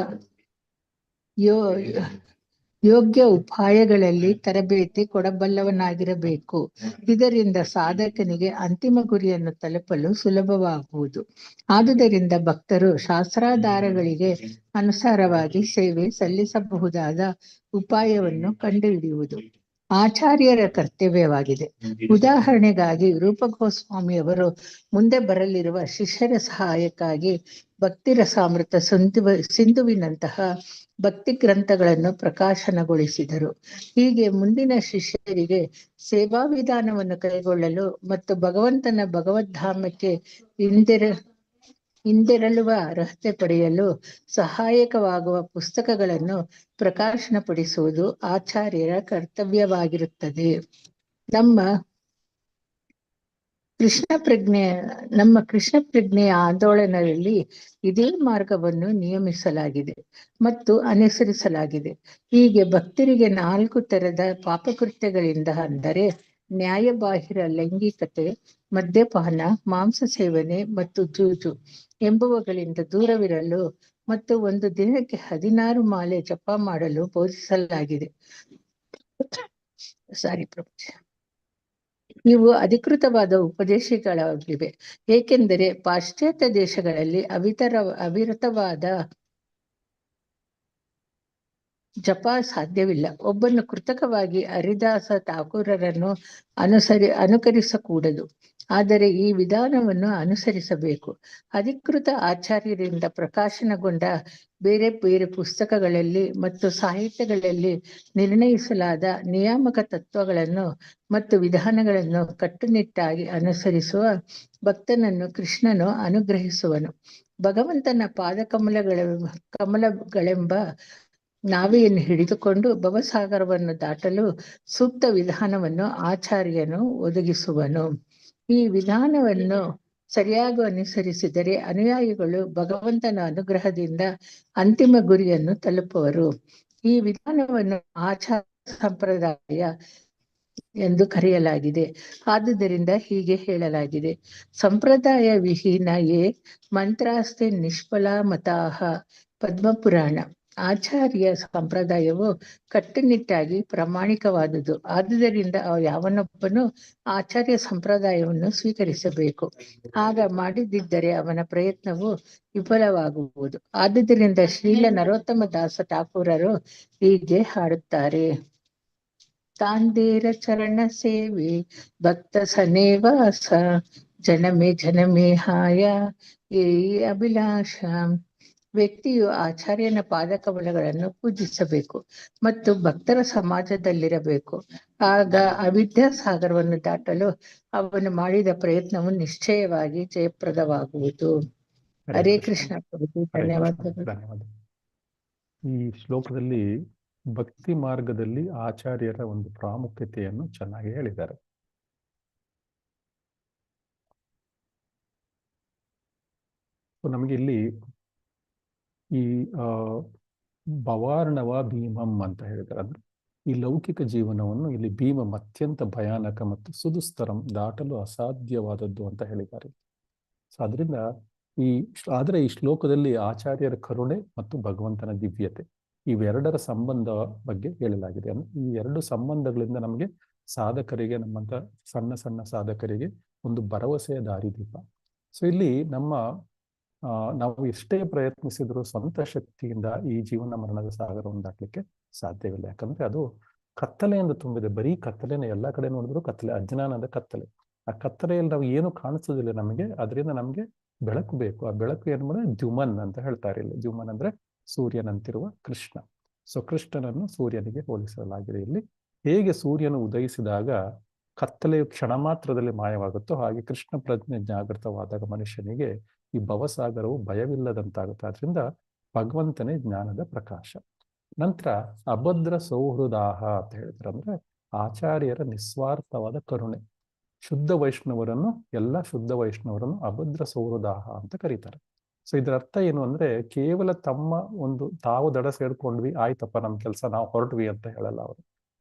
ಯೋಗ್ಯ ಉಪಾಯಗಳಲ್ಲಿ ತರಬೇತಿ ಕೊಡಬಲ್ಲವನಾಗಿರಬೇಕು. ಇದರಿಂದ ಸಾಧಕನಿಗೆ ಅಂತಿಮ ಗುರಿಯನ್ನು ತಲುಪಲು ಸುಲಭವಾಗುವುದು. ಆದುದರಿಂದ ಭಕ್ತರು ಶಾಸ್ತ್ರಾಧಾರಗಳಿಗೆ ಅನುಸಾರವಾಗಿ ಸೇವೆ ಸಲ್ಲಿಸಬಹುದಾದ ಉಪಾಯವನ್ನು ಕಂಡುಹಿಡಿಯುವುದು ಆಚಾರ್ಯರ ಕರ್ತವ್ಯವಾಗಿದೆ. ಉದಾಹರಣೆಗಾಗಿ ರೂಪ ಗೋಸ್ವಾಮಿಯವರು ಮುಂದೆ ಬರಲಿರುವ ಶಿಷ್ಯರ ಸಹಾಯಕ್ಕಾಗಿ ಭಕ್ತಿ ರಸಾಮೃತ ಸಿಂಧುವಿನಂತಹ ಭಕ್ತಿ ಗ್ರಂಥಗಳನ್ನು ಪ್ರಕಾಶನಗೊಳಿಸಿದರು. ಹೀಗೆ ಮುಂದಿನ ಶಿಷ್ಯರಿಗೆ ಸೇವಾ ವಿಧಾನವನ್ನು ಕೈಗೊಳ್ಳಲು ಮತ್ತು ಭಗವಂತನ ಭಗವದ್ಧಾಮಕ್ಕೆ ಹಿಂದೆರಳುವ ಅರ್ಹತೆ ಪಡೆಯಲು ಸಹಾಯಕವಾಗುವ ಪುಸ್ತಕಗಳನ್ನು ಪ್ರಕಾಶನಪಡಿಸುವುದು ಆಚಾರ್ಯರ ಕರ್ತವ್ಯವಾಗಿರುತ್ತದೆ. ನಮ್ಮ ಕೃಷ್ಣ ಪ್ರಜ್ಞೆಯ ಆಂದೋಲನದಲ್ಲಿ ಇದೇ ಮಾರ್ಗವನ್ನು ನಿಯಮಿಸಲಾಗಿದೆ ಮತ್ತು ಅನುಸರಿಸಲಾಗಿದೆ. ಹೀಗೆ ಭಕ್ತರಿಗೆ 4 ತರದ ಪಾಪಕೃತ್ಯಗಳಿಂದ, ಅಂದರೆ ನ್ಯಾಯಬಾಹಿರ ಲೈಂಗಿಕತೆ, ಮದ್ಯಪಾನ, ಮಾಂಸ ಸೇವನೆ ಮತ್ತು ಜೂಜು ಎಂಬುವುಗಳಿಂದ ದೂರವಿರಲು ಮತ್ತು ಒಂದು ದಿನಕ್ಕೆ 16 ಮಾಲೆ ಜಪ ಮಾಡಲು ಬೋಧಿಸಲಾಗಿದೆ. ಇವು ಅಧಿಕೃತವಾದ ಉಪದೇಶಗಳಾಗಿವೆ, ಏಕೆಂದರೆ ಪಾಶ್ಚಾತ್ಯ ದೇಶಗಳಲ್ಲಿ ಅವಿರತವಾದ ಜಪ ಸಾಧ್ಯವಿಲ್ಲ. ಒಬ್ಬನು ಕೃತಕವಾಗಿ ಹರಿದಾಸ ಠಾಕೂರರನ್ನು ಅನುಕರಿಸಕೂಡದು, ಆದರೆ ಈ ವಿಧಾನವನ್ನು ಅನುಸರಿಸಬೇಕು. ಅಧಿಕೃತ ಆಚಾರ್ಯರಿಂದ ಪ್ರಕಾಶನಗೊಂಡ ಬೇರೆ ಬೇರೆ ಪುಸ್ತಕಗಳಲ್ಲಿ ಮತ್ತು ಸಾಹಿತ್ಯಗಳಲ್ಲಿ ನಿರ್ಣಯಿಸಲಾದ ನಿಯಾಮಕ ತತ್ವಗಳನ್ನು ಮತ್ತು ವಿಧಾನಗಳನ್ನು ಕಟ್ಟುನಿಟ್ಟಾಗಿ ಅನುಸರಿಸುವ ಭಕ್ತನನ್ನು ಕೃಷ್ಣನು ಅನುಗ್ರಹಿಸುವನು. ಭಗವಂತನ ಕಮಲಗಳೆಂಬ ನಾವೆಯನ್ನು ಹಿಡಿದುಕೊಂಡು ಭವಸಾಗರವನ್ನು ದಾಟಲು ಸೂಕ್ತ ವಿಧಾನವನ್ನು ಆಚಾರ್ಯನು ಒದಗಿಸುವನು. ಈ ವಿಧಾನವನ್ನು ಸರಿಯಾಗಿ ಅನುಸರಿಸಿದರೆ ಅನುಯಾಯಿಗಳು ಭಗವಂತನ ಅನುಗ್ರಹದಿಂದ ಅಂತಿಮ ಗುರಿಯನ್ನು ತಲುಪುವರು. ಈ ವಿಧಾನವನ್ನು ಆಚಾರ ಸಂಪ್ರದಾಯ ಎಂದು ಕರೆಯಲಾಗಿದೆ. ಆದುದರಿಂದ ಹೀಗೆ ಹೇಳಲಾಗಿದೆ: ಸಂಪ್ರದಾಯ ವಿಹೀನ ಯೇ ಮಂತ್ರಾಸ್ತೆ ನಿಷ್ಫಲ ಮತಾಹ. ಪದ್ಮಪುರಾಣ. ಆಚಾರ್ಯ ಸಂಪ್ರದಾಯವು ಕಟ್ಟುನಿಟ್ಟಾಗಿ ಪ್ರಾಮಾಣಿಕವಾದುದು. ಆದುದರಿಂದ ಯಾವನೊಬ್ಬನು ಆಚಾರ್ಯ ಸಂಪ್ರದಾಯವನ್ನು ಸ್ವೀಕರಿಸಬೇಕು. ಆಗ ಮಾಡದಿದ್ದರೆ ಅವನ ಪ್ರಯತ್ನವು ವಿಫಲವಾಗುವುದು. ಆದುದರಿಂದ ಶ್ರೀಲ ನರೋತ್ತಮ ದಾಸ ಠಾಕೂರರು ಹೀಗೆ ಹಾಡುತ್ತಾರೆ: ತಾಂದೇರ ಚರಣ ಸೇವೆ ಭಕ್ತ ಸನೇವಾಸ, ಜನಮೇ ಜನಮೇ ಹಾಯ ಏ ಅಭಿಲಾಷ. ವ್ಯಕ್ತಿಯು ಆಚಾರ್ಯನ ಪಾದಕಮಲಗಳನ್ನು ಪೂಜಿಸಬೇಕು ಮತ್ತು ಭಕ್ತರ ಸಮಾಜದಲ್ಲಿರಬೇಕು. ಆಗ ಅವಿದ್ಯಾಸಾಗರವನ್ನು ದಾಟಲು ಅವನು ಮಾಡಿದ ಪ್ರಯತ್ನವು ನಿಶ್ಚಯವಾಗಿ ಜಯಪ್ರದವಾಗುವುದು. ಹರೇ ಕೃಷ್ಣ ಪ್ರಭು. ಧನ್ಯವಾದಗಳು. ಈ ಶ್ಲೋಕದಲ್ಲಿ ಭಕ್ತಿ ಮಾರ್ಗದಲ್ಲಿ ಆಚಾರ್ಯರ ಒಂದು ಪ್ರಾಮುಖ್ಯತೆಯನ್ನು ಚೆನ್ನಾಗಿ ಹೇಳಿದ್ದಾರೆ. ನಮಗೆ ಇಲ್ಲಿ ಈ ಭವಾರ್ಣವ ಭೀಮಂ ಅಂತ ಹೇಳಿದ್ದಾರೆ. ಅಂದ್ರೆ ಈ ಲೌಕಿಕ ಜೀವನವನ್ನು ಇಲ್ಲಿ ಭೀಮಂ ಅತ್ಯಂತ ಭಯಾನಕ ಮತ್ತು ಸುದುಸ್ತರಂ, ದಾಟಲು ಅಸಾಧ್ಯವಾದದ್ದು ಅಂತ ಹೇಳಿದ್ದಾರೆ. ಸೊ ಅದರಿಂದ ಆದರೆ ಈ ಶ್ಲೋಕದಲ್ಲಿ ಆಚಾರ್ಯರ ಕರುಣೆ ಮತ್ತು ಭಗವಂತನ ದಿವ್ಯತೆ ಇವೆರಡರ ಸಂಬಂಧ ಬಗ್ಗೆ ಹೇಳಲಾಗಿದೆ. ಅಂದ್ರೆ ಈ 2 ಸಂಬಂಧಗಳಿಂದ ನಮಗೆ ಸಾಧಕರಿಗೆ, ನಮ್ಮಂತ ಸಣ್ಣ ಸಣ್ಣ ಸಾಧಕರಿಗೆ ಒಂದು ಭರವಸೆಯ ದಾರಿದೀಪ. ಸೊ ಇಲ್ಲಿ ನಾವು ಎಷ್ಟೇ ಪ್ರಯತ್ನಿಸಿದ್ರು ಸ್ವಂತ ಶಕ್ತಿಯಿಂದ ಈ ಜೀವನ ಮರಣದ ಸಾಗರವನ್ನು ದಾಟಲಿಕ್ಕೆ ಸಾಧ್ಯವಿಲ್ಲ. ಯಾಕಂದ್ರೆ ಅದು ಕತ್ತಲೆಯಿಂದ ತುಂಬಿದೆ. ಬರೀ ಕತ್ತಲೆನ, ಎಲ್ಲ ಕಡೆ ನೋಡಿದ್ರು ಕತ್ತಲೆ, ಅಜ್ಞಾನದ ಕತ್ತಲೆ. ಆ ಕತ್ತಲೆಯಲ್ಲಿ ನಾವು ಏನು ಕಾಣಿಸೋದಿಲ್ಲ ನಮಗೆ. ಅದರಿಂದ ನಮಗೆ ಬೆಳಕು ಬೇಕು. ಆ ಬೆಳಕು ಏನು ಮಾಡಿದ್ರೆ ದ್ಯುಮನ್ ಅಂತ ಹೇಳ್ತಾರೆ ಇಲ್ಲಿ. ದ್ಯುಮನ್ ಅಂದ್ರೆ ಸೂರ್ಯನಂತಿರುವ ಕೃಷ್ಣ. ಸೊ ಕೃಷ್ಣನನ್ನು ಸೂರ್ಯನಿಗೆ ಹೋಲಿಸಲಾಗಿದೆ ಇಲ್ಲಿ. ಹೇಗೆ ಸೂರ್ಯನು ಉದಯಿಸಿದಾಗ ಕತ್ತಲೆಯು ಕ್ಷಣ ಮಾತ್ರದಲ್ಲಿ ಮಾಯವಾಗುತ್ತೋ, ಹಾಗೆ ಕೃಷ್ಣ ಪ್ರಜ್ಞೆ ಜಾಗೃತವಾದಾಗ ಮನುಷ್ಯನಿಗೆ ಈ ಭವಸಾಗರವು ಭಯವಿಲ್ಲದಂತಾಗುತ್ತೆ. ಆದ್ರಿಂದ ಭಗವಂತನೇ ಜ್ಞಾನದ ಪ್ರಕಾಶ. ನಂತರ ಅಭದ್ರ ಸೌಹೃದಾಹ ಅಂತ ಹೇಳ್ತಾರೆ. ಅಂದ್ರೆ ಆಚಾರ್ಯರ ನಿಸ್ವಾರ್ಥವಾದ ಕರುಣೆ. ಶುದ್ಧ ವೈಷ್ಣವರನ್ನು ಶುದ್ಧ ವೈಷ್ಣವರನ್ನು ಅಭದ್ರ ಸೌರದಾಹ ಅಂತ ಕರೀತಾರೆ. ಸೊ ಇದರ ಅರ್ಥ ಏನು ಅಂದ್ರೆ ಕೇವಲ ತಮ್ಮ ತಾವು ದಡ ಸೇರ್ಕೊಂಡ್ವಿ, ಆಯ್ತಪ್ಪ ನಮ್ಮ ಕೆಲಸ ನಾವು ಹೊರಟ್ವಿ ಅಂತ ಹೇಳಲ್ಲ ಅವರು.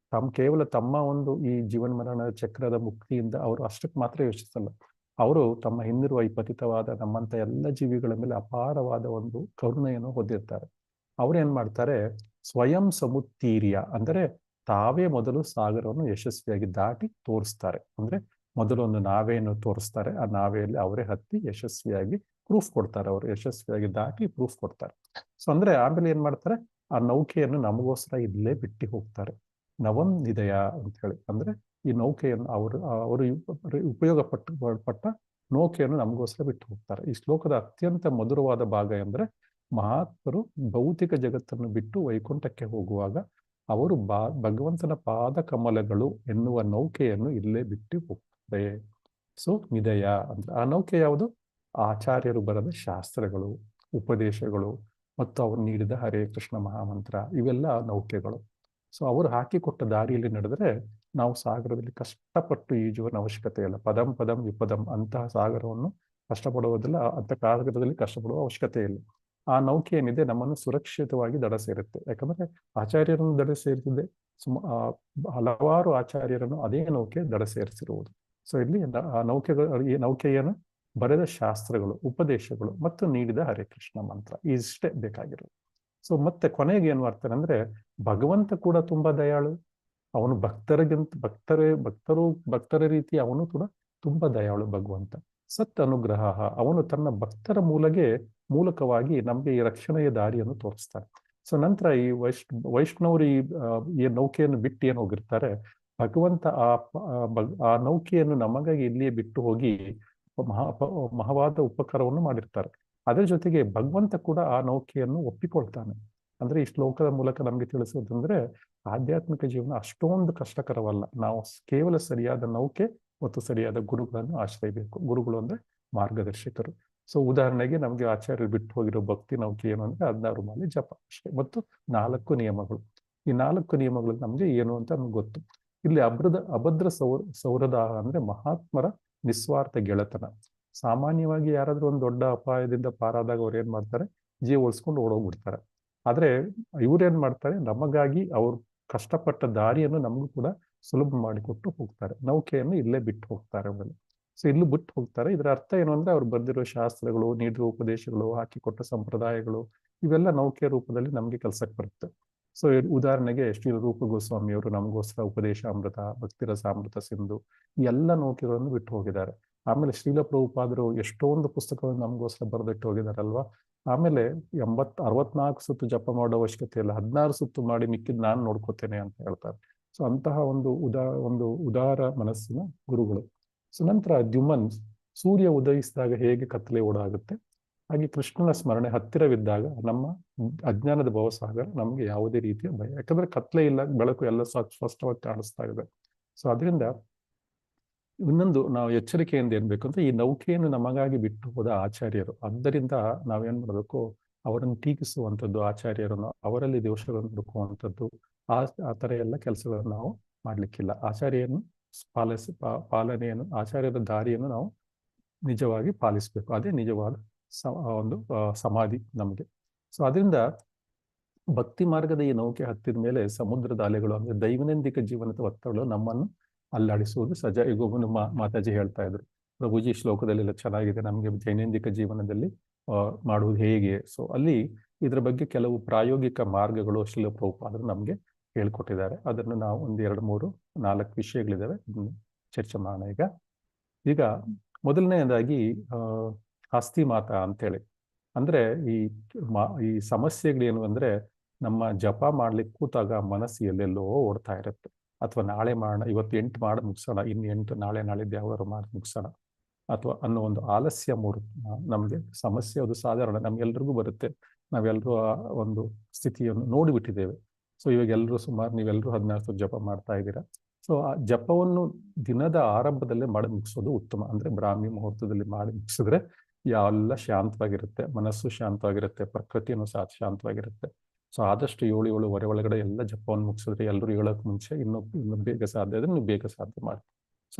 ಕೇವಲ ತಮ್ಮ ಈ ಜೀವನ ಮರಣ ಚಕ್ರದ ಮುಕ್ತಿಯಿಂದ ಅವರು ಅಷ್ಟಕ್ಕೆ ಮಾತ್ರ ಯೋಚಿಸಲ್ಲ. ಅವರು ತಮ್ಮ ಹಿಂದಿರುವ ಈ ಪತಿತವಾದ ನಮ್ಮಂತ ಎಲ್ಲ ಜೀವಿಗಳ ಮೇಲೆ ಅಪಾರವಾದ ಕರುಣೆಯನ್ನು ಹೊಂದಿರ್ತಾರೆ. ಅವ್ರೇನ್ ಮಾಡ್ತಾರೆ, ಸ್ವಯಂ ಸಮುತ್ತೀರ್ಯ ಅಂದರೆ ತಾವೇ ಮೊದಲು ಸಾಗರವನ್ನು ಯಶಸ್ವಿಯಾಗಿ ದಾಟಿ ತೋರಿಸ್ತಾರೆ. ಅಂದ್ರೆ ಮೊದಲು ನಾವೆಯನ್ನು ತೋರಿಸ್ತಾರೆ, ಆ ನಾವೆಯಲ್ಲಿ ಅವರೇ ಹತ್ತಿ ಯಶಸ್ವಿಯಾಗಿ ಪ್ರೂಫ್ ಕೊಡ್ತಾರೆ. ಅವರು ಯಶಸ್ವಿಯಾಗಿ ದಾಟಿ ಪ್ರೂಫ್ ಕೊಡ್ತಾರೆ. ಸೊ ಅಂದ್ರೆ ಆಮೇಲೆ ಏನ್ ಮಾಡ್ತಾರೆ, ಆ ನೌಕೆಯನ್ನು ನಮಗೋಸ್ಕರ ಇಲ್ಲೇ ಬಿಟ್ಟು ಹೋಗ್ತಾರೆ. ನವಂ ನಿದಯ ಅಂತ ಹೇಳಿ, ಅಂದ್ರೆ ಈ ನೌಕೆಯನ್ನು ಅವರು ಉಪಯೋಗ ಪಟ್ಟ ನೌಕೆಯನ್ನು ನಮಗೋಸ್ಕರ ಬಿಟ್ಟು ಹೋಗ್ತಾರೆ. ಈ ಶ್ಲೋಕದ ಅತ್ಯಂತ ಮಧುರವಾದ ಭಾಗ ಎಂದ್ರೆ ಮಹಾತ್ಮರು ಭೌತಿಕ ಜಗತ್ತನ್ನು ಬಿಟ್ಟು ವೈಕುಂಠಕ್ಕೆ ಹೋಗುವಾಗ ಅವರು ಭಗವಂತನ ಪಾದ ಕಮಲಗಳು ಎನ್ನುವ ನೌಕೆಯನ್ನು ಇಲ್ಲೇ ಬಿಟ್ಟು ಹೋಗ್ತಾರೆ. ಸೊ ನಿದಯ ಅಂದ್ರೆ ಆ ನೌಕೆ ಯಾವುದು? ಆಚಾರ್ಯರು ಬರೆದ ಶಾಸ್ತ್ರಗಳು, ಉಪದೇಶಗಳು ಮತ್ತು ಅವರು ನೀಡಿದ ಹರೇ ಕೃಷ್ಣ ಮಹಾಮಂತ್ರ, ಇವೆಲ್ಲ ನೌಕೆಗಳು. ಸೊ ಅವರು ಹಾಕಿಕೊಟ್ಟ ದಾರಿಯಲ್ಲಿ ನಡೆದರೆ ನಾವು ಸಾಗರದಲ್ಲಿ ಕಷ್ಟಪಟ್ಟು ಈಜುವ ಅವಶ್ಯಕತೆ ಇಲ್ಲ. ಪದಂ ಪದಂ ವಿಪದಂ ಅಂತಹ ಸಾಗರವನ್ನು ಕಷ್ಟಪಡುವುದಿಲ್ಲ, ಅಂತ ಸಾಗರದಲ್ಲಿ ಕಷ್ಟಪಡುವ ಅವಶ್ಯಕತೆ ಇಲ್ಲ. ಆ ನೌಕೆ ಏನಿದೆ ನಮ್ಮನ್ನು ಸುರಕ್ಷಿತವಾಗಿ ದಡ ಸೇರುತ್ತೆ. ಯಾಕಂದ್ರೆ ಆಚಾರ್ಯರನ್ನು ದಡ ಸೇರಿಸಿದೆ, ಹಲವಾರು ಆಚಾರ್ಯರನ್ನು ಅದೇ ನೌಕೆ ದಡ ಸೇರಿಸಿರುವುದು. ಸೊ ಇಲ್ಲಿ ಈ ನೌಕೆಯನ್ನು ಬರೆದ ಶಾಸ್ತ್ರಗಳು, ಉಪದೇಶಗಳು ಮತ್ತು ನೀಡಿದ ಹರೇ ಕೃಷ್ಣ ಮಂತ್ರ, ಇಷ್ಟೇ ಬೇಕಾಗಿರೋದು. ಸೊ ಮತ್ತೆ ಕೊನೆಗೆ ಏನ್ ಮಾಡ್ತಾನೆ ಅಂದ್ರೆ ಭಗವಂತ ಕೂಡ ತುಂಬಾ ದಯಾಳು. ಅವನು ಭಕ್ತರ ರೀತಿ ಅವನು ಕೂಡ ತುಂಬಾ ದಯಾಳು ಭಗವಂತ. ಸತ್ ಅನುಗ್ರಹ, ಅವನು ತನ್ನ ಭಕ್ತರ ಮೂಲಕವಾಗಿ ನಮ್ಗೆ ಈ ರಕ್ಷಣೆಯ ದಾರಿಯನ್ನು ತೋರಿಸ್ತಾನೆ. ಸೊ ನಂತರ ಈ ವೈಷ್ಣವರು ಈ ನೌಕೆಯನ್ನು ಬಿಟ್ಟು ಏನು ಹೋಗಿರ್ತಾರೆ, ಭಗವಂತ ಆ ನೌಕೆಯನ್ನು ನಮಗಾಗಿ ಇಲ್ಲಿಯೇ ಬಿಟ್ಟು ಹೋಗಿ ಮಹವಾದ ಉಪಕಾರವನ್ನು ಮಾಡಿರ್ತಾರೆ. ಅದರ ಜೊತೆಗೆ ಭಗವಂತ ಕೂಡ ಆ ನೌಕೆಯನ್ನು ಒಪ್ಪಿಕೊಳ್ತಾನೆ. ಅಂದ್ರೆ ಈ ಶ್ಲೋಕದ ಮೂಲಕ ನಮ್ಗೆ ತಿಳಿಸೋದಂದ್ರೆ ಆಧ್ಯಾತ್ಮಿಕ ಜೀವನ ಅಷ್ಟೊಂದು ಕಷ್ಟಕರವಲ್ಲ. ನಾವು ಕೇವಲ ಸರಿಯಾದ ನೌಕೆ ಮತ್ತು ಸರಿಯಾದ ಗುರುಗಳನ್ನು ಆಶ್ರಯಿಸಬೇಕು. ಗುರುಗಳು ಅಂದ್ರೆ ಮಾರ್ಗದರ್ಶಕರು. ಸೊ ಉದಾಹರಣೆಗೆ ನಮ್ಗೆ ಆಚಾರ್ಯರು ಬಿಟ್ಟು ಹೋಗಿರೋ ಭಕ್ತಿ ನೌಕೆ ಏನು ಅಂದ್ರೆ 16 ಮಾಲೆ ಜಪ ಅಷ್ಟೇ, ಮತ್ತು 4 ನಿಯಮಗಳು. ಈ 4 ನಿಯಮಗಳು ನಮ್ಗೆ ಏನು ಅಂತ ನಮ್ಗೆ ಗೊತ್ತು. ಇಲ್ಲಿ ಅಭದ್ರ ಸೌರದಾಹ ಅಂದ್ರೆ ಮಹಾತ್ಮರ ನಿಸ್ವಾರ್ಥ ಗೆಳೆತನ. ಸಾಮಾನ್ಯವಾಗಿ ಯಾರಾದ್ರೂ ಒಂದು ದೊಡ್ಡ ಅಪಾಯದಿಂದ ಪಾರಾದಾಗ ಅವ್ರು ಏನ್ ಮಾಡ್ತಾರೆ, ಜೀವ ಉಳಿಸ್ಕೊಂಡು ಓಡೋಗ್ಬಿಡ್ತಾರೆ. ಆದ್ರೆ ಇವ್ರೇನ್ ಮಾಡ್ತಾರೆ, ನಮಗಾಗಿ ಅವ್ರು ಕಷ್ಟಪಟ್ಟ ದಾರಿಯನ್ನು ನಮಗೂ ಕೂಡ ಸುಲಭ ಮಾಡಿಕೊಟ್ಟು ಹೋಗ್ತಾರೆ. ನೌಕೆಯನ್ನು ಇಲ್ಲೇ ಬಿಟ್ಟು ಹೋಗ್ತಾರೆ ಆಮೇಲೆ. ಸೊ ಇಲ್ಲೂ ಬಿಟ್ಟು ಹೋಗ್ತಾರೆ. ಇದರ ಅರ್ಥ ಏನು ಅಂದ್ರೆ ಅವ್ರು ಬರೆದಿರೋ ಶಾಸ್ತ್ರಗಳು, ನೀಡಿರೋ ಉಪದೇಶಗಳು, ಹಾಕಿಕೊಟ್ಟ ಸಂಪ್ರದಾಯಗಳು, ಇವೆಲ್ಲ ನೌಕೆಯ ರೂಪದಲ್ಲಿ ನಮ್ಗೆ ಕೆಲ್ಸಕ್ಕೆ ಬರುತ್ತೆ. ಸೊ ಉದಾಹರಣೆಗೆ ಶ್ರೀ ರೂಪ ಗೋಸ್ವಾಮಿಯವರು ನಮಗೋಸ್ಕರ ಉಪದೇಶಾಮೃತ, ಭಕ್ತಿರಸಾಮೃತ ಸಿಂಧು ಈ ಎಲ್ಲ ನೌಕೆಗಳನ್ನು ಬಿಟ್ಟು ಹೋಗಿದ್ದಾರೆ. ಆಮೇಲೆ ಶ್ರೀಲ ಪ್ರಭುಪಾದರು ಎಷ್ಟೊಂದು ಪುಸ್ತಕಗಳನ್ನು ನಮಗೋಸ್ಕರ ಬರೆದಿಟ್ಟು ಹೋಗಿದಾರಲ್ವಾ. ಆಮೇಲೆ 64 ಸುತ್ತು ಜಪ ಮಾಡೋ ಅವಶ್ಯಕತೆ ಇಲ್ಲ, 16 ಸುತ್ತು ಮಾಡಿ ಮಿಕ್ಕಿದ್ ನಾನು ನೋಡ್ಕೋತೇನೆ ಅಂತ ಹೇಳ್ತಾರೆ. ಸೊ ಅಂತಹ ಒಂದು ಉದಾರ ಮನಸ್ಸಿನ ಗುರುಗಳು. ಸೊ ನಂತರ ದ್ಯುಮನ್, ಸೂರ್ಯ ಉದಯಿಸಿದಾಗ ಹೇಗೆ ಕತ್ತಲೆ ಓಡಾಗುತ್ತೆ, ಹಾಗೆ ಕೃಷ್ಣನ ಸ್ಮರಣೆ ಹತ್ತಿರವಿದ್ದಾಗ ನಮ್ಮ ಅಜ್ಞಾನದ ಭವಸಾಗರ ನಮ್ಗೆ ಯಾವುದೇ ರೀತಿಯ ಭಯ, ಯಾಕಂದ್ರೆ ಕತ್ಲೆ ಇಲ್ಲ, ಬೆಳಕು ಎಲ್ಲ ಸ್ಪಷ್ಟವಾಗಿ ಕಾಣಿಸ್ತಾ ಇದೆ. ಸೊ ಅದರಿಂದ ಇನ್ನೊಂದು ನಾವು ಎಚ್ಚರಿಕೆಯಿಂದ ಏನ್ ಬೇಕು ಅಂದ್ರೆ ಈ ನೌಕೆಯನ್ನು ನಮಗಾಗಿ ಬಿಟ್ಟು ಹೋದ ಆಚಾರ್ಯರು. ಆದ್ದರಿಂದ ನಾವೇನ್ ಮಾಡಬೇಕು, ಅವರನ್ನು ಟೀಕಿಸುವಂಥದ್ದು, ಆಚಾರ್ಯರನ್ನು ಅವರಲ್ಲಿ ದೋಷಗಳನ್ನು ಹುಡುಕುವಂಥದ್ದು, ಆ ತರ ಎಲ್ಲ ಕೆಲಸಗಳನ್ನು ನಾವು ಮಾಡ್ಲಿಕ್ಕಿಲ್ಲ. ಆಚಾರ್ಯವನ್ನು ಪಾಲನೆಯನ್ನು, ಆಚಾರ್ಯರ ದಾರಿಯನ್ನು ನಾವು ನಿಜವಾಗಿ ಪಾಲಿಸ್ಬೇಕು. ಅದೇ ನಿಜವಾದ ಸಮಾಧಿ ನಮಗೆ. ಸೊ ಅದರಿಂದ ಭಕ್ತಿ ಮಾರ್ಗದ ಈ ನೌಕೆ ಹತ್ತಿದ ಮೇಲೆ ಸಮುದ್ರದ ಅಲೆಗಳು ಅಂದ್ರೆ ದೈನಂದಿನ ಜೀವನದ ಒತ್ತಡಗಳು ನಮ್ಮನ್ನು ಅಲ್ಲಾಡಿಸುವುದು ಸಹಜ. ಈಗ ಮಾತಾಜಿ ಹೇಳ್ತಾ ಇದ್ರು, ಪ್ರಭುಜಿ ಶ್ಲೋಕದಲ್ಲೆಲ್ಲ ಚೆನ್ನಾಗಿದೆ, ನಮಗೆ ದೈನಂದಿನ ಜೀವನದಲ್ಲಿ ಮಾಡುವುದು ಹೇಗೆ. ಸೊ ಅಲ್ಲಿ ಇದ್ರ ಬಗ್ಗೆ ಕೆಲವು ಪ್ರಾಯೋಗಿಕ ಮಾರ್ಗಗಳು ಶ್ರೀಲ ಪ್ರಭುಪಾದರು ನಮ್ಗೆ ಹೇಳ್ಕೊಟ್ಟಿದ್ದಾರೆ. ಅದನ್ನು ನಾವು 1, 2, 3, 4 ವಿಷಯಗಳಿದ್ದಾವೆ, ಚರ್ಚೆ ಮಾಡೋಣ. ಈಗ ಮೊದಲನೇದಾಗಿ ಹಸ್ತಿ ಮಾತಾ ಅಂತೇಳಿ, ಅಂದ್ರೆ ಈ ಸಮಸ್ಯೆಗಳೇನು ಅಂದ್ರೆ ನಮ್ಮ ಜಪ ಮಾಡ್ಲಿಕ್ಕೆ ಕೂತಾಗ ಮನಸ್ಸು ಎಲ್ಲೆಲ್ಲೋ ಓಡ್ತಾ ಇರುತ್ತೆ. ಅಥವಾ ನಾಳೆ ಮಾಡೋಣ, ಇವತ್ತು 8 ಮಾಡಿ ಮುಗಿಸೋಣ, ಇನ್ನು 8 ನಾಳಿದ್ದು ಯಾವಾರು ಮಾಡಿ ಮುಗಿಸೋಣ, ಅಥವಾ ಅನ್ನೋ ಒಂದು ಆಲಸ್ಯ ನಮ್ಗೆ ಸಮಸ್ಯೆ. ಅದು ಸಾಧಾರಣ, ನಮ್ಗೆಲ್ರಿಗೂ ಬರುತ್ತೆ. ನಾವೆಲ್ಲರೂ ಆ ಒಂದು ಸ್ಥಿತಿಯನ್ನು ನೋಡಿಬಿಟ್ಟಿದ್ದೇವೆ. ಸೊ ಇವಾಗ ನೀವೆಲ್ಲರೂ 16 ಜಪ ಮಾಡ್ತಾ ಇದ್ದೀರಾ. ಸೊ ಆ ಜಪವನ್ನು ದಿನದ ಆರಂಭದಲ್ಲೇ ಮಾಡಿ ಮುಗಿಸೋದು ಉತ್ತಮ. ಅಂದ್ರೆ ಬ್ರಾಹ್ಮಿ ಮುಹೂರ್ತದಲ್ಲಿ ಮಾಡಿ ಮುಗಿಸಿದ್ರೆ ಎಲ್ಲ ಶಾಂತವಾಗಿರುತ್ತೆ, ಮನಸ್ಸು ಶಾಂತವಾಗಿರುತ್ತೆ, ಪ್ರಕೃತಿಯನ್ನು ಶಾಂತವಾಗಿರುತ್ತೆ. ಸೊ ಆದಷ್ಟು 7-7:15 ಒಳಗಡೆ ಎಲ್ಲ ಜಪವನ್ನು ಮುಗಿಸಿದ್ರೆ, ಎಲ್ಲರೂ ಹೇಳೋಕೆ ಮುಂಚೆ ಇನ್ನೂ ಬೇಗ ಸಾಧ್ಯ ಆದ್ರೆ ನೀವು ಬೇಗ ಸಾಧ್ಯ ಮಾಡಿ. ಸೊ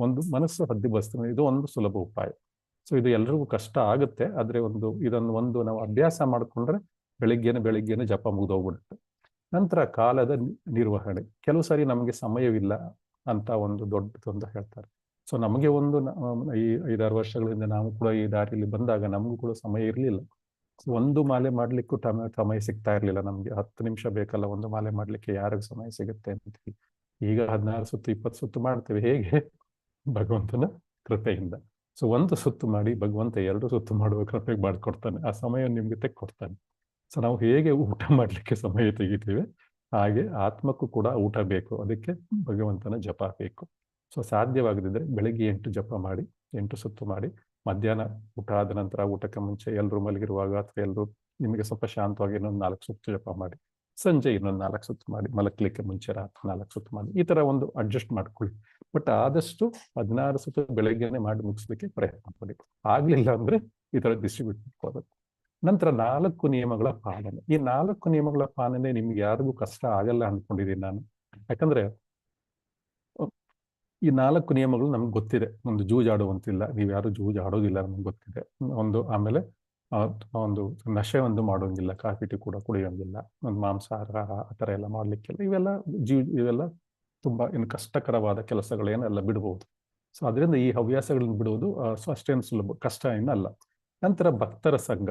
ಒಂದು ಮನಸ್ಸು ಹದ್ದುಬಸ್ತು, ಇದು ಒಂದು ಸುಲಭ ಉಪಾಯ. ಸೊ ಇದು ಎಲ್ರಿಗೂ ಕಷ್ಟ ಆಗುತ್ತೆ, ಆದ್ರೆ ಇದನ್ನು ನಾವು ಅಭ್ಯಾಸ ಮಾಡಿಕೊಂಡ್ರೆ ಬೆಳಿಗ್ಗೆನೆ ಜಪ ಮುಗಿದೋಗ್ಬಿಡುತ್ತೆ. ನಂತರ ಕಾಲದ ನಿರ್ವಹಣೆ. ಕೆಲವು ಸಾರಿ ನಮಗೆ ಸಮಯವಿಲ್ಲ ಅಂತ ಒಂದು ದೊಡ್ಡದೊಂದು ಹೇಳ್ತಾರೆ. ಸೊ ನಮಗೆ ಈ 5-6 ವರ್ಷಗಳಿಂದ ನಾವು ಕೂಡ ಈ ದಾರಿಯಲ್ಲಿ ಬಂದಾಗ ನಮಗೂ ಕೂಡ ಸಮಯ ಇರಲಿಲ್ಲ. ಒಂದು ಮಾಲೆ ಮಾಡ್ಲಿಕ್ಕೂ ಸಮಯ ಸಿಗ್ತಾ ಇರ್ಲಿಲ್ಲ ನಮ್ಗೆ. 10 ನಿಮಿಷ ಬೇಕಲ್ಲ ಒಂದು ಮಾಲೆ ಮಾಡ್ಲಿಕ್ಕೆ, ಯಾರಿಗೂ ಸಮಯ ಸಿಗುತ್ತೆ ಅಂತ. ಈಗ 16 ಸುತ್ತು 20 ಸುತ್ತು ಮಾಡ್ತೇವೆ. ಹೇಗೆ? ಭಗವಂತನ ಕೃಪೆಯಿಂದ. ಸೊ ಒಂದು ಸುತ್ತು ಮಾಡಿ ಭಗವಂತ 2 ಸುತ್ತು ಮಾಡುವ ಕೃಪೆಗೆ ಮಾಡಿಕೊಡ್ತಾನೆ, ಆ ಸಮಯ ನಿಮ್ಗೆ ತೆಕ್ಕೊಡ್ತಾನೆ. ಸೊ ನಾವು ಹೇಗೆ ಊಟ ಮಾಡ್ಲಿಕ್ಕೆ ಸಮಯ ತೆಗಿತೀವಿ, ಹಾಗೆ ಆತ್ಮಕ್ಕೂ ಕೂಡ ಊಟ ಬೇಕು, ಅದಕ್ಕೆ ಭಗವಂತನ ಜಪ ಬೇಕು. ಸೊ ಸಾಧ್ಯವಾಗದಿದ್ರೆ ಬೆಳಿಗ್ಗೆ 8 ಜಪ ಮಾಡಿ, 8 ಸುತ್ತು ಮಾಡಿ, ಮಧ್ಯಾಹ್ನ ಊಟ ಆದ ನಂತರ, ಊಟಕ್ಕೆ ಮುಂಚೆ ಎಲ್ಲರೂ ಮಲಗಿರುವಾಗ ಅಥವಾ ಎಲ್ಲರೂ ನಿಮಗೆ ಸ್ವಲ್ಪ ಶಾಂತವಾಗಿ ಇನ್ನೊಂದು 4 ಸುತ್ತು ಜಪ ಮಾಡಿ, ಸಂಜೆ ಇನ್ನೊಂದು 4 ಸುತ್ತು ಮಾಡಿ, ಮಲಗಲಿಕ್ಕೆ ಮುಂಚೆ ರಾತ್ರಿ 4 ಸುತ್ತು ಮಾಡಿ, ಈ ತರ ಒಂದು ಅಡ್ಜಸ್ಟ್ ಮಾಡ್ಕೊಳ್ಳಿ. ಬಟ್ ಆದಷ್ಟು 16 ಸುತ್ತು ಬೆಳಗ್ಗೆನೆ ಮಾಡಿ ಮುಗಿಸ್ಲಿಕ್ಕೆ ಪ್ರಯತ್ನ ಪಡಿ. ಆಗ್ಲಿಲ್ಲ ಅಂದ್ರೆ ಈ ತರ ಡಿಸ್ಟ್ರಿಬ್ಯೂಟ್ ಮಾಡ್ಕೋಬೇಕು. ನಂತರ 4 ನಿಯಮಗಳ ಪಾಲನೆ. ಈ 4 ನಿಯಮಗಳ ಪಾಲನೆ ನಿಮ್ಗೆ ಯಾರಿಗೂ ಕಷ್ಟ ಆಗಲ್ಲ ಅನ್ಕೊಂಡಿದ್ದೀನಿ ನಾನು. ಯಾಕಂದ್ರೆ ಈ 4 ನಿಯಮಗಳು ನಮ್ಗೆ ಗೊತ್ತಿದೆ. ಒಂದು ಜೂಜಾಡುವಂತಿಲ್ಲ, ನೀವು ಯಾರು ಜೂಜಾಡೋದಿಲ್ಲ ನಮ್ಗೆ ಗೊತ್ತಿದೆ. ಆಮೇಲೆ ಒಂದು ನಶೆ ಮಾಡೋಂಗಿಲ್ಲ, ಕಾಫಿ ಟೀ ಕೂಡ ಕುಡಿಯೋಂಗಿಲ್ಲ, ಒಂದು ಮಾಂಸಾಹಾರ ಆ ಥರ ಎಲ್ಲ ಮಾಡ್ಲಿಕ್ಕಿಲ್ಲ. ಇವೆಲ್ಲ ತುಂಬಾ ಇನ್ನು ಕಷ್ಟಕರವಾದ ಕೆಲಸಗಳೇನೆಲ್ಲ ಬಿಡ್ಬೋದು. ಸೊ ಅದರಿಂದ ಈ ಹವ್ಯಾಸಗಳನ್ನ ಬಿಡುವುದು ಅಷ್ಟೇನು ಸುಲಭ, ಕಷ್ಟ ಏನಲ್ಲ. ನಂತರ ಭಕ್ತರ ಸಂಘ.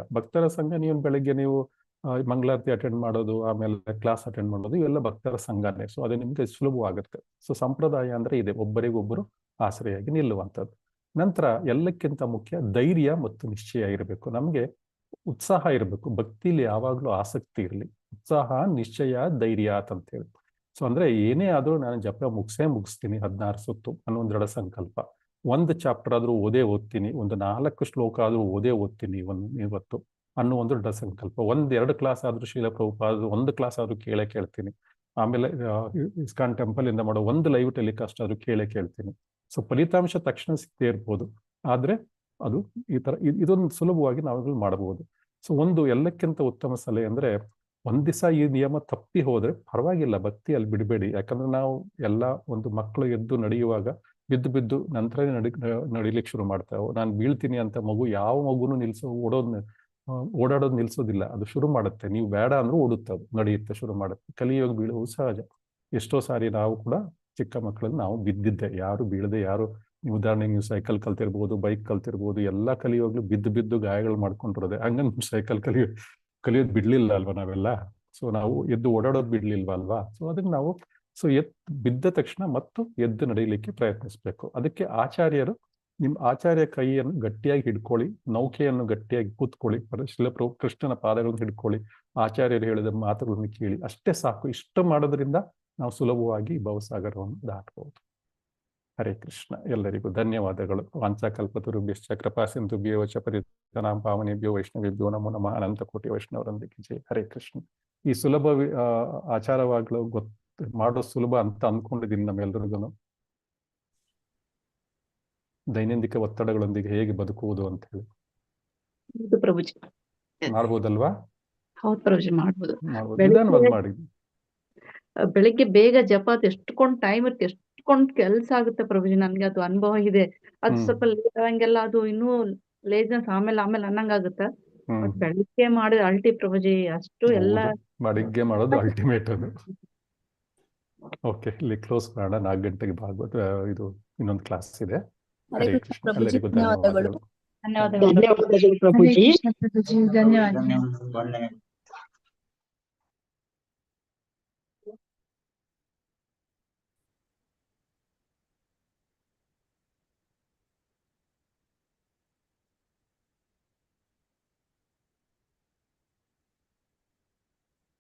ನೀವು ಬೆಳಗ್ಗೆ ಮಂಗಳಾರತಿ ಅಟೆಂಡ್ ಮಾಡೋದು, ಆಮೇಲೆ ಕ್ಲಾಸ್ ಅಟೆಂಡ್ ಮಾಡೋದು, ಇವೆಲ್ಲ ಭಕ್ತರ ಸಂಘನೇ. ಸೊ ಅದು ನಿಮ್ಗೆ ಸುಲಭವಾಗುತ್ತೆ. ಸೊ ಸಂಪ್ರದಾಯ ಅಂದ್ರೆ ಇದೆ, ಒಬ್ಬರಿಗೊಬ್ಬರು ಆಶ್ರಯಾಗಿ ನಿಲ್ಲುವಂಥದ್ದು. ನಂತರ ಎಲ್ಲಕ್ಕಿಂತ ಮುಖ್ಯ ಧೈರ್ಯ ಮತ್ತು ನಿಶ್ಚಯ ಇರಬೇಕು. ನಮಗೆ ಉತ್ಸಾಹ ಇರಬೇಕು, ಭಕ್ತಿಲಿ ಯಾವಾಗ್ಲೂ ಆಸಕ್ತಿ ಇರಲಿ. ಉತ್ಸಾಹ, ನಿಶ್ಚಯ, ಧೈರ್ಯ ಅಂತೇಳಿ. ಸೊ ಅಂದ್ರೆ ಏನೇ ಆದ್ರೂ ನಾನು ಜಪ ಮುಗಿಸ್ತೀನಿ 16 ಸುತ್ತು ಅನ್ನೋ ಒಂದು ದೃಢ ಸಂಕಲ್ಪ. ಒಂದು ಚಾಪ್ಟರ್ ಆದ್ರೂ ಓದ್ತೀನಿ, ಒಂದು 4 ಶ್ಲೋಕ ಆದ್ರೂ ಓದ್ತೀನಿ ಇವತ್ತು ಅನ್ನೋ ಒಂದು ದೃಢ ಸಂಕಲ್ಪ. 1-2 ಕ್ಲಾಸ್ ಆದ್ರೂ ಶೀಲ ಪ್ರಭುಪಾದ ಒಂದು ಕ್ಲಾಸ್ ಆದ್ರೂ ಕೇಳ್ತೀನಿ. ಆಮೇಲೆ ಇಸ್ಕಾನ್ ಟೆಂಪಲ್ ಇಂದ ಮಾಡೋ ಒಂದು ಲೈವ್ ಟೆಲಿಕಾಸ್ಟ್ ಆದ್ರೂ ಕೇಳ್ತೀನಿ. ಸೊ ಫಲಿತಾಂಶ ತಕ್ಷಣ ಸಿಗದೇ ಇರ್ಬೋದು, ಆದ್ರೆ ಅದು ಈ ತರ ಇದೊಂದು ಸುಲಭವಾಗಿ ನಾವುಗಳು ಮಾಡಬಹುದು. ಸೊ ಎಲ್ಲಕ್ಕಿಂತ ಉತ್ತಮ ಸಲಹೆ ಅಂದ್ರೆ, ಒಂದ್ ದಿವಸ ಈ ನಿಯಮ ತಪ್ಪಿ ಹೋದ್ರೆ ಪರವಾಗಿಲ್ಲ, ಭಕ್ತಿ ಅಲ್ಲಿ ಬಿಡಬೇಡಿ. ಯಾಕಂದ್ರೆ ನಾವು ಎಲ್ಲ ಒಂದು ಮಕ್ಕಳು ಎದ್ದು ನಡೆಯುವಾಗ ಬಿದ್ದು ನಂತರ ನಡಿಲಿಕ್ಕೆ ಶುರು ಮಾಡ್ತಾವೆ. ನಾನು ಬೀಳ್ತೀನಿ ಅಂತ ಯಾವ ಮಗುನು ಓಡಾಡೋದು ನಿಲ್ಸೋದಿಲ್ಲ, ಅದು ಶುರು ಮಾಡುತ್ತೆ. ನೀವು ಬೇಡ ಅಂದ್ರೂ ಓಡುತ್ತೆ, ಅದು ನಡೆಯುತ್ತೆ, ಶುರು ಮಾಡುತ್ತೆ. ಕಲಿಯುವಾಗ ಬೀಳುವುದು ಸಹಜ. ಎಷ್ಟೋ ಸಾರಿ ನಾವು ಕೂಡ ಚಿಕ್ಕ ಮಕ್ಕಳಲ್ಲಿ ನಾವು ಬಿದ್ದಿದ್ದೆ, ಯಾರು ಬೀಳದೆ ನೀವು ಉದಾಹರಣೆಗೆ ನೀವು ಸೈಕಲ್ ಕಲ್ತಿರ್ಬೋದು, ಬೈಕ್ ಕಲ್ತಿರ್ಬೋದು, ಎಲ್ಲ ಕಲಿಯುವಾಗ್ಲೂ ಬಿದ್ದು ಗಾಯಗಳು ಮಾಡ್ಕೊಂಡಿರೋದೆ. ಹಂಗಂದ್ ಸೈಕಲ್ ಕಲಿಯೋದು ಬಿಡ್ಲಿಲ್ಲ ಅಲ್ವಾ ನಾವೆಲ್ಲ. ಸೊ ನಾವು ಎದ್ದು ಓಡಾಡೋದು ಬಿಡ್ಲಿಲ್ವಾ ಅಲ್ವಾ. ಸೊ ಅದಕ್ಕೆ ನಾವು ಬಿದ್ದ ತಕ್ಷಣ ಎದ್ದು ನಡೆಯಲಿಕ್ಕೆ ಪ್ರಯತ್ನಿಸ್ಬೇಕು. ಅದಕ್ಕೆ ಆಚಾರ್ಯರು, ನಿಮ್ಮ ಆಚಾರ್ಯ ಕೈಯನ್ನು ಗಟ್ಟಿಯಾಗಿ ಹಿಡ್ಕೊಳ್ಳಿ, ನೌಕೆಯನ್ನು ಗಟ್ಟಿಯಾಗಿ ಕೂತ್ಕೊಳ್ಳಿ, ಶಿಲಪ್ರಭು ಕೃಷ್ಣನ ಪಾದಗಳನ್ನು ಹಿಡ್ಕೊಳ್ಳಿ, ಆಚಾರ್ಯರು ಹೇಳಿದ ಮಾತುಗಳನ್ನು ಕೇಳಿ, ಅಷ್ಟೇ ಸಾಕು. ಇಷ್ಟು ಮಾಡೋದ್ರಿಂದ ನಾವು ಸುಲಭವಾಗಿ ಭವಸಾಗರವನ್ನು ದಾಟಬಹುದು. ಹರೇ ಕೃಷ್ಣ. ಎಲ್ಲರಿಗೂ ಧನ್ಯವಾದಗಳು. ವಾಂಛಾಕಲ್ಪತರುಭ್ಯಶ್ಚ ಕೃಪಾ ಸಿಂಧುಭ್ಯೋ ಚ ಪತಿತಾನಾಂ ಪಾವನೇಭ್ಯೋ ವೈಷ್ಣವೇಭ್ಯೋ ನಮೋ ನಮಃ. ಅನಂತ ಕೋಟಿ ವೈಷ್ಣವರೊಂದಿಗೆ ಜೈ. ಹರೇ ಕೃಷ್ಣ. ಈ ಸುಲಭ ಆಚಾರವಾಗ್ಲೂ ಮಾಡೋದು ಸುಲಭ ಅಂತ ಅಂದ್ಕೊಂಡಿದ್ದೀನಿ ನಮ್ಮೆಲ್ಲರಿಗೂ. ದೈನಂದಿಕ ಒತ್ತಡಗಳೊಂದಿಗೆ ಹೇಗೆ ಬದುಕುವುದು ಅಂತ ಹೇಳಿ ಪ್ರಭುಜಿ ಮಾಡ್ಬೋದಲ್ವಾ? ಹೌದು ಪ್ರಭುಜಿ, ಮಾಡ್ಬೋದು. ನಿಧಾನವಾಗಿ ಮಾಡಿ. ಬೆಳಿಗ್ಗೆ ಬೇಗ ಜಪ ಎಷ್ಟೊಂದು ಟೈಮ್ ಇರುತ್ತೆ, ಎಷ್ಟೊಂದು ಕೆಲಸ ಆಗುತ್ತೆ ಪ್ರಭುಜಿ. ನನ್ಗೆ ಅದು ಅನುಭವ ಇದೆ. ಅದು ಸ್ವಲ್ಪ ಲೇಟ್ ಆಗಂಗೆಲ್ಲ ಅದು ಇನ್ನೂ ಲೇಟ್ನೆಸ್ ಆಮೇಲೆ ಅನ್ನಂಗಾಗುತ್ತೆ. ಬಟ್ ಬೆಳಿಗ್ಗೆ ಮಾಡಿದ ಅಲ್ಟಿ ಪ್ರಭುಜಿ, ಅಷ್ಟು ಎಲ್ಲ ಬೆಳಿಗ್ಗೆ ಮಾಡೋದು ಅಲ್ಟಿಮೇಟ್ ಅದು. ಓಕೆ, ಇಲ್ಲಿ ಕ್ಲೋಸ್ ಮಾಡೋಣ. 4 ಗಂಟೆಗೆ ಭಾಗವತ ಇದು ಇನ್ನೊಂದು ಕ್ಲಾಸ್ ಇದೆ. ಹರೇ ಕೃಷ್ಣ. ಎಲ್ಲರಿಗೂ ಧನ್ಯವಾದಗಳು. ಧನ್ಯವಾದಗಳು ಧನ್ಯವಾದಗಳು ಪ್ರಭುಜಿ. ಧನ್ಯವಾದ. ಧನ್ಯವಾದ.